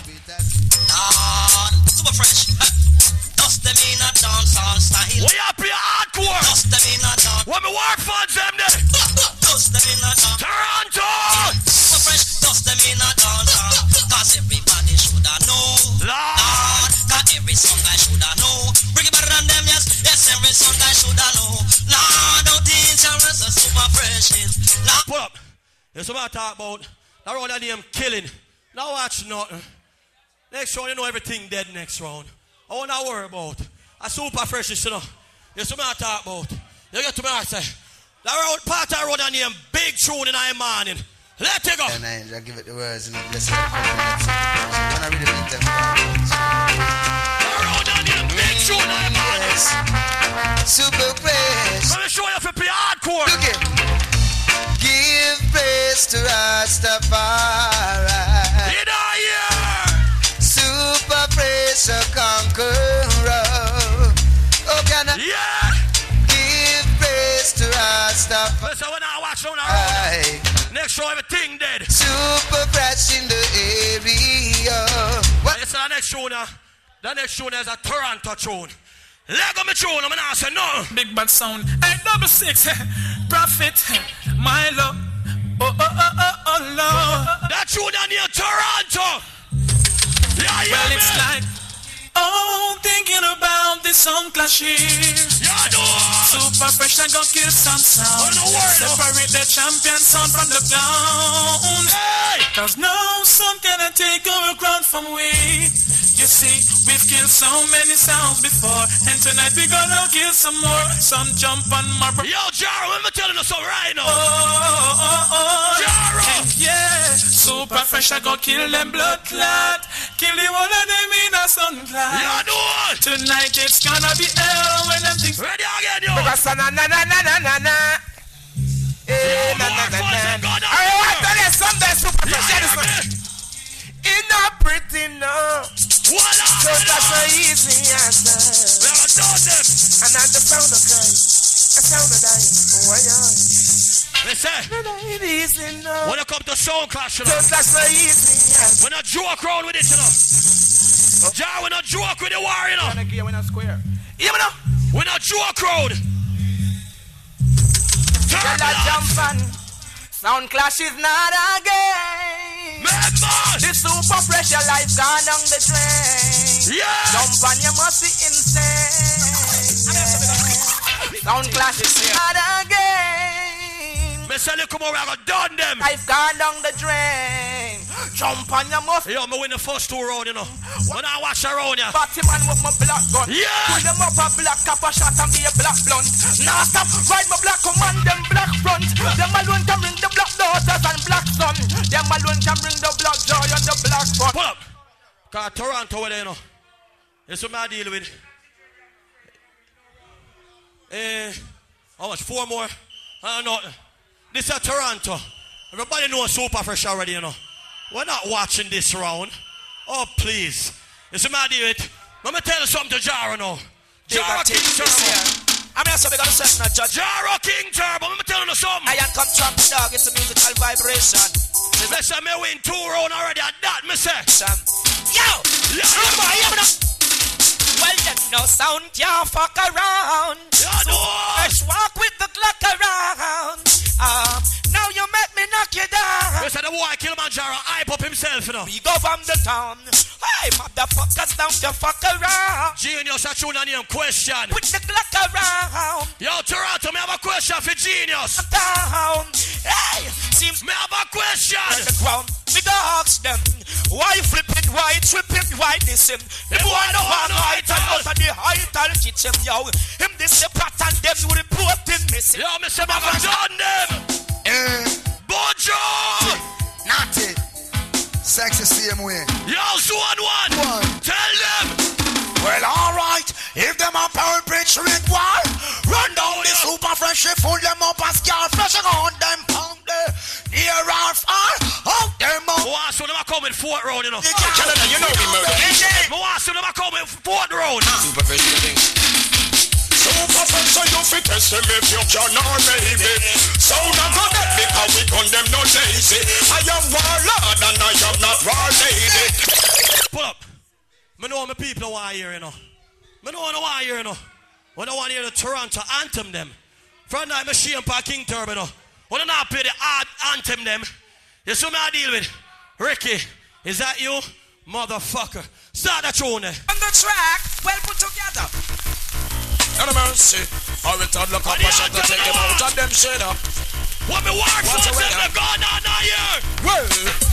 Super fresh. Dust them in a dancehall style. When you play hardcore. Dust them in a dance. When me work funds them there. Dust them in a dance. Toronto. Super fresh. Dust them in a dancehall. Cause everybody shoulda know. Lord. Cause every song I shoulda know. Bring it better than them, yes. Yes, every song I shoulda know. Lord, don't dangerous and super fresh. Pull up. There's something I talk about. That round of them killing. Now watch nothing. Next round, you know everything dead next round. I won't worry about. A super fresh, you know. There's something I talk about. You get to me, I say. That round, part of the round of them, big tune in the morning. Let it go. And I give it the words and listen. I'm gonna read it. That round of them, big tune in the morning. Super fresh. Let me show you if you play hardcore. Look it. Give praise to Rastafari. You know, yeah. Super praise a conqueror. Oh, can I? Yeah. Give praise to Rastafari. Listen, when I watch on the road, next show everything dead. Super fresh in the area. What? Listen, the next show now. The next show is a Toronto tune. Lego me tune, I'm gonna say no. Big bad sound. 866. Prophet. Milo. Oh, Lord. That tune down near Toronto. Yeah, yeah, well, it's like, oh, thinking about this song clashes. Yeah, no. Super fresh, I gon' kill some sound. Separate the champion sound from the clown. Hey. Cause no song cannot take our ground from we. You see, we've killed so many sounds before, and tonight we gonna kill some more. Some jump on my Yo, Jaro, I'm telling us something right now. Jaro! And yeah, super fresh, I go kill them blood clot. Kill the one of them in a sun cloud. Yeah, do it! Tonight it's gonna be hell when them things. Ready again, yo! Because na. Eh, na. I want to tell you something super fresh. It's not pretty, no. So that's so easy, yes. We are done them. And at the sound of crying, the sound of dying. Oh, yeah. Listen. When it comes to sound clash, you know. So that's so easy, yes. We're not joke around with it, you know. Jar, we're not joke with the war, you know. We're not square. Yeah, man. We're not joke around. Turn jump on. Sound clash is not a game. The super fresh your life gone down the drain. Yeah. Jump on, you must be insane. Sound clash is not a game. Me say, look, come over, I got done them. Life gone down the drain. Jump on, you must. Yo, me win the first 2 rounds, you know. When I watch around you. Batty man with my black gun. Yeah. Pull them up a black cap a shot and be a black blunt. Now stop, ride my black command, them black front. Them alone can bring the black daughters and black son. Them alone can bring the black joy and the black fun. Pull up. Cause Toronto over there, you know. That's what I deal with. How much? 4 more? I don't know. This is Toronto. Everybody knows super fresh already, you know. We're not watching this round. Oh, please. This is what I deal with. Let me tell you something to Jaro now. Jaro King Turbo. I'm here so they gonna set not judge. Jaro King Turbo. Let me tell you something. I am come trap dog. It's a musical vibration. Listen, me win 2 rounds already at that, me say. Yo! Well, then no sound can't fuck around. Fresh walk with the clock around. Now you make me knock you down. Listen, the boy Killamanjaro, hype up himself, you know. We go from the town. Hey, motherfuckers, don't you fuck around. Genius, I tune on him question. Put the clock around. Yo, Toronto, me have a question for Genius. Down. Hey, seems me have a question. The ground, me go ask them. Why flipping, why tripping, why this him? The boy no one height and out of the height I'll teach him, yo. Him this the pattern, them with the boat in missing. Yo, me say me have done them. Bojo! Natty. Sexy same way. Yo, Zone 1. Tell them. Well, alright. If them a power pitch red wall, run down the super fresh, full them up as car flashing on them pound there. Near or far, out them up. Watch when them a come in 4th round, you know. Canada, you know me murder. Watch when them a come in 4th round. Super fresh, you think? Super fresh, so you fit test them if you cannot make it. So now go that because we condemn no lazy. I am warlord and I am not war lady. Pull up. I know my people want to hear, you know. I know what I want to hear, you know. When I want to hear the Toronto anthem, them. From that machine for King Turbo, you know. When I not play the hard anthem, them. You see me I deal with? Ricky, is that you? Motherfucker. Start that tune there. On the track, well put together. No mercy. I will tell the copper shot to take them out of them shit up. What me work for them to go on here? Well,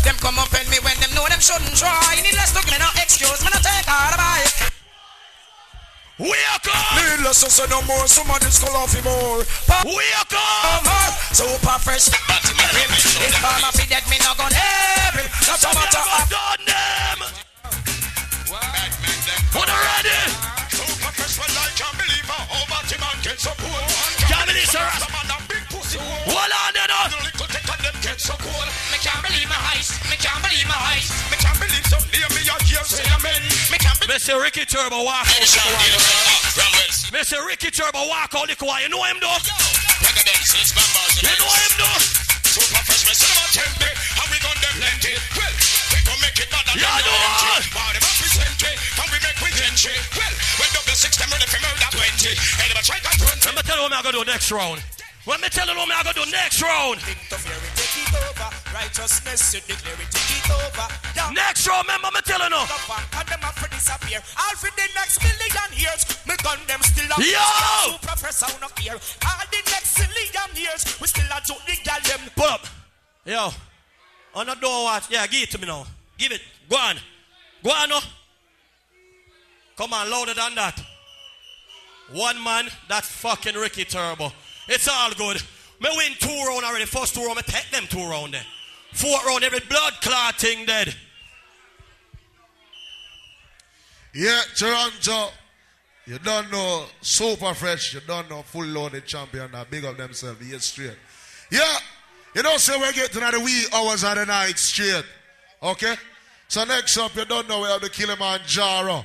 them come up and me when them know them shouldn't try. Needless to give me no excuse, me no take all the bike. Welcome! Needless to say no more, somebody's call off him more. Welcome! Super fresh, but me rim. If I'm a feed that me no gon' help him. Not a matter of done them! What are ready? Super fresh, well I can't believe how over him and get so cool. Can't believe sir. Hold on there now. Me can't believe my eyes. Me can't believe my eyes. Me can't believe some near me out here say amen. Me can't believe. Mr. Ricky Turbo walk out. Mr. Ricky Turbo walk out the choir. You know him though? You know him though? Super fresh, me say about 10 me. How we gon' them plenty? Well, we gon' make it better than them. Why them up present it? Can we make with entry? Well, when double 6 them ready for murder 20. Hey, them a try to 20. Let me tell you what I'm gonna do next round. Let me tell you what I'm gonna do next round. Righteousness, you declare it, take it over. Next round, remember me telling you. And them have to disappear. All for the next million years. Me gun them still up. Yo! Super fresh sound up here. All the next million years. We still a joke the gal them. Pull up. Yo. On the door watch. Yeah, give it to me now. Give it. Go on. Go on now. Come on, louder than that. One man, that's fucking Ricky Turbo. It's all good. Me win 2 rounds already. First 2 rounds, me take them 2 rounds there. 4th round, every blood clot thing dead. Yeah, Toronto. You don't know super fresh. You don't know full loaded champion that big up themselves. Yes, straight. Yeah. You know, so we're getting at the wee hours of the night straight. Okay? So next up, you don't know we have the Killamanjaro.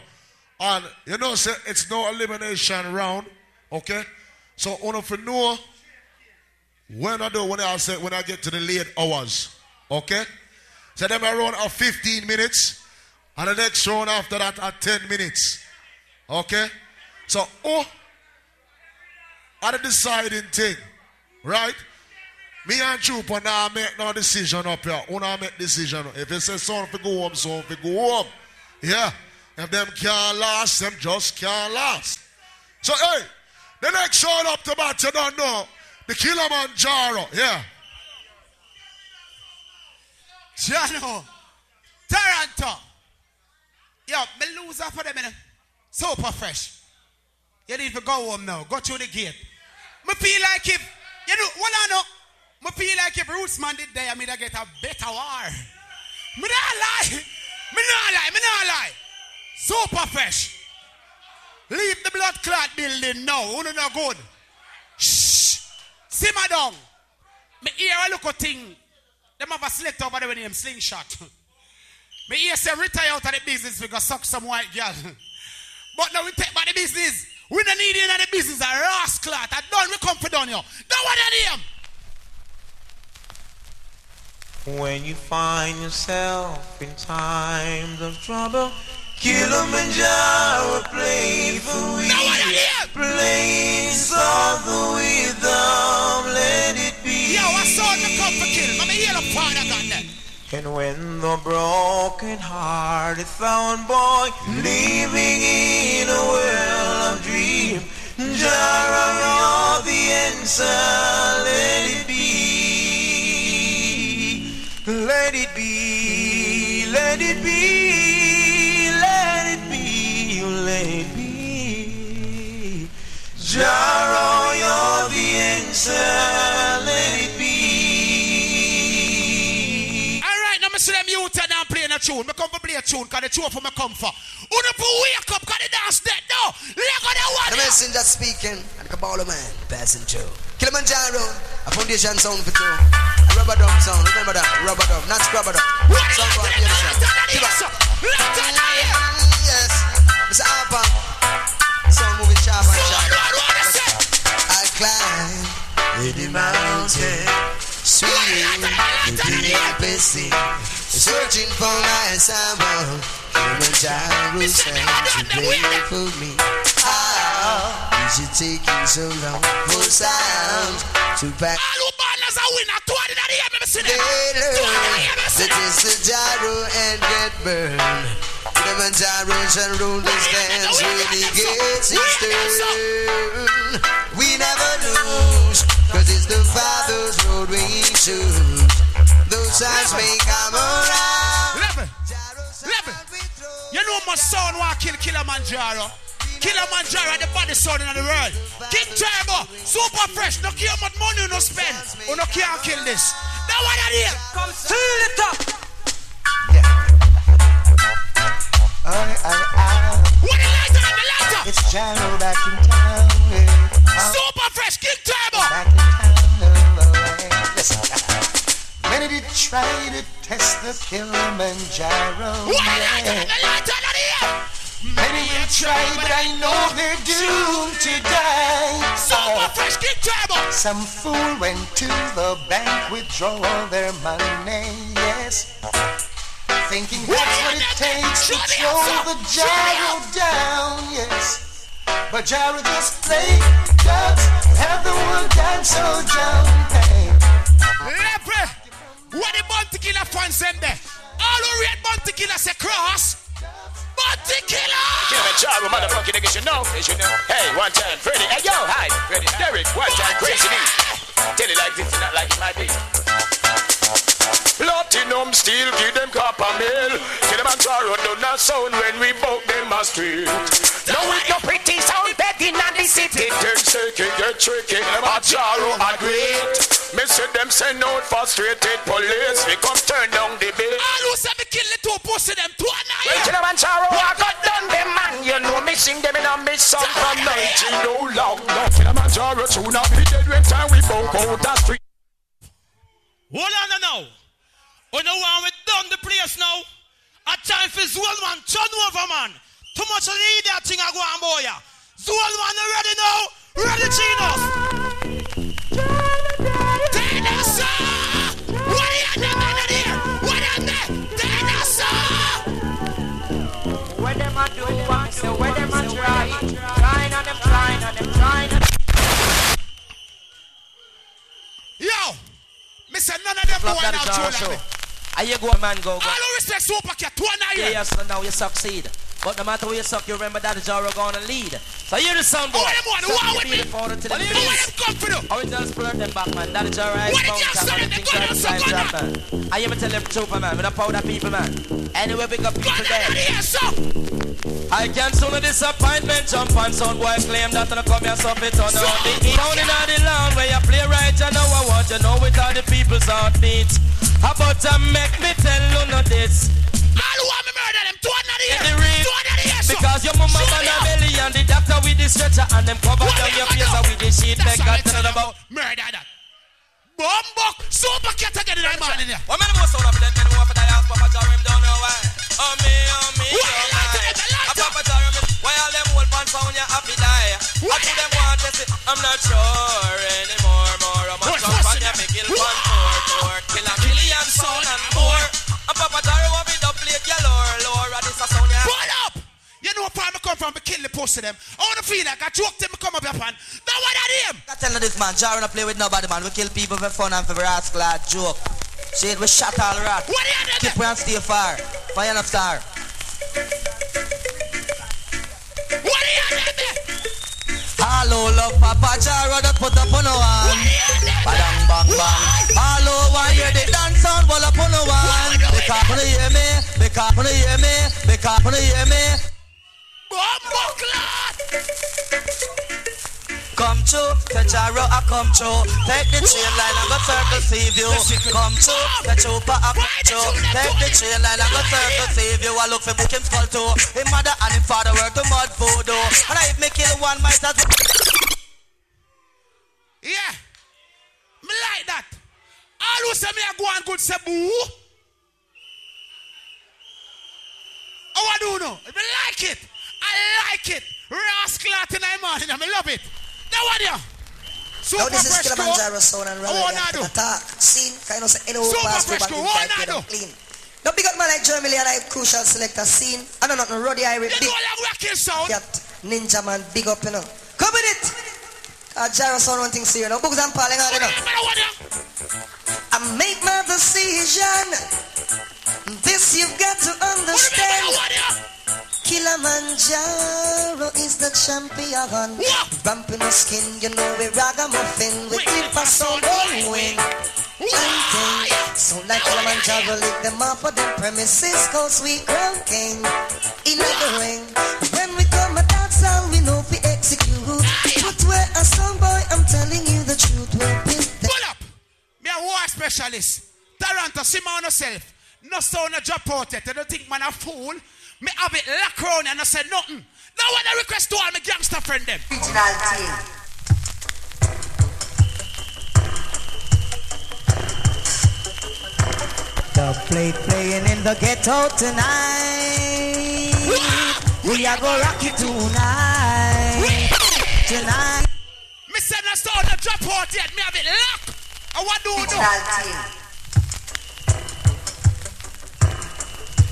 And you know, so it's no elimination round. Okay? So on if you know when I get to the late hours. Okay? So them around 15 minutes. And the next round after that at 10 minutes. Okay? So are the deciding thing. Right? Me and Trooper now make no decision up here. Una make decision. If you say something go home, something go home. Yeah. If them can't last, them just can't last. So hey, the next round up the bat, you don't know. The Killamanjaro, yeah. Jano, Toronto. Yo, me lose off for them minute. Super fresh. You need to go home now. Go through the gate. Me feel like if, you know, what I know, me feel like if Rootsman did there, me da get a better war. Me not lie. Super fresh. Leave the blood clot building now. Who no good? Shh. Simmer down. Me hear a look at thing. Them have a select over there with him slingshot. Me hear say retire out of the business because suck some white girl. But now we take back the business. We don't need you in the business. A Ross clot. I don't we come for done you. Don't want any of them. When you find yourself in times of trouble, Killamanjaro play for we. Place of the wisdom, let it be. Yo, I saw the come for kill. I'm a yellow part I got that. And when the broken hearted found boy living in a world of dream, Jara, you're the answer. Let it be, let it be, let it be, let it be, let it be. Jara, you're the answer. Let it be. See them youth and I'm playing a tune. I come for play a tune because the tune for me come for. Who the wake up because the dance dead now. Look at the one. The messenger speaking and the Kabbalah man passing through. Killamanjaro, a foundation sound for two. A rubber dub sound, remember that? Rubber dub, not scrubber dub. Sound for the yes, Mr. Harper. Sound moving sharp and sharp. I climb the mountain. Sweet, the deepest sea, searching for my someone. Killamanjaro stands to wait for me. How is it taking so long for sound to back? They learn that it's the gyro and get burned. Killamanjaro shall rule the stands when he gets his turn. We never lose. Cause it's the Father's road we choose. Those times may come around. You know my son want to kill Killamanjaro. Killamanjaro the body son in the world. King Turbo, super fresh. No care how much money you no spend. You no can't kill this. Now what are you? Come seal it up. What the lighter and the lighter? It's Jaro back in town. Super fresh, King Turbo. Back in town. Listen. Many did try to test the Killamanjaro. What the lighter and the lighter and the air? Many will try, but I know they're doomed to die. Super fresh, King Turbo. Some fool went to the bank, withdraw all their money, yes. Thinking that's what it takes to throw the gyro down, yes. But gyro just play ducks, have the world dance so down, hey. Lebre, what the Bounty Killer fans them there? All who read Bounty Killer say cross. Bounty Killer! Killamanjaro, motherfucking niggas, you know. Hey, one time, Freddy. Hey, yo, hi. Freddy. Derek, one time, Crazy D. Tell it like this, not like it might be. Platinum steel, give them copper mail. Killamanjaro do not sound when we bout them a street. Now with no pretty sound begging on the city. Get shaky, get tricky, a Jaro a great. Me see them send out frustrated police. We come turn down the bill. All who say me kill the two pussy them two and well, Killamanjaro, I got done them man. You know me sing them in a miss song from 19 no long. No Killamanjaro soon not be dead when time we bout out the street. Hold on now. We know when we done the place now. A time for Zool man, turn over man. Too much of the idiot thing I go on boy. Zool man, you ready now? Ready, Chinos? Dinosaur! What are you doing under there? What are they? Dinosaur! What them a do? What them a try? Trying on them, trying on them, trying on them. Yo! Mister, none of them go on out show. Are you go, man, go. All who respect Super Cat, two and yeah, yes, so now you succeed. But no matter who you suck, you remember that Jaro gonna lead. So you're the sound boy. What them want? What with me? What them come for you? Original splurt them back, man. That Jaro is what did you say? They go down so good, man. I am tell them truth, man. We don't powder people, man. Anyway, big up people there. I can soon a disappointment jump on sound boy claim that I come here so fit on the down in the land where you play right. You know I want you know with all the people's heartbeats. How about make me tell you no this? All who want me murder them, two under the ear. Because your mama man a belly and the doctor with the stretcher and them cover down your face with the sheet. They got to know about murder that. Bombok, Super Cat again in that man in here. What man most on up them men who want to die off Papa Jorim don't know why. Oh me, don't know. Papa Jorim, why all them old pants found you happy die? What do them want to say? I'm not sure anymore. More I'm a jump on you, me kill one more. Kill a million son and more. And Papa Jorim want me to play galore. Laura, this a sound ya. Pull up! You know where I come from, I kill the post of them. I want to feel like I joke them, I come up your fan. Now what are them? I tell you this man, Jaro don't play with nobody man. We kill people for fun and for rascal joke. Shit, we shot all rat. Keep we and stay far. Fire enough star. Hello, love Papa Jaro that put up on one. Badang bang bang. Hello, why hear the dance sound? Well up on one. Because when you hear me, because when you hear me, because when you hear me. Come true, the Jaro I come true. Take the train line and go circle see you. Come true, the trooper I come true. Take the train line and go circle see you. I look for booking skull too. His mother and his father work to mud voodoo. And I if me kill one might as well. Yeah, me like that. All who say me I go and good say boo. Oh, I do know. Me like it. I like it. Rascal in the morning. I love it. Now what you? Super this is Killamanjaro sound and rather attack. Scene kind of say any over pass to back in clean. No big up man like Germany and I crucial selector scene. I don't know Roddy I big. Cat Ninja man big up you know. Come with it. Jaro sound one thing serious. No books and palling on it. I make my decision. This you've got to understand. Killamanjaro is the champion. Bumping the skin, you know we ragamuffin. We keep us on one wing. So like Killamanjaro, lick them up on them premises. Cause we crown king in the ring. When we come at that sound, we know we execute. But we're a song boy, I'm telling you the truth. Pull up! Me a war specialist. Toronto, see my own self. No sound a drop out yet. I don't think man a fool. Me have it lock round and I said nothing. Now when I request to all my gangster friend them. Regional team. The plate playing in the ghetto tonight. We are gonna rock it tonight. Tonight. Me said no sound a drop out yet. Me have it lock. I want to do. Regional team.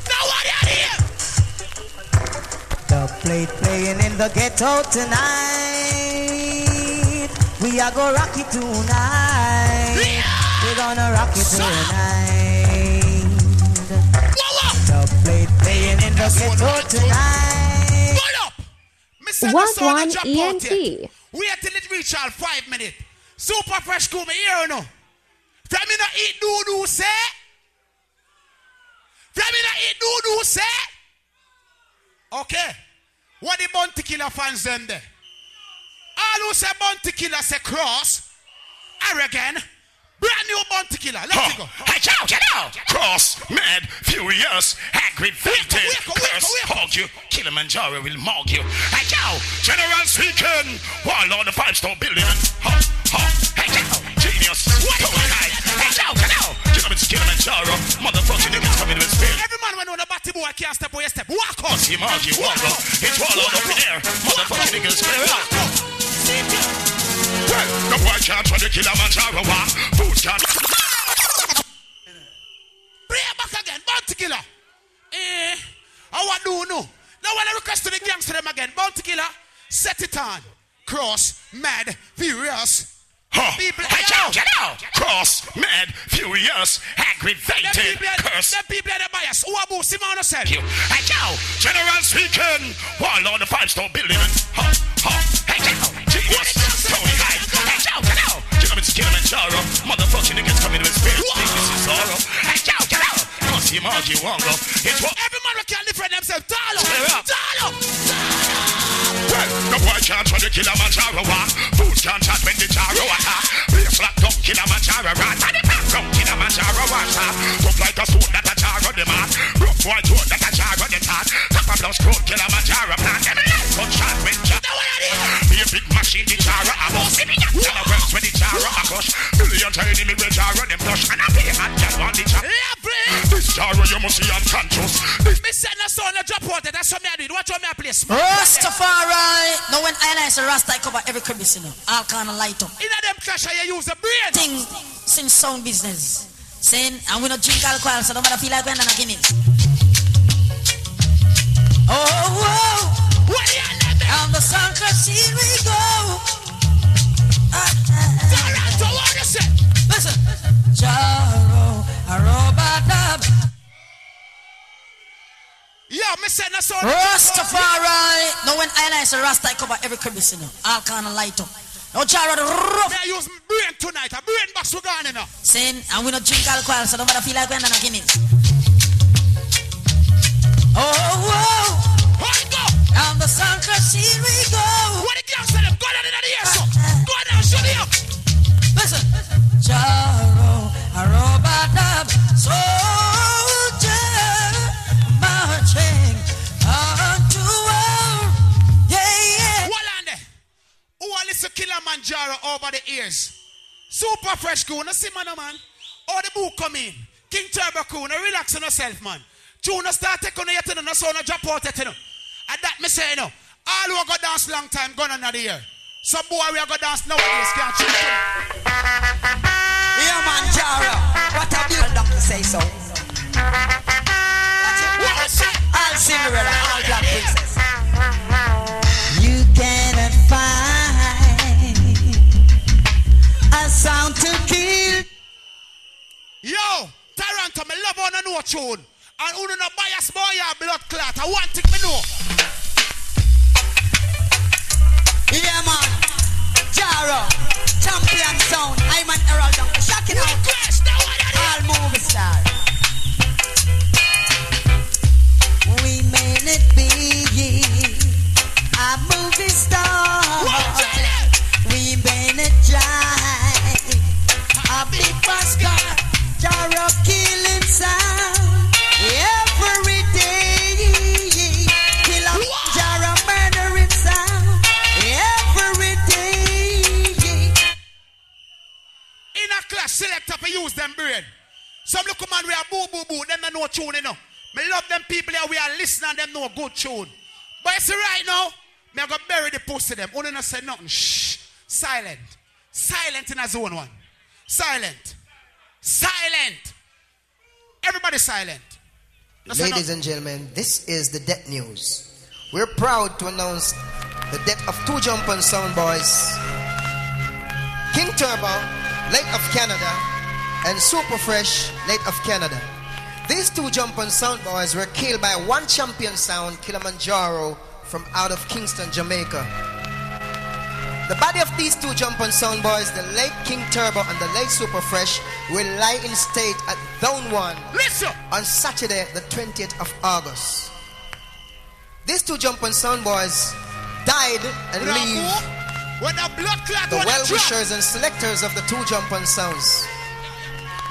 Now what are you here? The plate playing in the ghetto tonight. We are gonna rock it tonight. We're gonna rock it tonight. The plate playing in the ghetto tonight. One ENT. Wait till it reach all 5 minutes. Super fresh come here or no? From me not eat doo-doo say. From me not eat doo-doo say. Okay. What the Bounty Killer fans them there? All who say Bounty Killer say cross. Arrogant. Brand new Bounty Killer. Let's go. Hey, ciao. Cross, mad, furious, aggravated, curse, hog you, Killamanjaro will mog you. Hey, ciao, General speaking, while on the 5-star building. Hey, ciao, genius, totally high. Hey, ciao, Killamanjaro, motherfucking niggas coming with spirit. Every man when on a batty boy can't step away step. Walk on. See, mog you, walk on. It's all on up in there. Motherfucking niggas clear out. Well, the boy can't try the Killamanjaro walk. Food can't. Bring it back again, Bounty Killer. I want to know. Now when I request to the gangster them again, Bounty Killer, set it on. Cross, mad, furious. People, hey, ciao. Cross, mad, furious, aggravated, curse. Them people are the bias. Who are both Simon yourself? Hey, ciao, General speaking, while on the 5-star building. Hey, ciao, genius, Tony High. Hey, ciao. Killamanjaro, motherfucking niggas coming with spirit. This is sorrow. Hey, ciao. No see Margie Wongo. It's what every man can defend themselves. Talo. Well, the boy can't try the Killamanjaro walk. Food can't chat when the Jaro attack. Place like down Killamanjaro rat. And the back from Killamanjaro water. Tough like a stone that a Jaro the man. Rough boy toad that a Jaro the tat. Top a blouse coat Killamanjaro plant. Every life gun shot when Jaro. Be a big machine the Jaro a bus. Tell a works when the Jaro a gush. Million tiny me with Jaro them flush. And I pay hot gal on the Jaro. This Jaro you must see unconscious. Me said no son a drop water. That's what me I do. Watch what me I play. Rastafari. Now when I say Rasta, I cover every crevice, you know. All kind of light up. In them clash, you use the brain. Thing, since sound business. Saying, and we don't drink alcohol, so nobody feel like we're not getting it. Oh, what are you on the sun, cause here we go. Toronto, what you say? Listen. Jaro, Rastafari. No, when I say Rasta, I cover every crevice, you know. All kind of light up. No, Jaro, the rough. I use brain tonight. A brain box for gone, you know. Saying, and we don't drink alcohol, so nobody feel like we're not Guinness. Oh, on the sun here we go. What the girl said? Go down in the ear, so. Go down, shut it up. Listen. Jaro, a robot soldier marching onto war. Yeah. Hold on there. Who are listen Killamanjaro over the ears? Super fresh crew, no see man, All the book come in. King Turbo crew, no relax on yourself, man. Tune no start taking on yet, no so no drop out yet, no. And that me say, no. All who go dance long time, gone another year. Some boy we go dance nowadays, can't choose. Yeah, man, Jaro. What a deal, doctor say so. All Cinderella, all black princess. You cannot find a sound to kill. Yo, Toronto, me love on a no tune. And who no bias boy or blood clot. I want to me know. Yeah, man. Jaro, champion sound. I'm an Errol Down. Shocking out. All movie stars. We may not be a movie star. We may not drive a big bus car. Jaro killing sound. Every day, Killamanjaro murdering sound. Every day. In a class, select up and use them brain. Some look man we are boo boo boo, them no tune enough. Me love them people here we are listening them know good tune. But you see right now, me I go bury the pussy them. Only not say nothing. Shh. Silent. Silent in a zone one. Silent. Silent. Everybody silent. Ladies and gentlemen, this is the death news. We're proud to announce the death of two jumping sound boys, King Turbo, late of Canada, and Super Fresh, late of Canada. These two jumping sound boys were killed by one champion sound, Killamanjaro, from out of Kingston, Jamaica. The body of these two jumping sound boys, the late King Turbo and the late Super Fresh, will lie in state at Zone 1 on Saturday, the 20th of August. These two jumping sound boys died and leave the well-wishers and selectors of the two jumping sounds.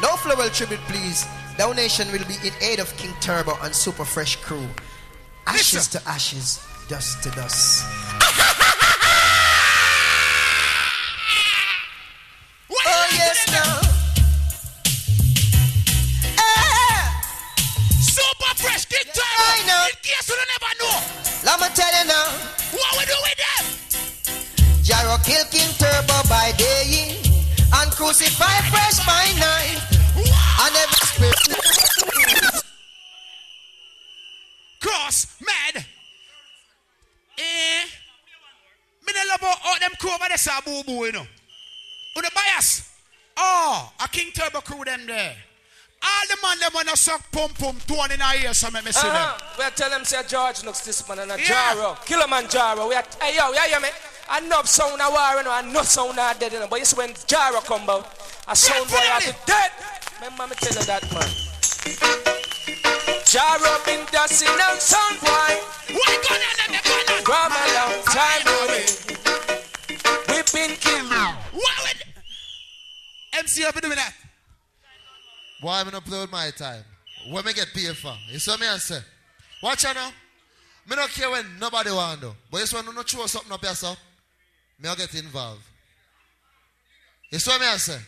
No floral tribute, please. Donation will be in aid of King Turbo and Super Fresh crew. Ashes to ashes, dust to dust. Oh yes, now. Super Fresh, King Turbo. I know. In case you never know. Let me tell you now. What we do with them? Jaro kill King Turbo by day and crucify Fresh by night. And every spirit. Cross, mad. Me no love all them crew over there, say boo boo, you know. With the bias. Oh, a King Turbo crew them there. All the man them wanna suck pum pum 20 in a year, so me see them. We are telling them say George looks this man and a Jaro. Killamanjaro. We are hey yo, yeah, me. I know sound a war, you know, I know sound a dead, you know. But you see when Jaro come out, a sound boy has to dead. Remember me tell you that, man. Jaro been dancing on sound boy. What going on? From a long time away. We've been killed. What with MC ever doing that? Boy, I'm gonna play with my time. What me get paid for? You saw me and say, watch out now. Me don't care when nobody want to. But this one no throw something up here, so me will get involved. You saw me and say,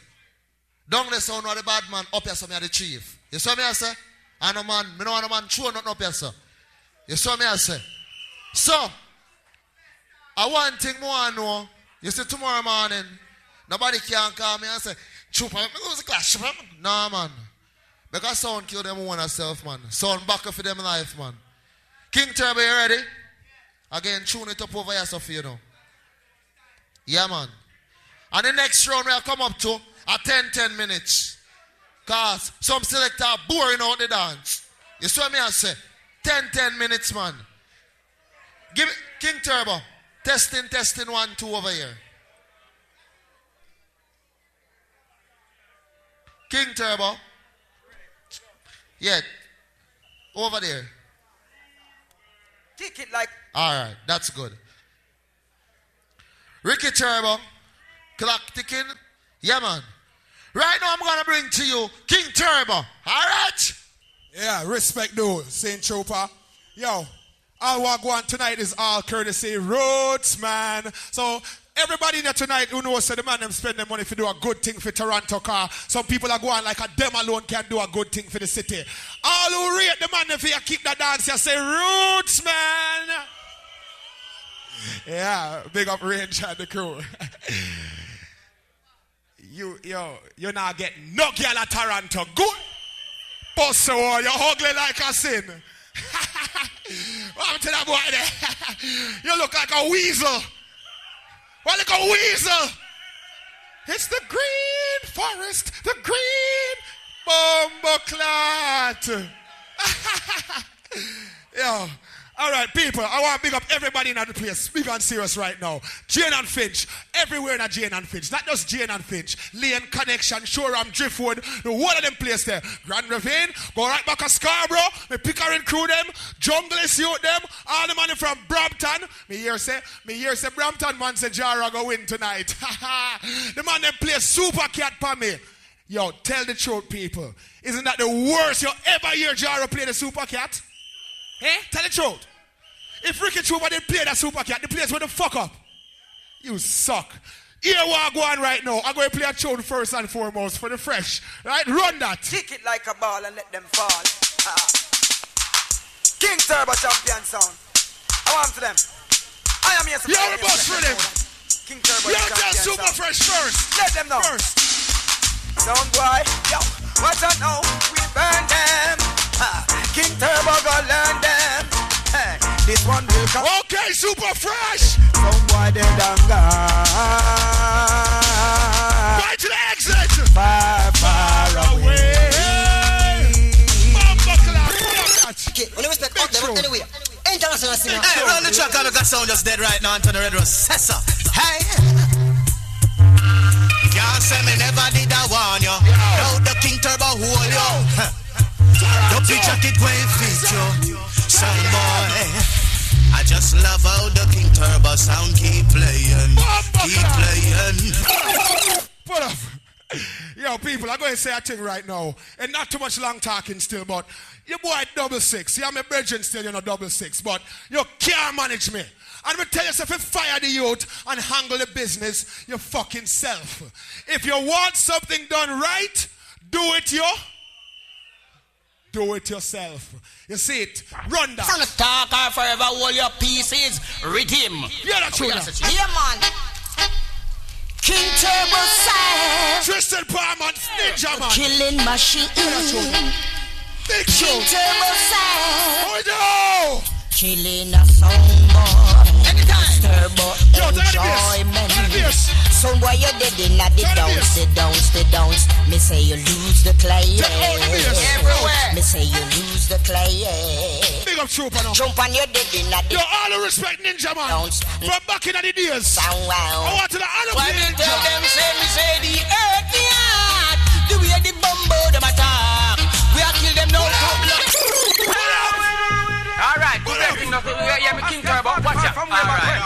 don't let someone know the bad man up here, so me are the chief. You saw me and say, I no man, me no want a man throw nothing up here, so. You saw me and say, so I one thing more I know. You see tomorrow morning, nobody can call me and say, Chupa, who's the clash? Nah, man. Because sound kill them one herself, man. Sound back up for them life, man. King Turbo, you ready? Again, tune it up over here, so for you know. Yeah, man. And the next round we'll come up to a 10 minutes. Because some selector boring out the dance. You see what me I say? 10 minutes, man. Give it, King Turbo. Testing, 1, 2 over here. King Turbo. Yeah. Over there. Kick it like. Alright, that's good. Ricky Turbo. Clock ticking. Yeah, man. Right now I'm gonna bring to you King Turbo. Alright? Yeah, respect though, Saint Trooper. Yo, all what go on tonight is all courtesy Roots, man. So everybody there tonight who knows that the man them spend their money to do a good thing for Toronto car. Some people are going like a them alone can do a good thing for the city. All who rate the man if you keep that dance, you say Roots, man. Yeah, big up Range and the crew. You're not getting no girl at Toronto. Good. Bosso, you're ugly like a sin. What to that boy there? You look like a weasel. Well, like a weasel. It's the green forest, the green bumbleclot. Yo. All right, people, I want to big up everybody in the place. Big and serious right now. Jane and Finch. Everywhere in a Jane and Finch. Not just Jane and Finch. Lane Connection, Shoreham, Driftwood. The whole of them place there. Grand Ravine. Go right back to Scarborough. Me Pickering crew them. Junglist youth them. All the money from Brampton. Me hear say Brampton man say Jara go win tonight. The man them play super cat for me. Yo, tell the truth, people. Isn't that the worst you ever hear Jara play the super cat? Eh? Tell the truth. If Ricky Trooper did play that super cat, the place would the fuck up. You suck. Here what I go on right now. I'm going to play a tune first and foremost for the fresh. Right? Run that. Kick it like a ball and let them fall. King Turbo champion sound. I want to them. I am here to you're the boss for them. King Turbo champion sound. Super fresh first. Let them know. First. Sound boy. Yo. What's that now? We burn them. King Turbo go learn them. Hey, this one will come. Okay, super fresh. Some boy they done gone. Right to the exit. Far, far away. Okay, when you respect out there, anyway. International singer. Hey, run the track out of that sound just dead right now, Anthony Red Rose. Sessa. Hey. Can't say me never did I warn you. Now the King Turbo hold you. Don't be jacket when fit you, sound boy. I just love how the King Turbo sound keep playing. Put up. Yo, people, I'm going to say a thing right now. And not too much long talking still, but your boy 66. Yeah, my brethren still, 66. But you can't manage me. And I'm going to tell you, if you fire the youth and handle the business, your fucking self. If you want something done right, do it, yo. Do it yourself. You see it? Run that. From the talk or forever hold your pieces. Rhythm. Yeah, that's true. Yeah, man. King Turbo sound. Tristan Palmer, Ninja Man. Killing machine. Yeah, that's true. Big King Turbo sound. Oh, no. Killing a sound boy. Anytime. Turbo enjoyment. Some boy you dead in the downs. Me say you lose the client. Everywhere. Me say you lose the client. Big up Trooper now. Jump on your dead in the yo, all the respect Ninja Man. From back in the days. Sound wow. I want to the other why me tell them say the earth the heart. The way the bumbo them attack. We are kill them now. Alright, good everything. Yeah, me King Turbo. Watch out. Alright.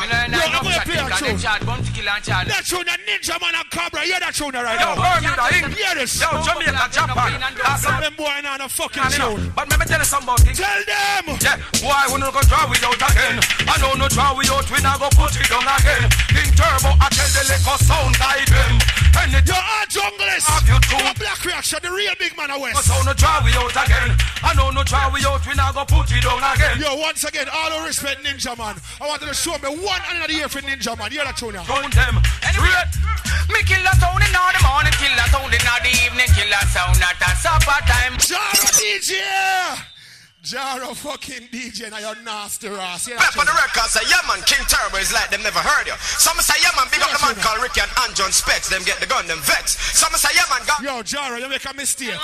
That's on the Ninja Man and Cobra. Yeah, that's on right now. Hear this. Yo, Jamaica, Japan. Them boy on a fucking show. But let me tell you something. Tell them. Yeah, boy, we no go draw we out again. I know no draw we out, we not go put it down again. King Turbo, I tell the liquor sound guide them. You're all junglist. You're Black Reaction, the real big man of West. So no draw we out again. I know no draw we out, we not go put it down again. Yo, once again, all the respect Ninja Man. I wanted to show me one another year for Ninja Man. You're that tune. Count them. Anyway, me kill a sound in the morning, kill a sound in the evening, kill a sound at a supper time. Jara DJ! Jara fucking DJ, now you're nasty ass. Rap on the record, say, yeah man, King Turbo is like them never heard you. Some say, yeah man, big up the man called Ricky and John Specs. Them get the gun, them vex. Some say, yeah, man, got. Yo, Jara, you make a mistake.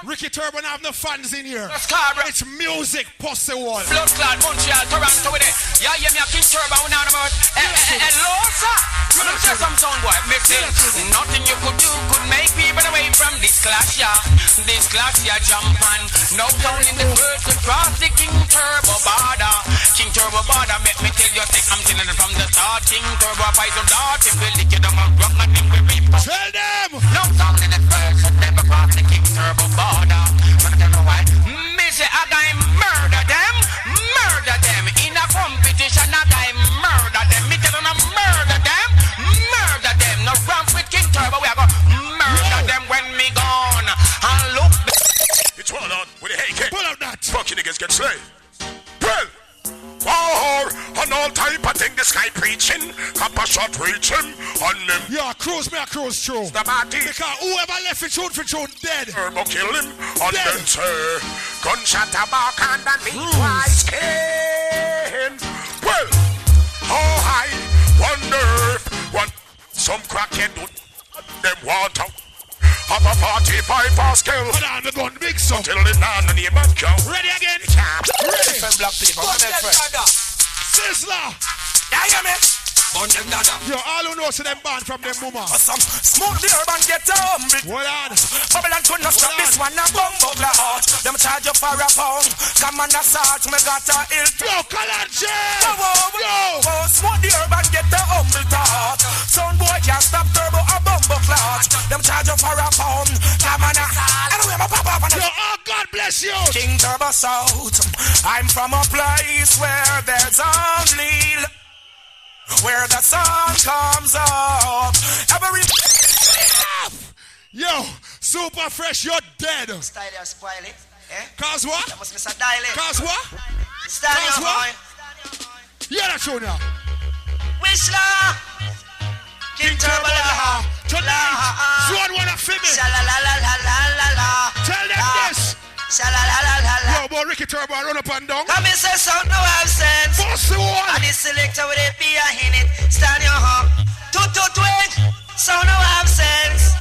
Ricky Turbo have no fans in here. It's music, pussy wall. Blood clot, Montreal, Toronto with it. Yeah, me a King Turbo now about. Hello, sir. Let me tell some sound boy. Mix it. Nothing you could do could make people away from this class, yeah. This class, yeah, jump on. No down in the world to cross the King Turbo border. King Turbo border, make me tell you, I'm telling it from the start. King Turbo Python dart. If we lick it down, I'll rock my thing with people. Tell them! No down in the world to never cross the King Turbo border. But I don't know why. Me say, I got murder them. Murder them. In a competition, I got murder them. Me tell them, murder them. Murder them. No ramp with King Turbo, we are going murder them when me gone. And look. It's all on with the AK. Pull out that. Fucking niggas get slayed. Well, war and all type of thing this guy preaching. Copper shot reach him on them. Yeah, cruise me a cruise through. The body. Because whoever left it shoot for shoot dead. Turbo kill him and then say gunshot a back and then be twice kin. Well, oh I wonder if one some crackhead do them want out. Have a 45 Pascal. Hold on, the gun big so. Till the man and the man count. Ready again. Ready. Black people. Sizzler. Yeah, you me. Yo, all who know so them band from them mama. Some smoke the urban get humble. Hold on. Babylon could not stop this one. A bumbo heart. Them charge you for a pound. Come on assault. Me got a ill. Yo, Killamanjaro. Yo. Smoke the urban get the humble heart. Sound boy can't stop turbo a bumbo clot. Them charge you for a pound. Come on assault. Anyway, my papa. Yo, oh God bless you. King Turbo South. I'm from a place where there's only where the sun comes up. Yo, super fresh, you're dead. Style you spoil it. Eh? Cause what? That must be so dial it. Cause what? Style Cause you what? Yeah, that's true now. Whistler. King Turbo La. Tonight, Zone wanna film it. Sha-la-la-la-la-la-la. Tell them this. Sha-la-la-la-la-la. Yo, boy, Ricky Turbo, run up and down. Come and say something no have sense. Bossy one. And this selector with it be a in it. Stand your hump. Toot-toot-twig. Sound no have sense.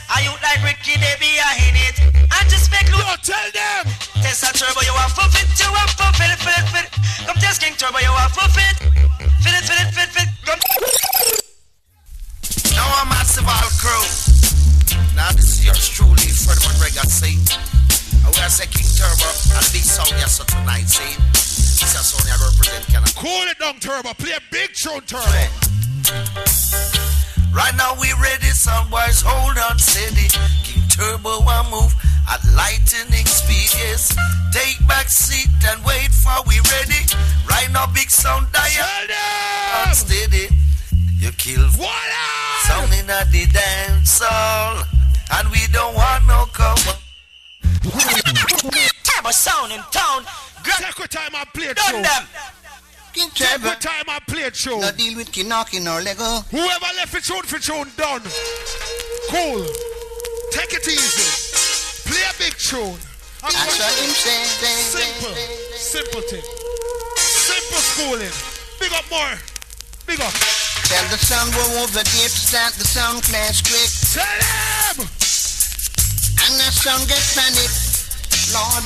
Are you like Ricky, they be a in it. And just make look. Yo, tell them. Test a turbo, you want full fit. You want full fit, fit. Come test King Turbo, you want full fit. Fit. Come. Now a massive all crew. Now this is yours truly, Freddie McGregor sing. We are say King Turbo and big sound yes so tonight, see? This is Sony I represent Canada. Cool it down, Turbo. Play a big tune, Turbo. Right now we ready, some boys hold on steady. King Turbo will move at lightning speed, yes. Take back seat and wait for we ready. Right now big sound on steady. You kill sound in a the dance hall. And we don't want no cover. Turbo sound in town. Take your time and play it Done show. them. Take your time and play it show. No deal with knocking or Lego. Whoever left it for tune, done. Cool. Take it easy. Play a big tune. Simple thing. Simple schooling. Big up more. Big up. Tell the sound go over deep, start the sound clash quick. Tell them! And the sound gets panic. Lord.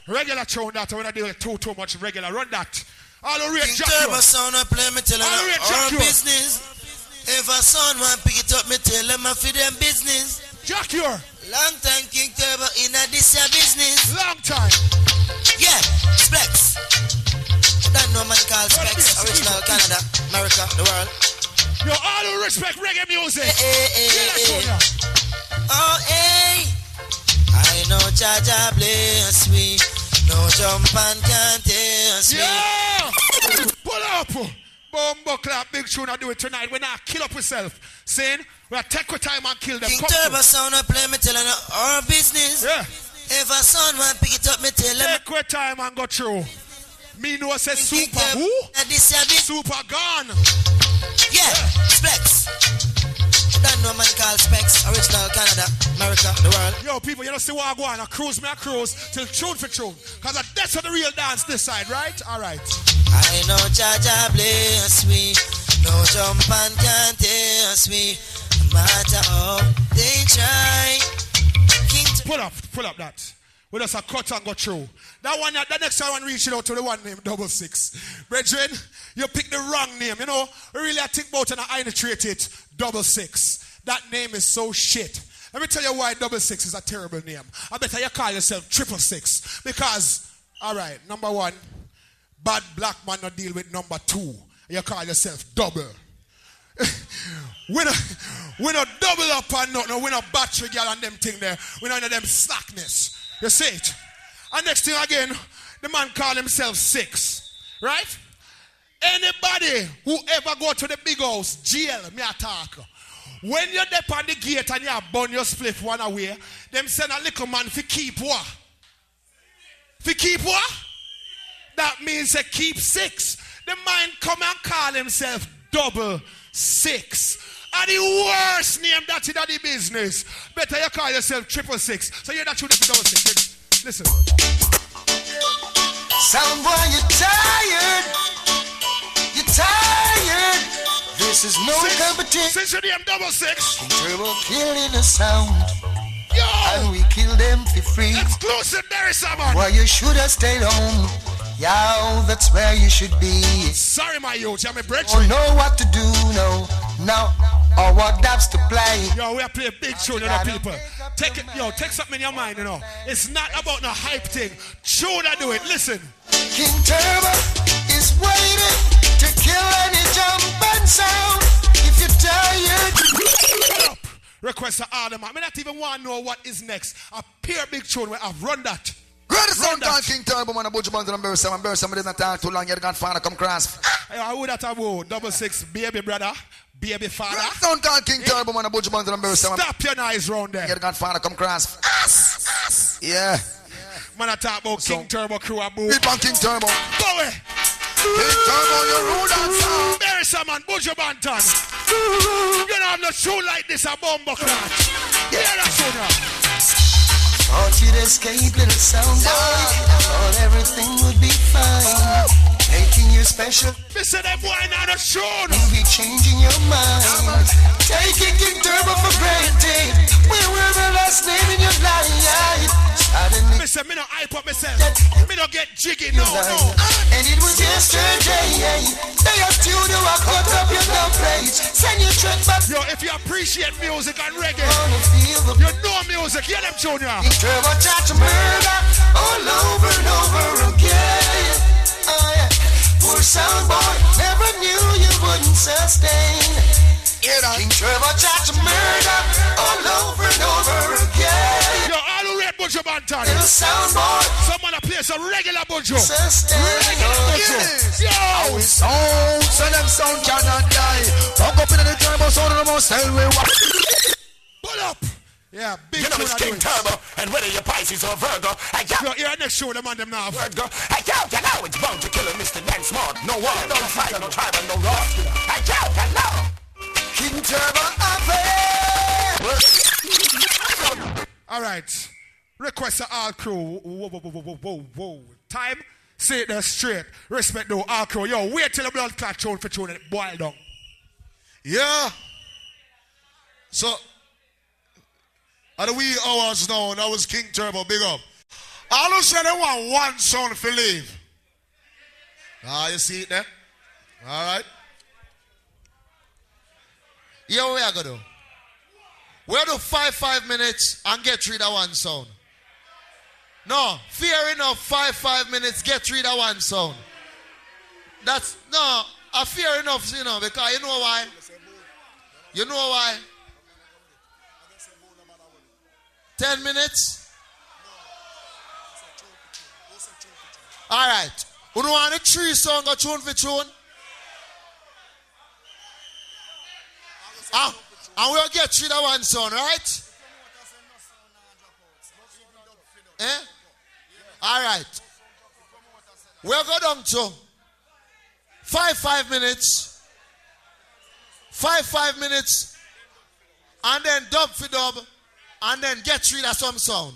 Regular tune that, I wanna do it too much regular. Run that. All the rate King Turbo sound I play, me tell them our business. If a son want pick it up, me tell them I feed them business. Jack your long time King Turbo in a this your business. Long time. Yeah, Specs. That no man called Specs. Original Canada, America, the world. Yo, all who respect reggae music. Oh, hey. I know Jaja bless me. No jump and can't test me. Yeah! Pull up. Bumbo clap, big tune, I do it tonight. We're not kill up yourself. Saying, we'll take our time and kill them. King Turbo sound I play, me telling our business. Yeah. If a son want pick it up, me tell them. Take our time and go through. Me know say super who? Super gone. Yeah, Specs. That no man called Specs. Original Canada, America, the world. Yo, people, you don't see what I go on. I cruise till tune for tune. Because that's how the real dance this side, right? All right. I know Jaja bless me. No jump and can't test me. No matter how they try. Pull up that. We just a cut and go through. That one, the next one reaching out to the one named 66. Brethren, you pick the wrong name. You know, really I think about it and I iterate it. 66. That name is so shit. Let me tell you why 66 is a terrible name. I better you call yourself 666. Because, alright, number one, bad black man not deal with number two. You call yourself double. We not double up and nothing. We not battery girl and them thing there. We not them slackness. You see it? And next thing again, the man call himself 6. Right? Anybody who ever go to the big house, jail, me attack. When you're there on the gate and you burn your spliff one away, them send a little man for keep what? For keep what? That means they keep 6. The man come and call himself 66. And the worst name that's in the business. Better you call yourself 666. So you're not shooting for 66. Listen. Sound boy, you're tired. You're tired. This is no competition. Since your name 66. Turbo killing the sound. Yo! And we kill them for free. Exclusive, there is someone. Why you should have stayed home. Yo, that's where you should be. Sorry, my youth, you're my brethren. Don't know what to do, no, or what dubs to play. Yo, we are playing big tune, you know, people. Take it, yo, take something in your mind, you know. It's not about no hype thing. Tune I do it, listen. King Turbo is waiting to kill any jump and sound. If you're tired. Request to all them. I may not even want to know what is next. A pure big tune where I've run that. Greatest sound called King Turbo, man. A bunch of bands and embarrass some. Embarrass somebody not talk too long. You're gonna find come cross. I would that about 66, baby brother, baby father. Greatest sound called King Turbo, man. A bunch of bands and embarrass some. Stop your noise round there. You're gonna find come cross. Yeah. Man, I talk about King Turbo crew a boo. Keep on King Turbo. Bowie. King Turbo, you rule that sound. There is some man, Buju Banton. You don't have no shoe like this, a bomber crack. Yeah, that's sooner. Thought you'd escape, little sound boy. Thought everything would be fine. Making you special. Listen, that boy not a show. Maybe changing your mind. Taking King Turbo for granted. We were the last name in your life. Suddenly, listen, me no hype up myself. Me no get jiggy, no. And it was yesterday. They asked you to cut up your love page. Send your track back. Yo, if you appreciate music and reggae, you know music. Hear them, Junior. King Turbo tried to murder all over and over again. Oh yeah. Poor sound boy, never knew you wouldn't sustain. King Turbo tried to murder all over and over again. Yo, all who read Buju Banton. Little sound boy, someone to play some regular Buju. Regular Buju. Yo, how we sound, so them sound cannot die. Fuck up in the turbo, sound of the most tell we what. Pull up. Yeah, big you know it's King Turbo, and whether you're Pisces or Virgo, I got yo, here next show them on them now. Virgo, I got you know it's bound to kill a Mr. Dan Smart. No war, no fight, no tribe, and no law. I got you know. King Turbo, all right, request to all crew. Whoa. Time, say it there straight. Respect though, all crew. Yo, wait till the blood clot tune for tune and boil down. Yeah. So. At the wee hours now, that was King Turbo, big up. All of a sudden, they want one sound to leave. You see it there? All right. Here we are going to do. We'll do 5 minutes and get rid of one sound. No, fair enough, 5 minutes, get rid of one sound. That's, no, fair enough, you know, because you know why? You know why? 10 minutes? All right. You don't want a 3 song or tune for tune? And we'll get rid of one song, right? All right. We'll go down to 5 minutes. 5 minutes. And then dub for dub. And then get rid of some sound.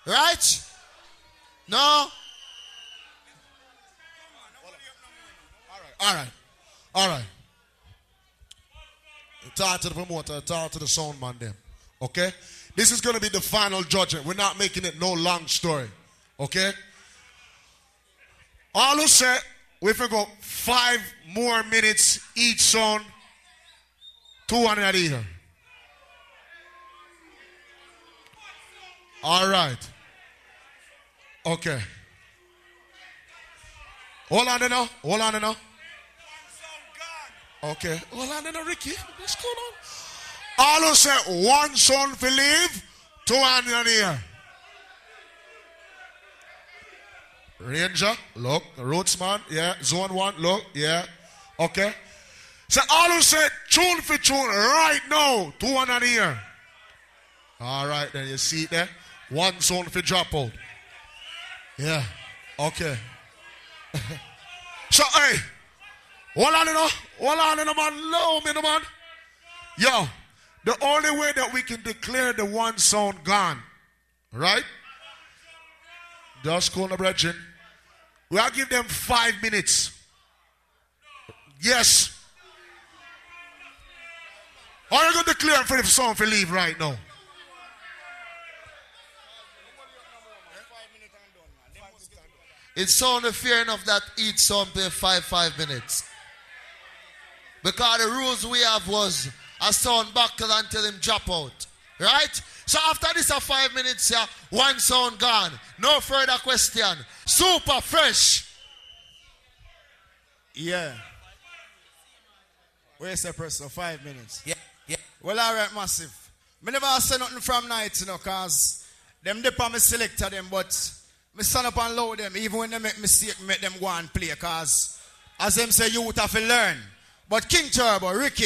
Right? No? All right. All right. Talk to the promoter, talk to the sound man them. Okay? This is going to be the final judgment. We're not making it no long story. Okay? All who say, we go 5 more minutes each sound, 200 here. All right. Okay. Hold on now. Hold on now. Okay. Hold on now, Ricky. What's going on? All who say one son for leave, 200 here. Ranger, look. Rootsman, yeah. Zone 1, look, yeah. Okay. So all who say tune for tune right now, 200 here. All right, then you see it there. One zone for drop out. Yeah. Okay. So, hey. Hold on, man. Low me, man. Yo. The only way that we can declare the one sound gone, right? Just call the brethren. We'll give them 5 minutes. Yes. Are you going to declare for the sound for leave right now? It's sound fair enough that each sound play 5 minutes. Because the rules we have was a sound buckle until him drop out. Right? So after this 5 minutes, one sound gone. No further question. Super fresh. Yeah. Where's the person? 5 minutes. Yeah. Well, all right, massive. Me never say nothing from night, cause them dip on me selector them, but me stand up and load them. Even when they make mistake, make them go and play, cause as them say, you would have to learn. But King Turbo, Ricky,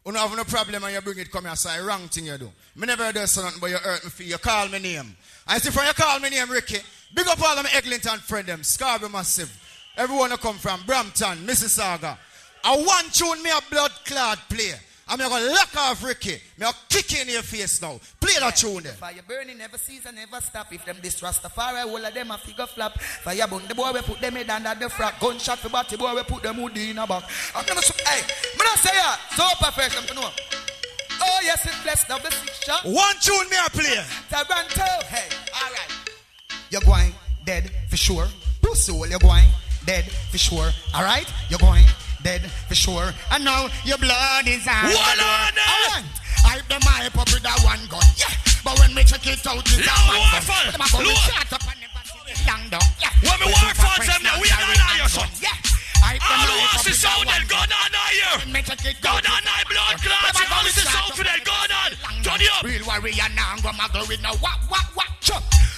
you don't have no problem and you bring it come here, so wrong thing you do. Me never do something, but you hurt me for you call me name. I see from you call me name, Ricky, big up all of my Eglinton friend them, Scarborough Massive. Everyone who come from Brampton, Mississauga. I one tune me a blood clot play. I'm going to lock off Ricky. I'm going to kick in your face now. Play that tune there. Fire burning never cease and never stop. If them this Rastafari, all of them a figure flap. Fire burn the boy, we put them in under the frack. Gunshot for body boy, we put them hood in a back. I'm going to say, hey, I'm going to say ya. Super fresh, I'm going to know. Oh yes, it's blessed of the six shot. One tune me a play. Toronto, hey, all right. You're going dead for sure. Pussy, you're going dead for sure. All right, you're going dead for sure. And now your blood is on. Alright, I them hype up with that one gun. Yeah, but when we check it out, it's a one gun. Them a go with shot up and never see it long down. Yeah, when we war for them now, we are not here, son. Yeah, I them hype up with that one gun. When we check it out, blood clots. All this is out for them. Go on, turn it up. Real warrior now, go muggle with no what.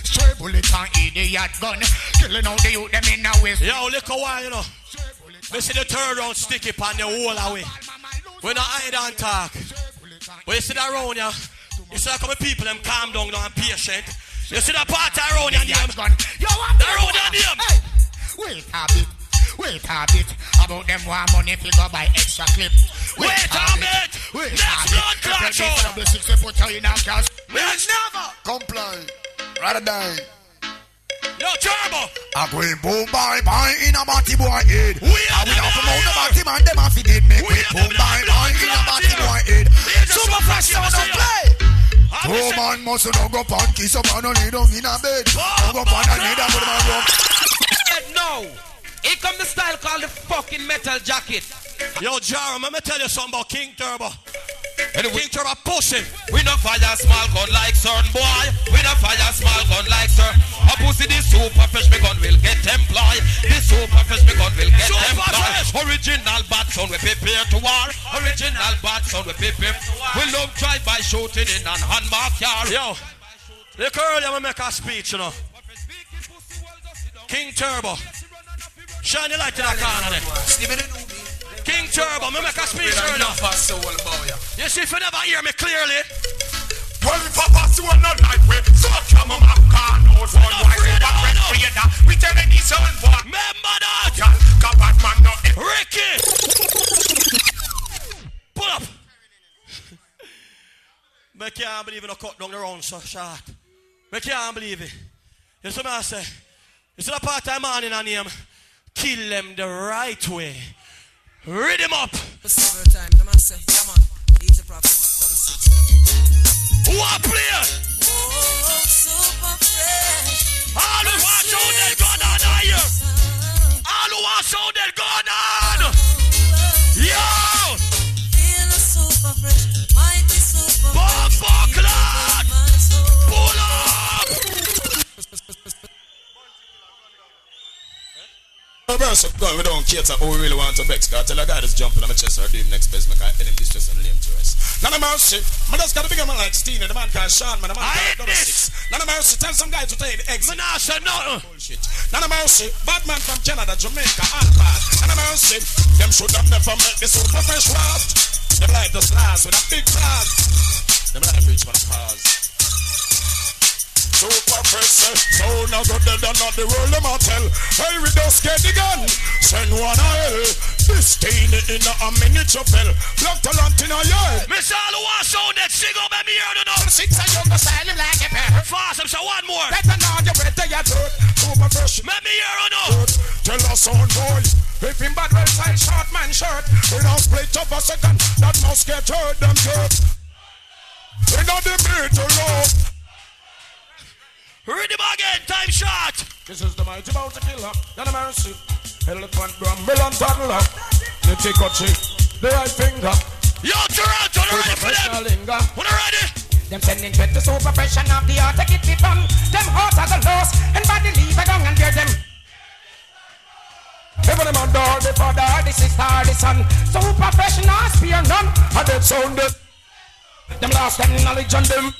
Straight bullet and idiot gun. Killing all the youth them in the waist. Yo, look a while, you know. We see the third round sticky pan the whole away. We not hide and talk. But you see that round here, you see that couple people them calm down and patient. You see that part around your name. That round your name. Wait a bit. About them want money if you go buy extra clip. Wait a bit. Next blood clot show. Never comply. Rather die. Yo, Turbo! I go in boom bye bye in a batty boy head. We have to mount the batty man, them have to did make we boom bye bye in a batty boy head. Super fresh sound of play. Oh man must not go pan kiss up and lay down in a bed. Don't go pan and lay down with my rock. No, here come the style called the fucking metal jacket. Yo, Jaro, let me tell you something about King Turbo. King Turbo pushing. We no fire small gun like son boy. We no fire small gun like sir. A pussy this super fresh me gun will get employed. This super fresh me gun will get employed. Original bad son we prepare to war. Original bad son we prepare to war. We love drive by shooting in an handmark yard. Yo, look early I'm gonna make a speech, you know. King Turbo. Shine the light in the corner there. King Turbo, I'm gonna make a speech early. You see if you never hear me clearly. Well, if I pass you on the night way, so come on, can't know one why we tell me this one for. Remember that! Come back, man, no. Ricky! Pull up! I can't believe it, I cut down the round so short. I can't believe it. You see what I say? You see the part of man in a name? Kill them the right way. Read him up. Several times, the man say, yeah man, he's a prophet, 6. Who are player? Oh, super fresh. All who want show that God on higher. All who want show that God on. Yo! Feel super fresh, mighty super fresh. Clock! Pull up! We don't cater who we really want to vex. Cause I tell a guy that's jumping on my chest or do him next best. Make I end him this just and lame to rest. None of mercy. Man just got a bigger man like Steen. The man called Sean. Man, the man called 6. None of mercy. Tell some guy to take the exit. Man, I said no. Bullshit. None of mercy. Bad man from Canada, Jamaica, all class. None of mercy. Them should have never met this super fresh raft. Them like the stars with a big flag. Them like reach for the cars. Super fresh, so now go dead and not the world them a tell. Hey, we just get the gun, send one a hell. This thing in a miniature fell. Black talent in a yard. Miss all who want sound that sing up and me hear the know. 6 and you go silent like a bear. Fast, I'm so one more. Better now you better you do it. Super fresh. Let me hear the know. Tell us on boy. If him bad well side short man shirt. We don't split up a second. That must get hurt them dirt. We not the middle road. Read him again, time shot. This is the mighty bounty killer. None of mercy. Elephant, bramble and toddler. The chick, the right finger. Yo, Toronto, ready for them. When I'm ready. Them sending to the super fresh and of the art to get it done. Them hearts are the lost and body leave a gun and bear them. Even them on door, the father, the sister, the son. Super fresh and not spear none. And them sounded. Them lost them knowledge on them.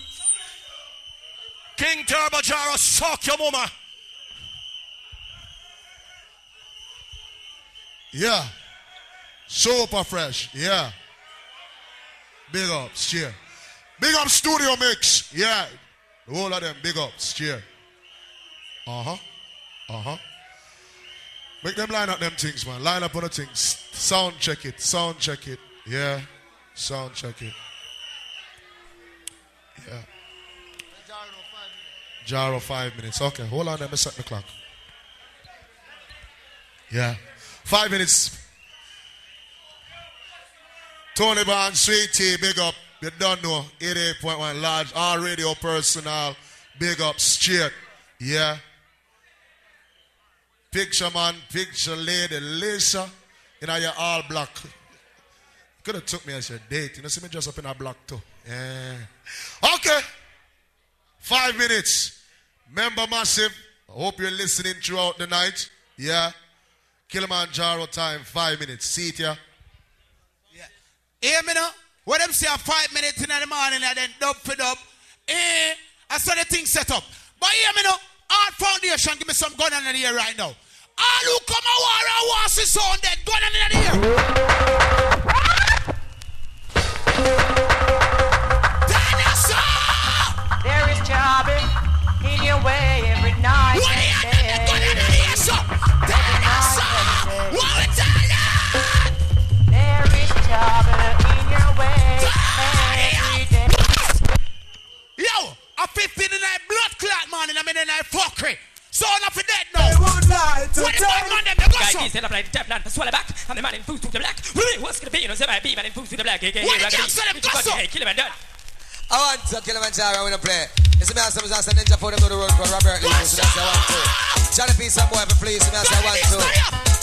King Killamanjaro, suck your mama. Yeah. Super fresh. Yeah. Big ups, cheer. Big up studio mix. Yeah. The whole of them, big ups, cheer. Make them line up them things, man. Line up on the things. Sound check it. Sound check it. Yeah. Sound check it. Yeah. Jaro 5 minutes. Okay, hold on, let me set the clock. Yeah. 5 minutes. Tony Bond, Sweet Tea, big up. You don't know. 88.1 large, all radio personnel. Big up, straight. Yeah. Picture man, picture lady, Lisa. You know, you're all black. Could have took me as your date. You know, see me dress up in a black too. Yeah. Okay. 5 minutes. Member Massive, I hope you're listening throughout the night. Yeah. Killamanjaro time, 5 minutes. See it, yeah? Yeah. Hear me now? What them say 5 minutes in the morning and then dub for dub. I saw the thing set up. But hear me now? Art Foundation, give me some gun in the air right now. All who come a war and want to sound dead, gun in the air. There is trouble in your way every night and day. Every night and day. There is trouble in your way every day. Yo, a 15 in that blood clot man and I'm in that fuckery. So enough for that now. Would like to what the tell man them got Guy some? is set up like Teflon to swallow back. And the man in food to the black. Really, what's gonna be? You know, say my beef and in food to the black. What the hell said them got some? Kill him and done. I want to Killamanjaro when I play. It's me and some ninja for them to the road for Robert Lee. So that's I want to. Johnny P. some boy for please. So that's I want to.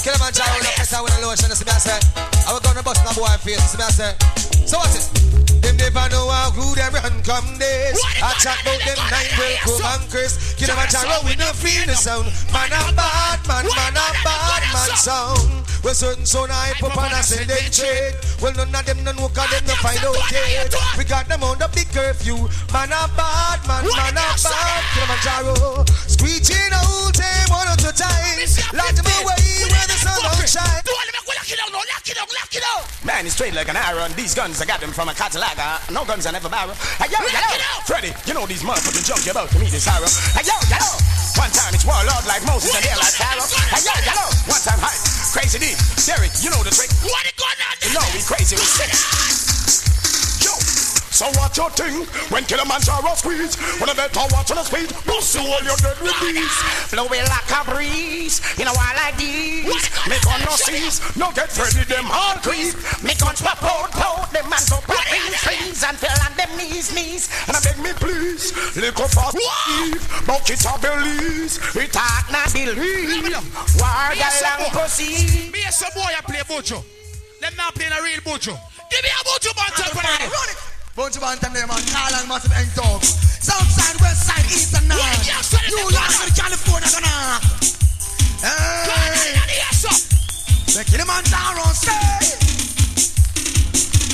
Killamanjaro when I press down with a lotion. So I say, I will go to bust my boy face. So I say, so what's it? Them never know how good them run come days. I chat about them 9 will come and Chris. Killamanjaro we no feel the sound. Man a bad man, man a bad man sound. Well certain son I put on a send they trade. Well none of them no know cause them no find out yet. We got them on the big curfew. Man a bad man, man a bad. Killamanjaro screeching out them 1 or 2 times. Light them away where the sun don't shine. Lock it out. Man, it's straight like an iron. These guns, I got them from a Cadillac. No guns, I never borrow. Hey, yo, Freddy, you know these motherfucking junk you're about to meet this arrow. Hey, yo, one time it's warlord like Moses and they're like Pharaoh. Hey, yo, one time hype, crazy D, Derek, you know the trick. What it going on? You know we crazy, we sick. Yo. So what your thing when Killamanjaro squeeze? When I bet I watch on the speed, bust all your dead with these. Blow it like a breeze in a while like these. Me gun no seize, no get ready, them all creep. Me guns pop out, them man go pop freeze and fell on them knees. And I beg me please, lick up fast, bucket of Belize. It ain't not believe. War galang pussy. Me and some boy I play Bojo. Them not playing a real Bojo. Give me a Bojo Bantam for that. Run it. Bojo Bantam there, man. All and massive end dog. South side, west side, east and north. New York and California gonna. Hey. The Killamanjaro stay.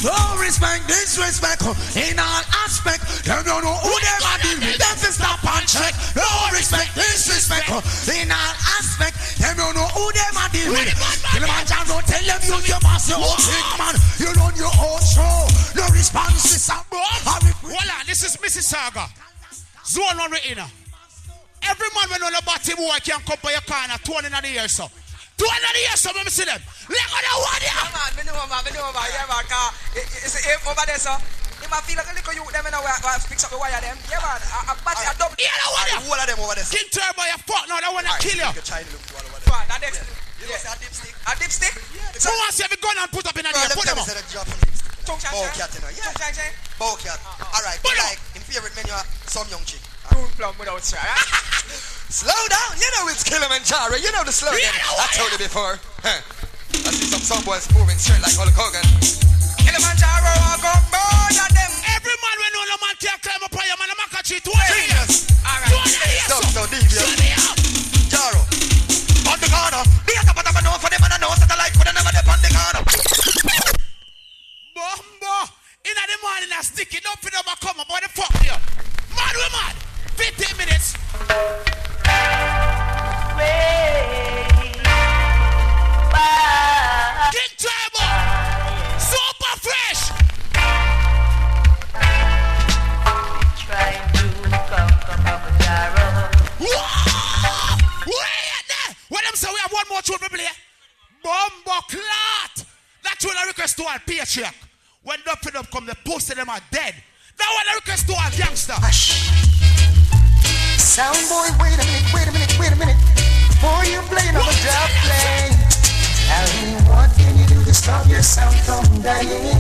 No respect, disrespect, in all aspect. Them don't know who they are dealing with. Them to stop and check. No respect, disrespect, in all aspect. Them don't know who they are dealing with. Killamanjaro tell them you your boss, your own big man. You run your own show. No response is up. Voila, this is Mississauga. Zone 1 right in. Every man when on a body boy can come by your corner 20 in the year, so. 20 in the year, so let me see them. Let go the one here. Man, yeah, man, it's a over there, sir. You might feel like a little you, them in a way, fix up the wire, them. Yeah, man, a battery, a double. Yeah, the one here. All of them over there. King Turbo, you fuck now, that one to kill you. Man, that dipstick. Yeah, a dipstick. A dipstick? Who wants to have a gun and put up in a there? Put them up. Bowcat, you know, yeah. Bowcat. Alright, but like, in favorite menu, some young chick. Don't plum without try. Slow down, you know it's Killamanjaro, you know the slogan. I told you before. I see some boys moving straight like Hulk Hogan. Killamanjaro, I go burn at them. Every man when no man can climb up on your man, I'm a catch it. 20 years. Alright, so devious. Jaro. On the corner. Be a top of the man for them and I know satellite could never dip on the corner. Bombo. In the morning, I stick it up in my come up. What the fuck here? Man, we mad. 15 minutes. King Turbo. Super fresh. Trying to conquer Killamanjaro. Wait there. What them say? We have one more tune to play. Bombo clot. That's when I request to our patriarch. When the pin up come, the post of them are dead. That one I request to our gangster. Sound boy, wait a minute. Before you play another drop play, tell me what can you do to stop your sound from dying?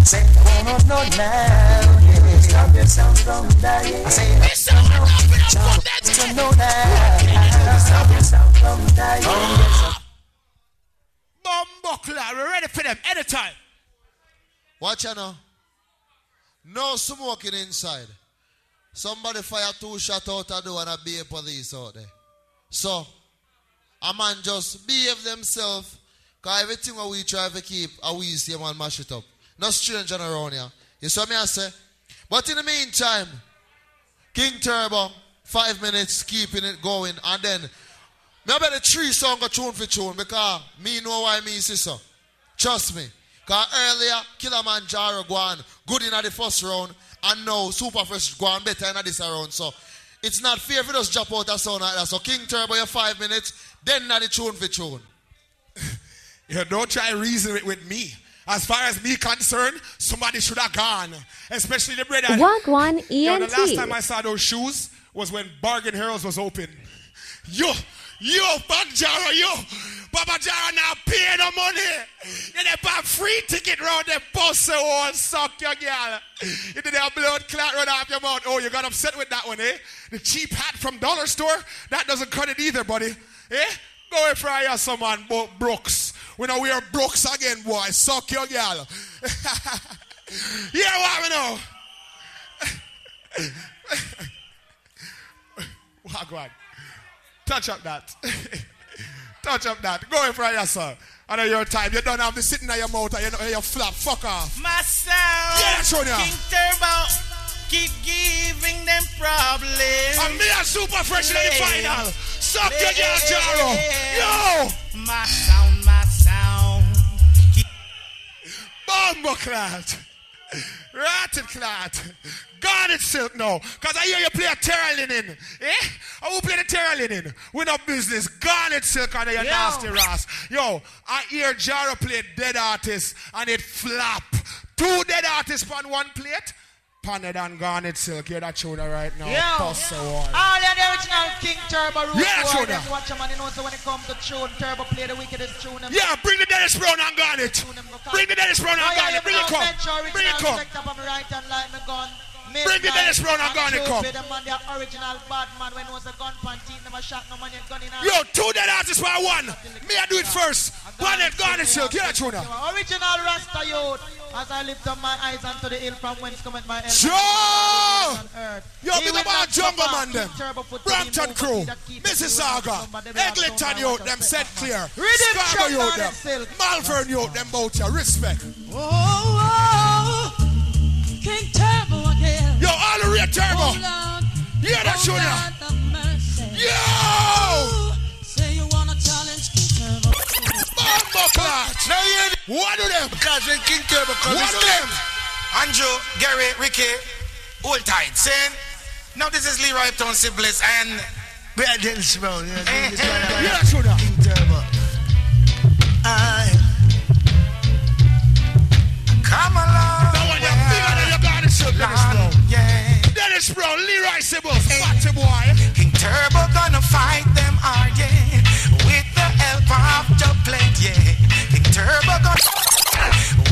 Say, no, now, yeah, stop your sound from dying. I say, to know that, stop your sound from dying. Bumbuckler, we're ready for them anytime. Watch out now. No smoking inside. Somebody fire 2 shots out the door and a be a police out there. So, a man just behave themselves. Because everything what we try to keep, we see a man mash it up. No stranger around here. You see what I say? But in the meantime, King Turbo, 5 minutes, keeping it going. And then, maybe the 3 song go tune for tune because me know why me see so. Trust me. Because earlier, Killamanjaro go on good in the first round. And now, Super Fresh go on better in this round. So, it's not fair if you just drop out a sound like that. So, King Turbo, you 5 minutes, then not the tune for tune. You don't try reason it with me. As far as me concerned, somebody should have gone. Especially the brother. Wagwan ENT. Yo, the last time I saw those shoes was when Bargain Heroes was open. Yo, Papa Jaro now pay no money. You dey buy free ticket round the bus so on suck your girl. You did have blood clot run off your mouth. Oh, you got upset with that one, eh? The cheap hat from dollar store, that doesn't cut it either, buddy. Eh? Go away for you, someone, Brooks. We know we are Brooks again, boy. Suck your girl. Yeah, what we know? Wagwan. Touch up that. Touch up that. Go in for yourself. I know your time. You don't have to sit in your mouth and you flap. Fuck off. My sound. Yeah, show you. King Turbo. Keep giving them problems. And me and Super Fresh in the final. Suck your girl, Jaro. Yo. My sound. Bombo clot. Ratted clot. Garnet silk now. Because I hear you play a terror linen. Eh? I will play the terror linen. We no business. Garnet silk on your nasty ass. Yo, I hear Jaro play dead artists and it flap. 2 dead artists on 1 plate. Conned and Garnet Silk. Hear that tune right now. Yeah. Pussy war. All the original King Turbo Root Yeah, War. tune. Watch them and you know so when it comes to tune, Turbo play the wickedest tune. Yeah, bring the Dennis Brown and Garnet. Bring the Dennis Brown and Garnet. Bring it come. Bring it come. Bring the Dennis Brown and Garnet come. The man, the original bad man when was a gun panty, never shot no man, gun in. Yo, two dead artists for one. Me, I do it first. Garnet Silk. Hear that tune. Original Rasta youth. As I lift up my eyes unto the hill from whence cometh my help. Sure! Yo, big about Jungle Man them. Brampton Crew. Mississauga. Eglinton youth them set clear. Chicago youth them. Malvern youth them both here. Respect. Oh, King Turbo again. Yo, all the real Turbo. Hear that tune. Yo! Say you wanna challenge King Turbo. One of them. Because when King Turbo comes, one of them. Andrew, Gary, Ricky, all tight. Saying, now this is Leroy Town Siblings and Brad Dennis Brown. Yeah, Shuna. King Turbo. Come along. That one you're bigger than your Garnet Silk, Dennis Brown. Yeah. Dennis Brown, Leroy Siblings, Fatty boy. King Turbo gonna fight them hard, yeah. With the help of the plate, yeah. King Turbo gonna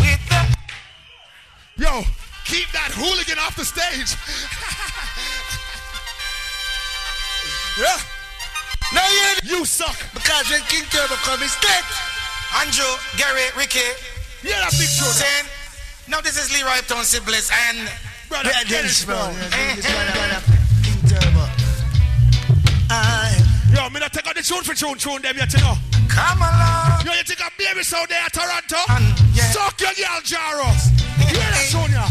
with the. Yo, keep that hooligan off the stage. Yeah. No, you suck. Because when King Turbo comes, he's dead. Andrew, Gary, Ricky. Yeah, that big show. Saying, now this is Leroy Town Siblings and Brother Dennis Brown. King Turbo. Yo, me not take out the tune for tune them yet, you know. Come along. Yo, you take a baby sound there at Toronto? Yeah. Suck your girl, Jaro. Hear that tune, yeah.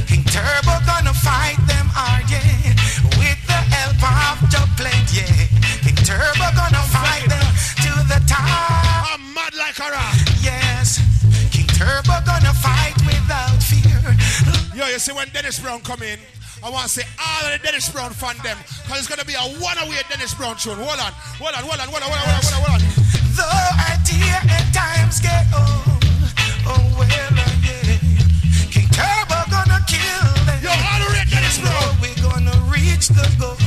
King Turbo gonna fight them hard, yeah. With the help of the plate, yeah. King Turbo gonna fight them to the top. I'm mad like a rat. Yes. King Turbo gonna fight without fear. Yo, you see when Dennis Brown come in, I want to say all of the Dennis Brown fan them, because it's going to be a one-away Dennis Brown tune. Hold on. Though our dear at times get old, oh well, yeah. King Turbo gonna kill them. Yo, all the red Dennis Brown. We're gonna reach the goal.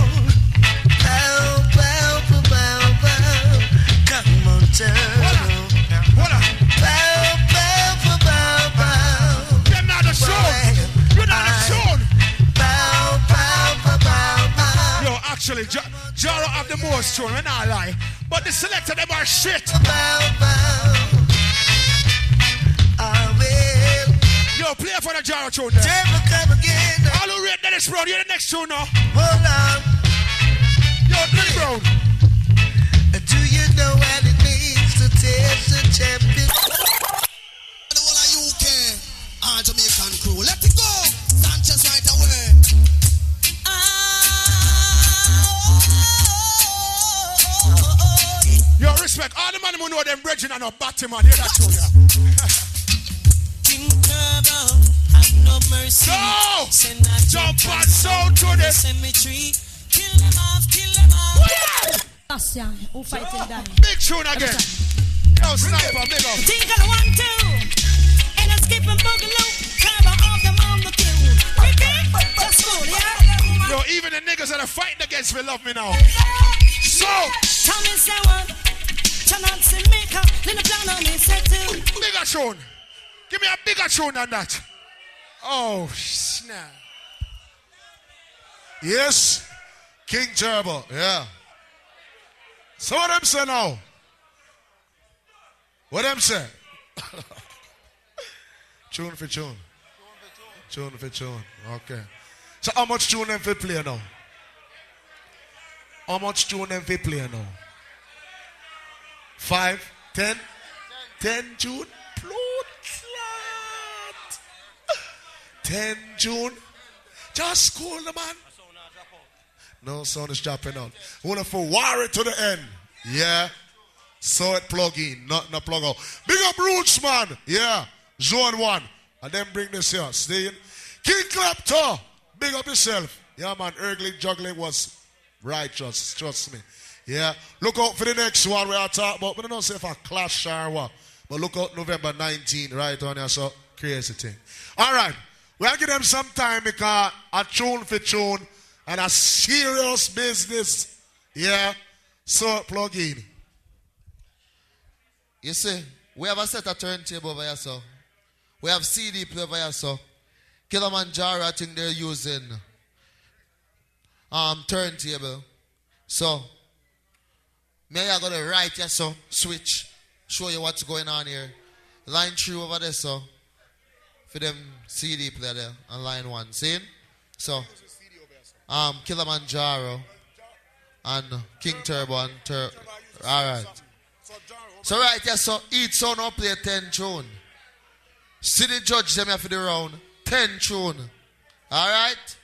Bow, bow, bow, bow, bow. Come on, Turbo. Hold on. Bow, bow, bow, bow, bow. You're not the tune. You're not the tune. Bow, bow, bow, bow, bow. Yo, actually, Jaro have the most tune, I'm not lie. But the selector, them are shit. Yo, play for the Jaro tune there. All who read Dennis Brown, you're the next tune now. Hold on. Yo, Dennis Brown. Do you know what it means to taste the champion? The one of UK, our Jamaican crew. Let it go. Sanchez right away. Yo, respect. All the man who know them brethren and no batty man. Hear that tune, yeah. King Turbo, have no mercy. No! Send that jump and sound to the cemetery. Kill them off, kill them off. Bastian, who fighting down? Big tune again. Yo, sniper, big up. Tingle 1, 2. And a skip and boogaloo. Turbo off them on the queue. Ricky, that's cool, yeah? Yo, even the niggas that are fighting against me love me now. So, tell me say what? Cannot see me come. Then the plan on me say two. Bigger tune. Give me a bigger tune than that. Oh, snap. Yes, King Turbo, yeah. So what them say now? What them say? Tune for tune. Tune for tune. Okay. So how much tune them for play now? How much tune them for play now? 5, 10? 10 tune? Blood clot. 10 June. Just call the man. No sound is dropping out. Want to for war it to the end. Yeah. So it plug in, not no plug out. Big up Roots, man. Yeah. Zone 1. And then bring this here. Stay in. King Clapton. Big up yourself. Yeah, man. Ergling juggling was righteous. Trust me. Yeah. Look out for the next one we are talking about. But I don't say if I clash or what. But look out November 19, right on here. So crazy thing. All right. We'll give them some time because a tune for tune and a serious business. Yeah. So plug in. You see, we have a set of turntable over here, so. We have CD player over here, so. Killamanjaro, I think they're using turntable. So, may I go to right here, so switch, show you what's going on here. Line 3 over there, so for them CD player there, and line 1. See? So, Killamanjaro and King Turbo and alright. So right here, so each sound will play 10 tune. See the judge them here for the round. 10 tune. Alright?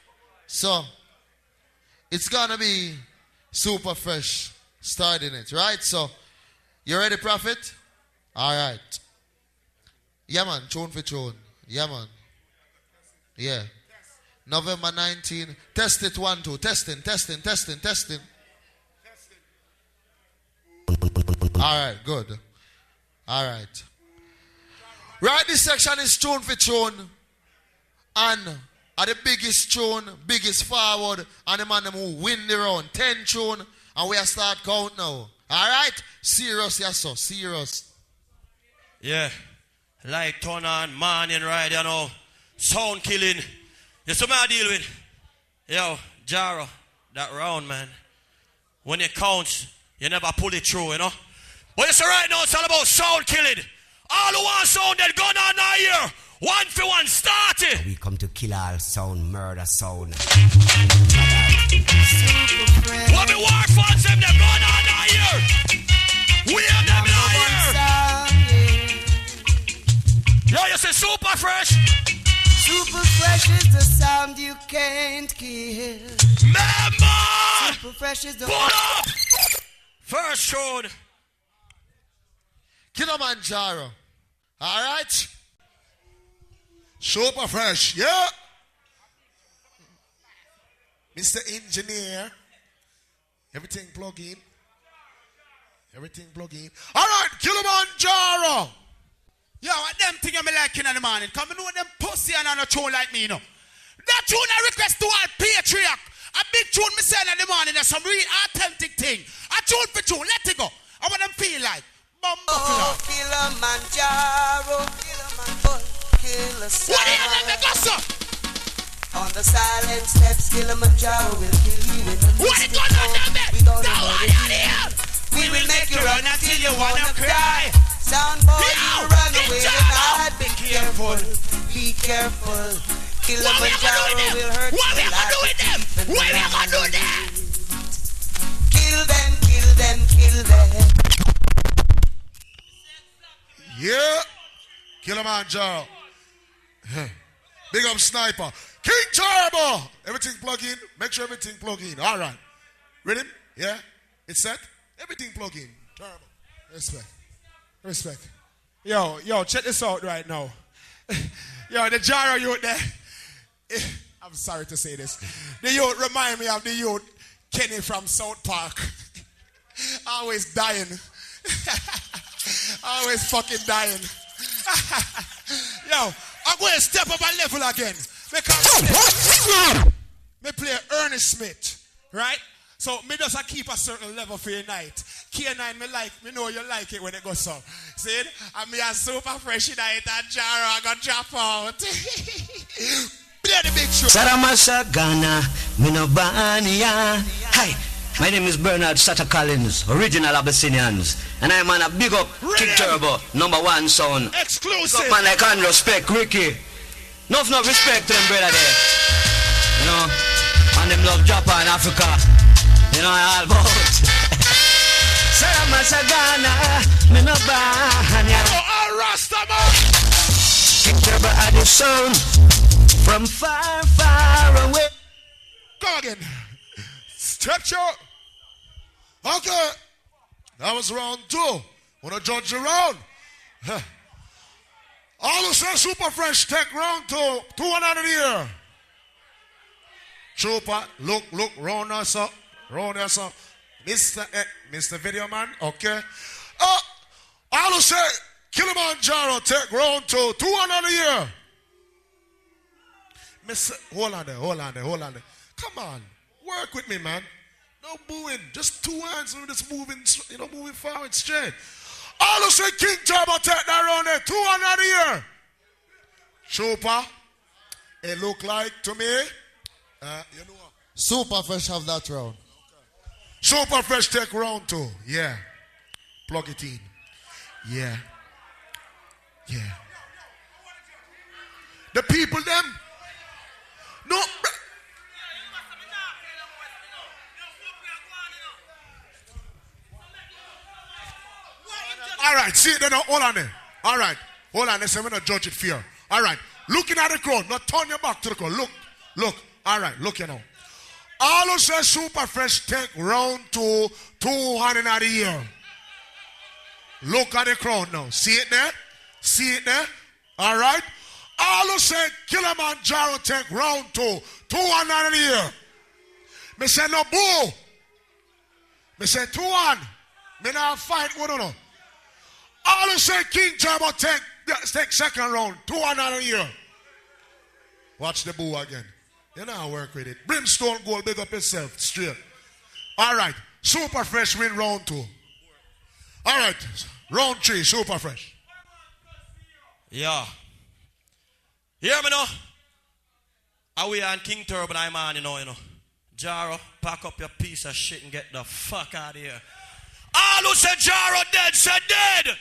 So, it's gonna be super fresh starting it, right? So, you ready, Prophet? Alright. Yeah, man, tune for tune. Yeah, man. Yeah. November 19. Test it, 1, 2. Testing. Alright, good. Alright. Right, this section is tune for tune. And are the biggest tune, biggest forward, and the man them who win the round. 10 tune, and we are start count now. Alright? Serious, yes, sir. Serious. Yeah. Light turn on, morning ride, you know. Sound killing. You see what I deal with? Yo, Jaro, that round, man. When it counts, you never pull it through, you know. But you see right now, it's all about sound killing. All who want sound that going on now here. 1 for 1, start it. We come to kill all sound, murder sound. What me war fans them going on now here. We have them now here. Yo, you say super fresh. Super fresh is the sound you can't kill. Member! Super fresh is the pull up! First tune. Killamanjaro. Alright? Super fresh, yeah. Mr. Engineer. Everything plug in. Everything plug in. Alright, Killamanjaro. Yo, what them thing I like in the morning? Come and know them pussy and on a tune like me, you know. That tune I request to all patriarch. A big tune me send in the morning. There's some real authentic thing. A tune for tune. Let it go. I want them feel like. Oh, Killamanjaro. What do you let me go, sir? On the silent steps, Killamanjaro will kill you in the midst of the storm. We will make you run until you wanna cry. Sound boy, you run away tonight. Be careful, be careful. Killamanjaro will hurt you like a thief in the night. Kill them, kill them, kill them. Yeah. Killamanjaro. Big up Sniper. King Turbo. Everything plug in. Make sure everything plug in. All right. Rhythm? Yeah. It's set. Everything plug in. Turbo. Respect. Respect. Yo, check this out right now. Yo, the Jaro youth there. I'm sorry to say this. The youth remind me of the youth Kenny from South Park. Always dying. Always fucking dying. Yo, I'm going to step up a level again. Because me play Ernest Smith, right? So me just keep a certain level for your night. K9 me know you like it when it goes so. See it? And me a super fresh in it and Jaro I got drop out. Play the big show. Saramasa Ghana, Minobania. Hi, my name is Bernard Sata Collins, original Abyssinians. And I'm on a big up King Turbo, #1 sound. Exclusive. Big up man like Andrew Speck, Ricky. No respect to them brother there. You know, and them love Japan, Africa. You know all about. Saramasa Ghana, Minobania. Oh, Rastaman. King Turbo had the sound from far, far away. Go again. Stretch out. Okay. That was round 2. Wanna judge the round? All who say super fresh, take round 2. 200 here. Super, look, round us up. Round us up. Mr. Video Man, okay. All who say Killamanjaro, take round 2. 200 here. Hold on there. Come on. Work with me, man. No booing. Just two hands and just moving, moving forward straight. All of say King Turbo take that round there. 200 a year. Super. It look like to me. You know what? Super Fresh have that round. Super Fresh take round 2. Yeah. Plug it in. Yeah. The people them. No. All right, see it there now. Hold on there. All right. Hold on. Let's say we're not judge it fair. All right. Looking at the crowd. Not turn your back to the crowd. Look. All right. Look, you know. All who say Super Fresh take round 2, 200 a year. Look at the crowd now. See it there? All right. All who say Killamanjaro take round 2, 200 a year. Me say no boo. Me say 2-1. Me not fight with you. All who say King Turbo take second round, 200 a year. Watch the boo again. You know how I work with it. Brimstone goal, big up yourself, straight. All right, Super Fresh win round 2. All right, round 3, Super Fresh. Yeah. Hear me now? Are we on King Turbo, I'm on, you know. Jaro, pack up your piece of shit and get the fuck out of here. All who said Jaro dead, said dead.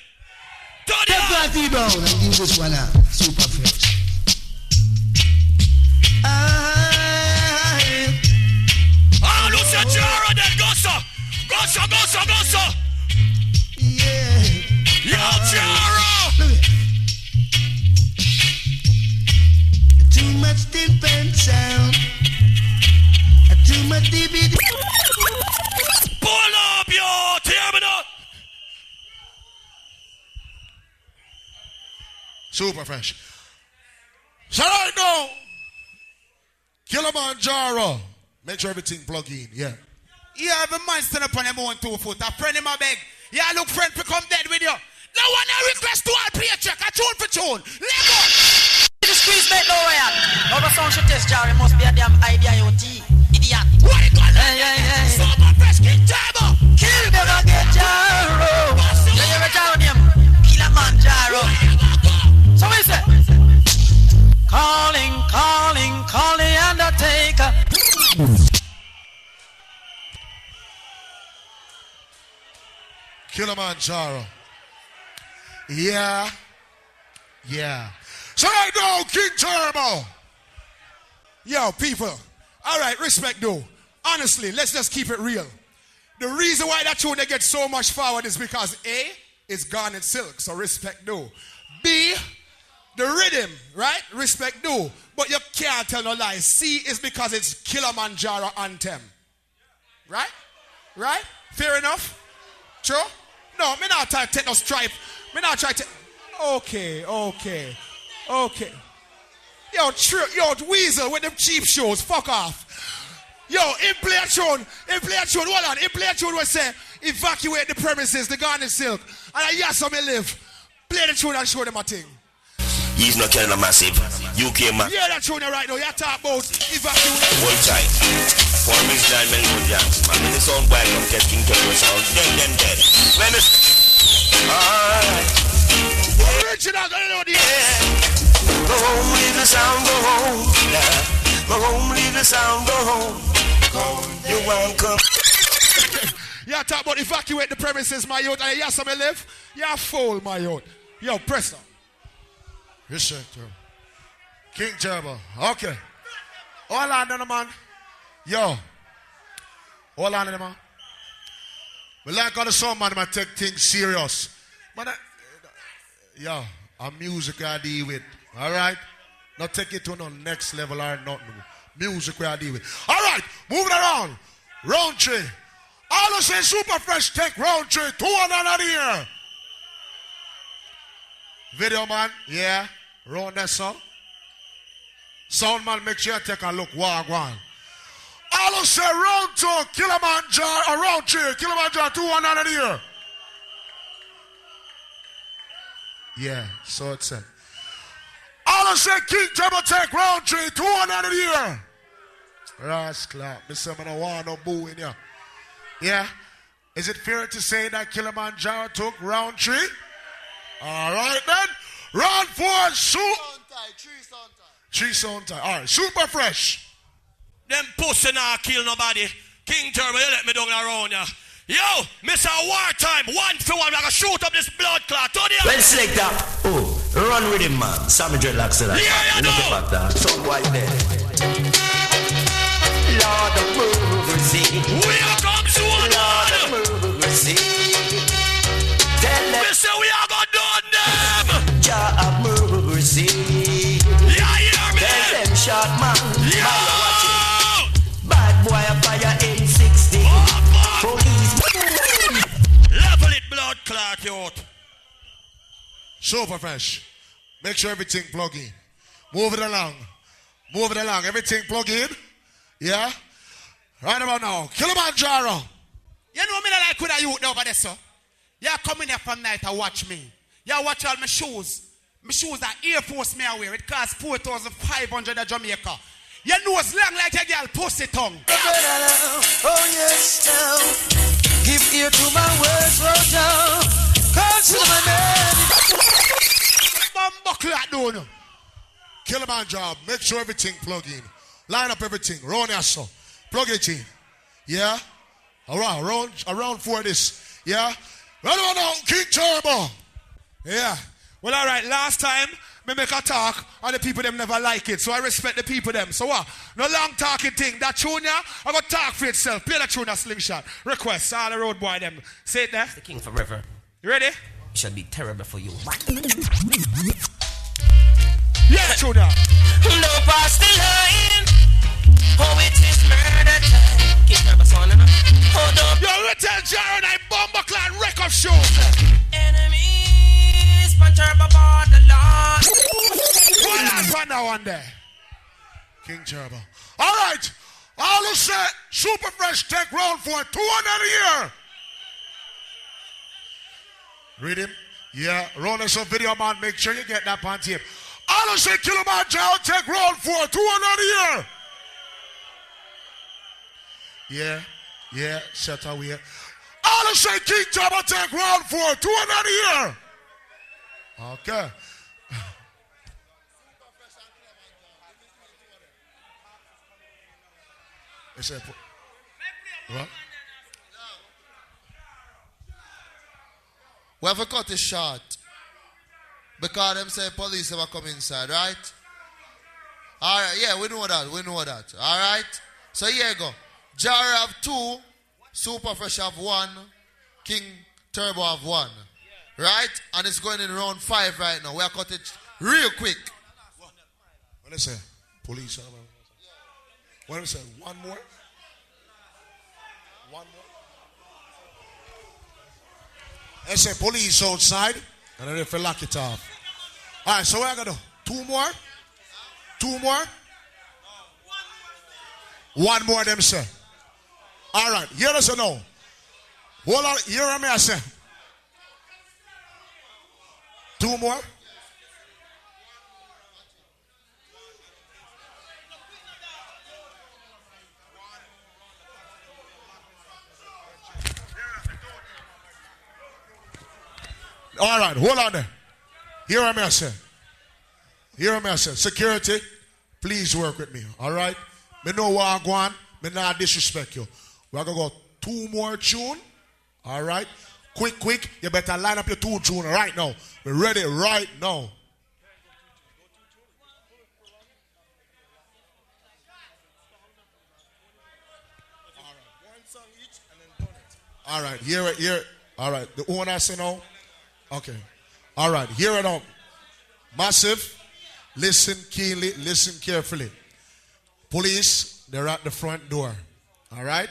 Take that T-Bone and give this one out. Super Fresh. All who said Jaro dead, go so. Yeah. Yo, Jaro. Too much tip sound. Too much DVD. Pull up, yo. Tear me up. Super Fresh. So right now, Killamanjaro. Make sure everything plug in, yeah. Yeah, the man stand up on him on 2 foot. A friend in my beg. Yeah, look, friend, to come dead with you. No one request to all play a check. A tune for tune. Let go. The squeeze mate low royal. Now the song should test jar. It must be a damn IBIOT. Idiot. What it called? Hey. Super Fresh King Turbo. Kill them again, Jaro. Yeah, you're a Jaro name. Killamanjaro. So we say, calling the undertaker. Killamanjaro. Yeah. So right now, King Turbo. Yo, people. All right, respect though. Honestly, let's just keep it real. The reason why that tune they get so much forward is because A, it's Garnet Silk, so respect though. B, the rhythm, right? Respect though. But you can't tell no lies. C is because it's Killamanjaro anthem. Right? Fair enough? True? No, me not try to take no stripe. Me not try to... Okay. Yo, Weasel with them cheap shows, fuck off. Yo, in play a tune, hold on. In play a tune will say, evacuate the premises, the Garnet Silk. And I yes, me live. Play the tune and show them a thing. He's not killing a massive UK man. Yeah, that tune right now. You talk about evacuate. One time. For Miss John Melodians. Man, in the song by from King Turbo sound. Dead. When it's... Original, Go home, leave the sound, go home. Yeah. Go home, leave the sound, go home. You won't come. Yeah, talk about evacuate the premises, my youth. And yes, I live. You're full, my youth. Yo, press up. Respect, King Turbo. Okay. Hold on, then, man. Yo. Hold on, then, man. We like all the song, man, I take things serious. Man, yo, a music I deal with. All right? Not take it to no next level or nothing. Music I deal with. All right, moving around. Round 3. All of say Super Fresh take round 3. 200 a year. Video man, yeah. Round that song. Sound man, make sure you take a look. Wagwan. All of say round 2, Killamanjaro, round 3, Killamanjaro 200 a year. Yeah, so it's it. All All I say King Turbo take round 3, 200 a year. Rascal, me say I don't want no boo in here. Yeah? Is it fair to say that Killamanjaro took round 3? All right then. Round 4, shoot. 3 sound time. All right, super fresh. Them pussy nah kill nobody. King Turbo, you let me down around ya. Yo, Mr. Wartime, 1 for 1, we're gonna shoot up this blood clot. Well, selector. Oh, run with him, man. Sammy Dreadlock said that. Yeah, you know. About that. Son white there. Lord of mercy. We are come soon, Lord of mercy. Tell them. We say we are gonna done them. Jah of mercy. Yeah, hear me. Tell them shot man. Yo. Bad boy a fire M60. Police. Level it, blood clot, youth. Super fresh. Make sure everything plug in. Move it along. Move it along. Everything plug in. Yeah? Right about now. Killamanjaro. You know me not like with a youth over there, sir. You come in here from night and watch me. You watch all my shoes. My shoes are Air Force me I wear. It costs 4,500 at Jamaica. Your nose long like a girl pussy tongue. Oh yes, now. Give ear to my words, Roger. Consider my name. Bumbuckle that don't. Killamanjaro. Make sure everything plug in. Line up everything. Round your so. Plug it in. Yeah? Around for this. Yeah? Right about now, King Turbo. Yeah. Well, all right. Last time, me make a talk, and the people them never like it. So I respect the people them. So what? No long talking thing. That tune, yeah, I got talk for itself. Play that tune, a slingshot. Request, all the road boy them. Say it there. The king forever. You ready? Shall be terrible for you. Yeah, tune now. No past the line. Oh, it is murder time. King Turbo son. Hold up. Yo, we tell Jaron I bomber clan record show. Enemies, punch Turbo for the Lord. One now, one there. King Turbo. All right. All who say super fresh take round for 200 a year. Read him. Yeah. Roll us a video, man. Make sure you get that on tape. All who say Killamanjaro take round for 200 a year. Yeah, shut away. All who say King Turbo take round for 200 a year. Okay. What? We have to cut it short. Because them say police ever come inside, right? Alright, yeah, we know that. Alright? So here you go. Jar have 2, Super Fresh have 1, King Turbo have 1. Right? And it's going in round 5 right now. We are cut it real quick. What they say? Police. What they say? One more? They say police outside. And then if you lock it off. Alright, so what I gotta do? 2 more? 2 more? 1 more them say. Alright, hear us or no? Hold on, hear me I say. 2 more? Alright, hold on there. Hear me I say. Security, please work with me. Alright? Me know what I go on. Me not disrespect you. We're going to go 2 more tune. All right? Quick. You better line up your 2 tune right now. We're ready right now. All right. Hear it. All right. The owner say no? Okay. All right. Hear it out. Massive. Listen keenly. Listen carefully. Police, they're at the front door. All right?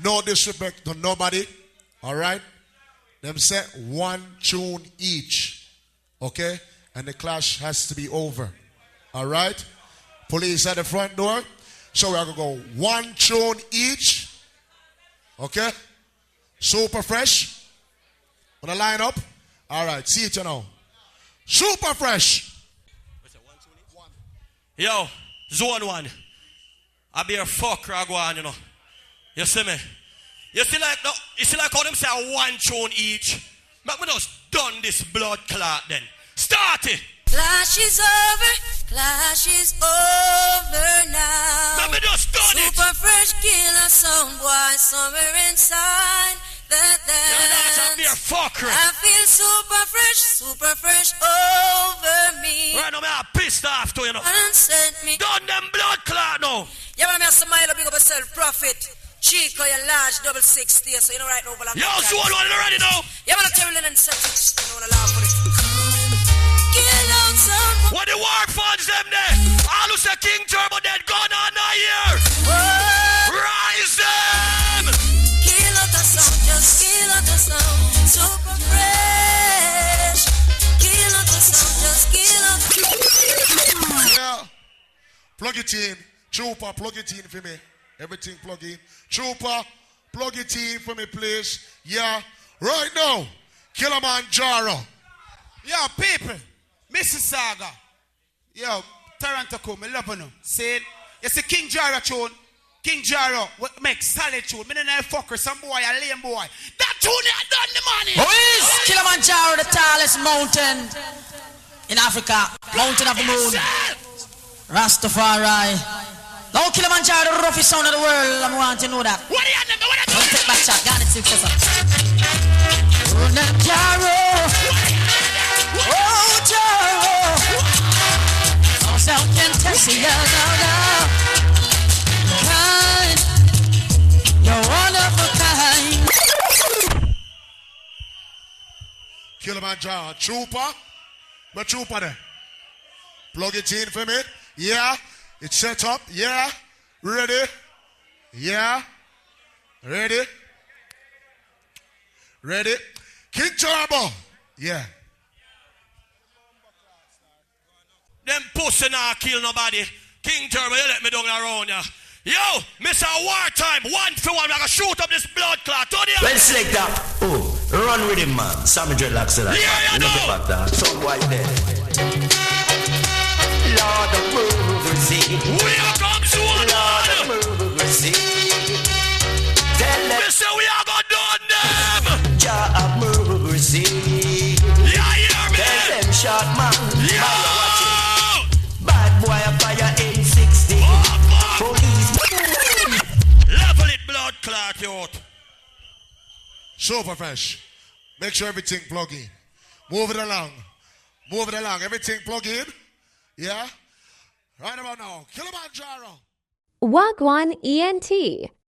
No disrespect to nobody. All right? Them set 1 tune each. Okay? And the clash has to be over. All right? Police at the front door. So we're going to go 1 tune each. Okay? Super fresh. Want to line up? All right. See it you now. Super fresh. Yo, zone 1. I be a fuck ragwan, you know. You see me? You see like how them say one tune each. Make me just done this blood clot then. Start it. Clash is over now. Let me just done it. Super fresh killer sound boy somewhere inside that fucker. I feel super fresh over me. Right now me are pissed off to you know. And sent me. Done them blood clot now. Yeah, man, I smile big up yourself, prophet. Chico, you large, 660, so you know right now. Yo, so one already now. Yeah, man, I tell you, and set it. You know, laugh for it. What the war funds them there? All who say King Turbo dead gone on a year. Rise them. Kill out the sound, just kill out the sound. Super fresh. Kill out the sound, just kill out the Yeah. Plug it in. Trooper, plug it in for me. Everything plug in. Trooper, plug it in for me, please. Yeah. Right now, Killamanjaro. Yo, people. Mississauga. Yo, Toronto come, I love you. Say, you see King Jaro tune. King Jaro make solid tune. Me no fucker, some boy, a lame boy. That tune you done the money. Who is Killamanjaro, the tallest mountain in Africa? Mountain of the moon. Rastafari. Now Killamanjaro, the roughest sound of the world. I want you to know that. What are you doing? Don't take back shot. Got it, successor. Killamanjaro. Oh, Jaro. Oh, sound can test you, no. Kind. You're one of a kind. Killamanjaro. Trooper. But Trooper there. Plug it in for me. Yeah. It's set up. Yeah. Ready. Yeah. Ready. Ready. King Turbo. Yeah. Them pussy not kill nobody. King Turbo, you let me down around ya. Yo, Mr. Wartime, 1 for 1, I'm gonna shoot up this blood clot. Well, select that. Oh, run with him, man. Sammy Dreadlock said that. Yeah, you know. Look at that. Some white there. Lord of mercy. We are come soon, Lord of mercy. Tell them. Mister, we are gonna done them. Jah of mercy. Yeah, hear me. Tell them shot man. Yeah. Bad boy a fire M60. Police. Level it, blood clot, youth. Super fresh. Make sure everything plug in. Move it along. Move it along. Everything plug in. Yeah. Right about now. Killamanjaro. Wagwan ENT.